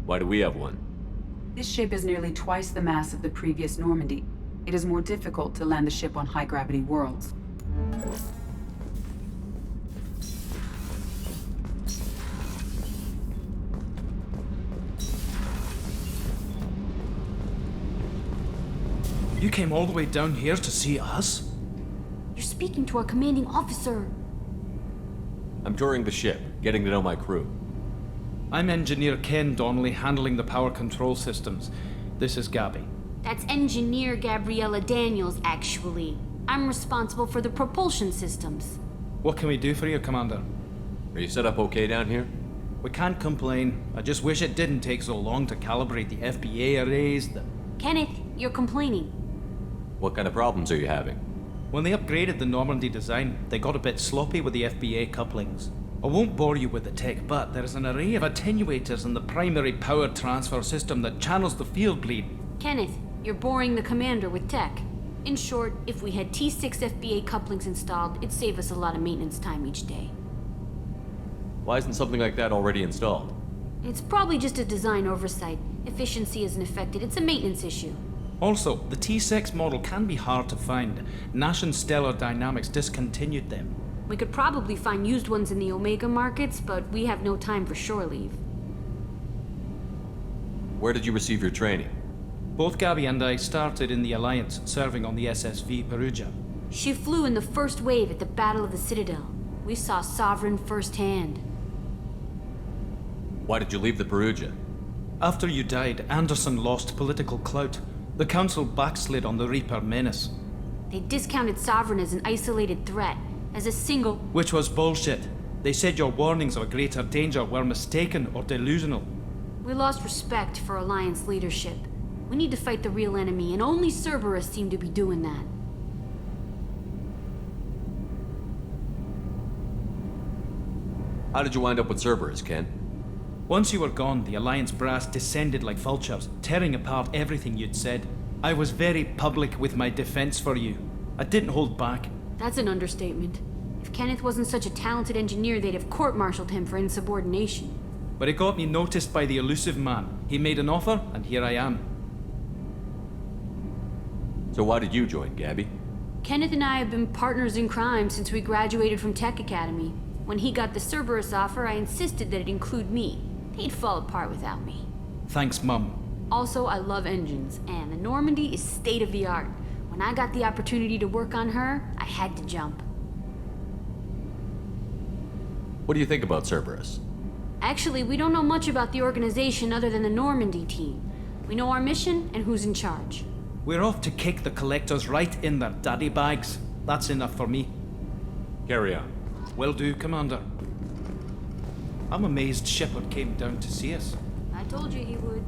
Why do we have one? This ship is nearly twice the mass of the previous Normandy. It is more difficult to land the ship on high-gravity worlds. You came all the way down here to see us? You're speaking to our commanding officer. I'm touring the ship, getting to know my crew. I'm Engineer Ken Donnelly, handling the power control systems. This is Gabby. That's Engineer Gabriella Daniels, actually. I'm responsible for the propulsion systems. What can we do for you, Commander? Are you set up okay down here? We can't complain. I just wish it didn't take so long to calibrate the FBA arrays. Kenneth, you're complaining. What kind of problems are you having? When they upgraded the Normandy design, they got a bit sloppy with the FBA couplings. I won't bore you with the tech, but there is an array of attenuators in the primary power transfer system that channels the field bleed. Kenneth, you're boring the commander with tech. In short, if we had T6 FBA couplings installed, it'd save us a lot of maintenance time each day. Why isn't something like that already installed? It's probably just a design oversight. Efficiency isn't affected, it's a maintenance issue. Also, the T6 model can be hard to find. Nash and Stellar Dynamics discontinued them. We could probably find used ones in the Omega markets, but we have no time for shore leave. Where did you receive your training? Both Gabby and I started in the Alliance, serving on the SSV Perugia. She flew in the first wave at the Battle of the Citadel. We saw Sovereign firsthand. Why did you leave the Perugia? After you died, Anderson lost political clout. The Council backslid on the Reaper menace. They discounted Sovereign as an isolated threat, as a single... Which was bullshit. They said your warnings of a greater danger were mistaken or delusional. We lost respect for Alliance leadership. We need to fight the real enemy, and only Cerberus seemed to be doing that. How did you wind up with Cerberus, Ken? Once you were gone, the Alliance brass descended like vultures, tearing apart everything you'd said. I was very public with my defense for you. I didn't hold back. That's an understatement. If Kenneth wasn't such a talented engineer, they'd have court-martialed him for insubordination. But it got me noticed by the elusive man. He made an offer, and here I am. So why did you join, Gabby? Kenneth and I have been partners in crime since we graduated from Tech Academy. When he got the Cerberus offer, I insisted that it include me. They'd fall apart without me. Thanks, Mum. Also, I love engines, and the Normandy is state-of-the-art. When I got the opportunity to work on her, I had to jump. What do you think about Cerberus? Actually, we don't know much about the organization other than the Normandy team. We know our mission and who's in charge. We're off to kick the Collectors right in their daddy bags. That's enough for me. Carry on. Will do, Commander. I'm amazed Shepard came down to see us. I told you he would.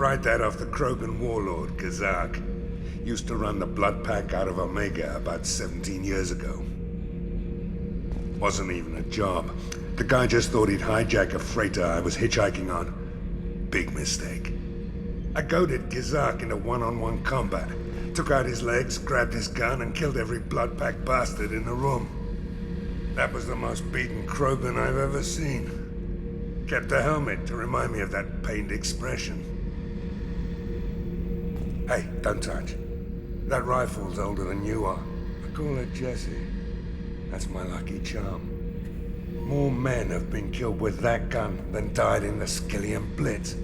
Pried that off the Krogan warlord, Kazak. Used to run the Blood Pack out of Omega about 17 years ago. Wasn't even a job. The guy just thought he'd hijack a freighter I was hitchhiking on. Big mistake. I goaded Kazak into one-on-one combat. Took out his legs, grabbed his gun, and killed every Blood Pack bastard in the room. That was the most beaten Krogan I've ever seen. Kept a helmet to remind me of that pained expression. Hey, don't touch. That rifle's older than you are. I call it Jesse. That's my lucky charm. More men have been killed with that gun than died in the Skillian Blitz.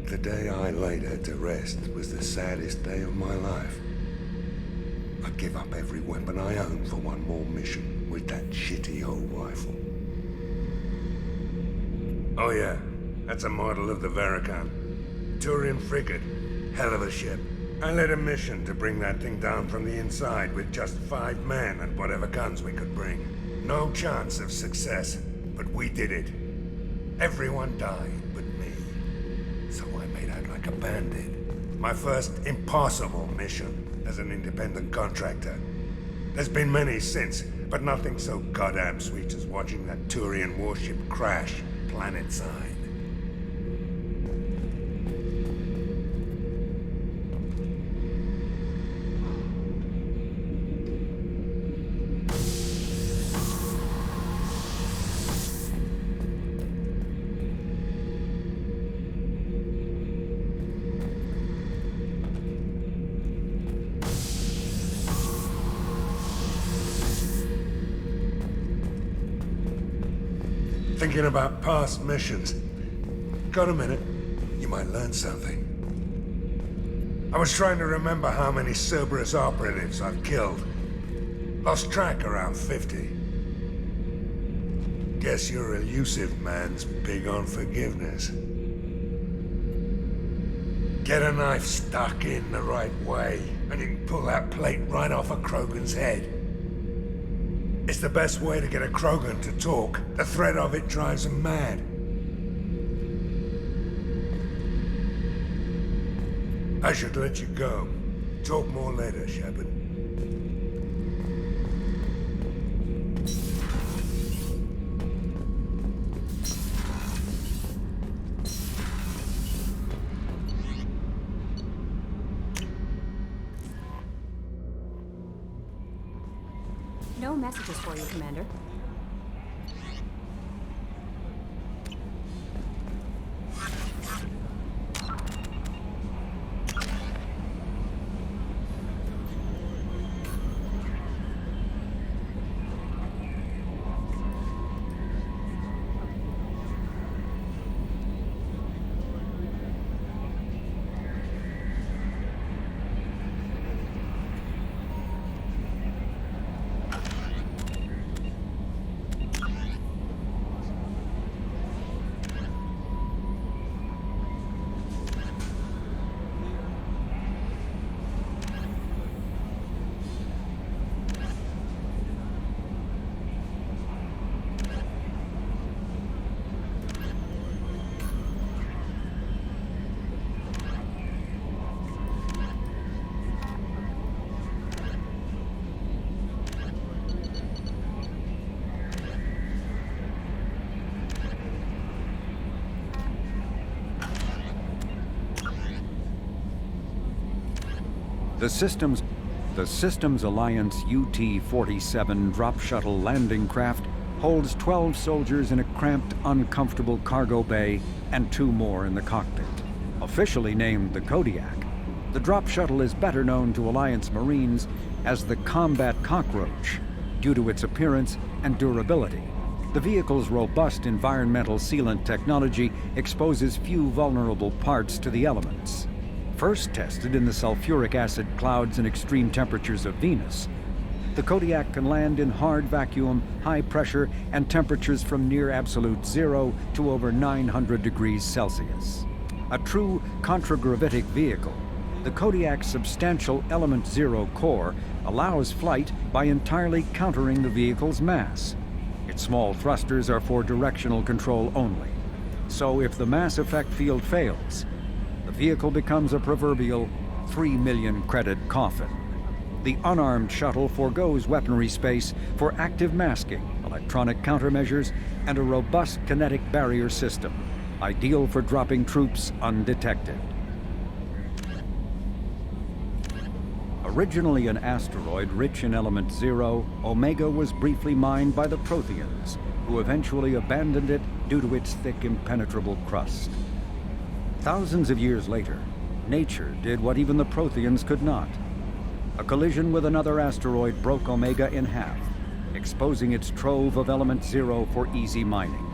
The day I laid her to rest was the saddest day of my life. I'd give up every weapon I own for one more mission with that shitty old rifle. Oh yeah, that's a model of the Verikan. Turian frigate. Hell of a ship. I led a mission to bring that thing down from the inside with just 5 men and whatever guns we could bring. No chance of success, but we did it. Everyone died but me. So I made out like a bandit. My first impossible mission as an independent contractor. There's been many since, but nothing so goddamn sweet as watching that Turian warship crash planet-side. Thinking about past missions. Got a minute? You might learn something. I was trying to remember how many Cerberus operatives I've killed. Lost track around 50. Guess your elusive man's big on forgiveness. Get a knife stuck in the right way, and you can pull that plate right off a Krogan's head. It's the best way to get a Krogan to talk. The threat of it drives him mad. I should let you go. Talk more later, Shepard. No messages for you, Commander. The Systems Alliance UT-47 drop shuttle landing craft holds 12 soldiers in a cramped, uncomfortable cargo bay and 2 more in the cockpit. Officially named the Kodiak, the drop shuttle is better known to Alliance Marines as the Combat Cockroach due to its appearance and durability. The vehicle's robust environmental sealant technology exposes few vulnerable parts to the elements. First tested in the sulfuric acid clouds and extreme temperatures of Venus, the Kodiak can land in hard vacuum, high pressure, and temperatures from near absolute zero to over 900 degrees Celsius. A true contragravitic vehicle, the Kodiak's substantial Element Zero core allows flight by entirely countering the vehicle's mass. Its small thrusters are for directional control only. So if the mass effect field fails, the vehicle becomes a proverbial 3 million credit coffin. The unarmed shuttle forgoes weaponry space for active masking, electronic countermeasures, and a robust kinetic barrier system, ideal for dropping troops undetected. Originally an asteroid rich in element zero, Omega was briefly mined by the Protheans, who eventually abandoned it due to its thick, impenetrable crust. Thousands of years later, nature did what even the Protheans could not. A collision with another asteroid broke Omega in half, exposing its trove of element zero for easy mining.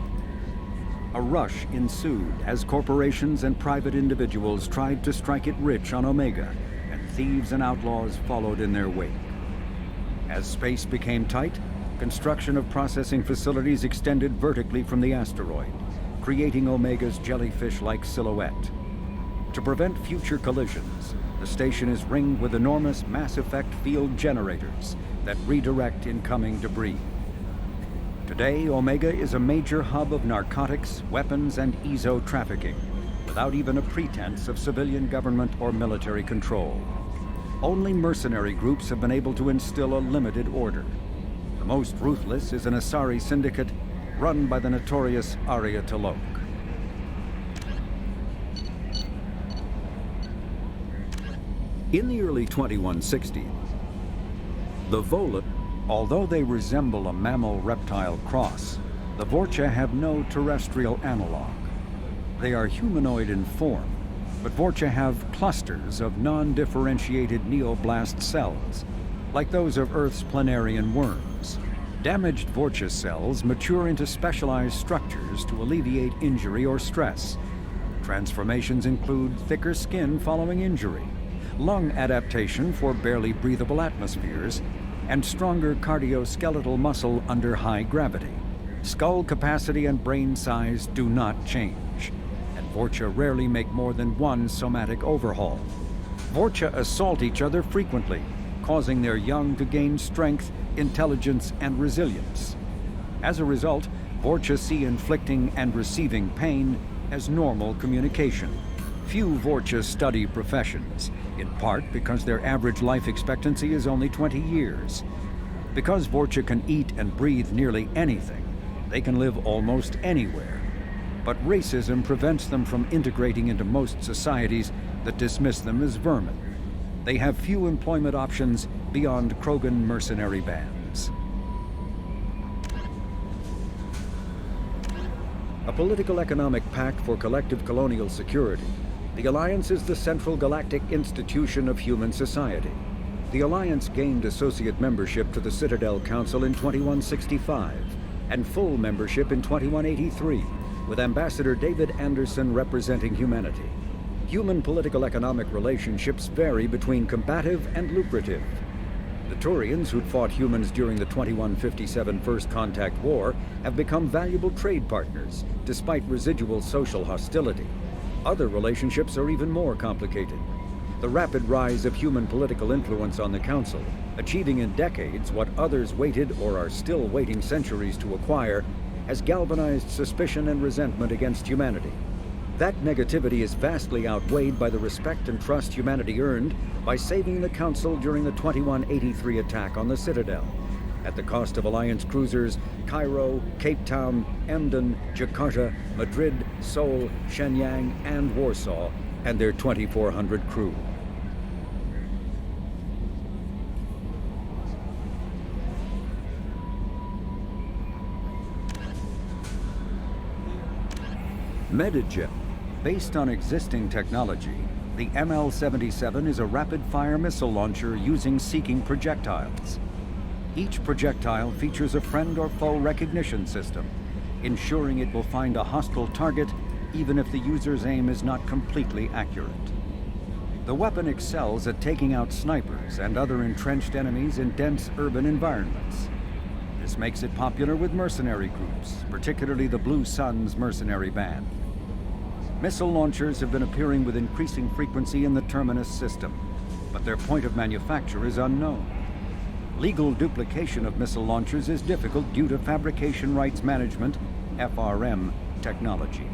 A rush ensued as corporations and private individuals tried to strike it rich on Omega, and thieves and outlaws followed in their wake. As space became tight, construction of processing facilities extended vertically from the asteroid, creating Omega's jellyfish-like silhouette. To prevent future collisions, the station is ringed with enormous mass-effect field generators that redirect incoming debris. Today, Omega is a major hub of narcotics, weapons, and EZO trafficking, without even a pretense of civilian government or military control. Only mercenary groups have been able to instill a limited order. The most ruthless is an Asari syndicate run by the notorious Arya T'Loak. In the early 2160s, the Volut, although they resemble a mammal-reptile cross, the Vorcha have no terrestrial analog. They are humanoid in form, but Vorcha have clusters of non-differentiated neoblast cells, like those of Earth's planarian worms. Damaged Vorcha cells mature into specialized structures to alleviate injury or stress. Transformations include thicker skin following injury, lung adaptation for barely breathable atmospheres, and stronger cardioskeletal muscle under high gravity. Skull capacity and brain size do not change, and Vorcha rarely make more than one somatic overhaul. Vorcha assault each other frequently, causing their young to gain strength, intelligence, and resilience. As a result, Vorcha see inflicting and receiving pain as normal communication. Few Vorcha study professions, in part because their average life expectancy is only 20 years. Because Vorcha can eat and breathe nearly anything, they can live almost anywhere. But racism prevents them from integrating into most societies that dismiss them as vermin. They have few employment options beyond Krogan mercenary bands. A political economic pact for collective colonial security, the Alliance is the central galactic institution of human society. The Alliance gained associate membership to the Citadel Council in 2165, and full membership in 2183, with Ambassador David Anderson representing humanity. Human political-economic relationships vary between combative and lucrative. The Turians, who'd fought humans during the 2157 First Contact War, have become valuable trade partners, despite residual social hostility. Other relationships are even more complicated. The rapid rise of human political influence on the Council, achieving in decades what others waited or are still waiting centuries to acquire, has galvanized suspicion and resentment against humanity. That negativity is vastly outweighed by the respect and trust humanity earned by saving the Council during the 2183 attack on the Citadel, at the cost of Alliance cruisers Cairo, Cape Town, Emden, Jakarta, Madrid, Seoul, Shenyang, and Warsaw, and their 2,400 crew. Medijet. Based on existing technology, the ML-77 is a rapid-fire missile launcher using seeking projectiles. Each projectile features a friend or foe recognition system, ensuring it will find a hostile target even if the user's aim is not completely accurate. The weapon excels at taking out snipers and other entrenched enemies in dense urban environments. This makes it popular with mercenary groups, particularly the Blue Suns mercenary band. Missile launchers have been appearing with increasing frequency in the Terminus system, but their point of manufacture is unknown. Legal duplication of missile launchers is difficult due to Fabrication Rights Management, FRM, technology.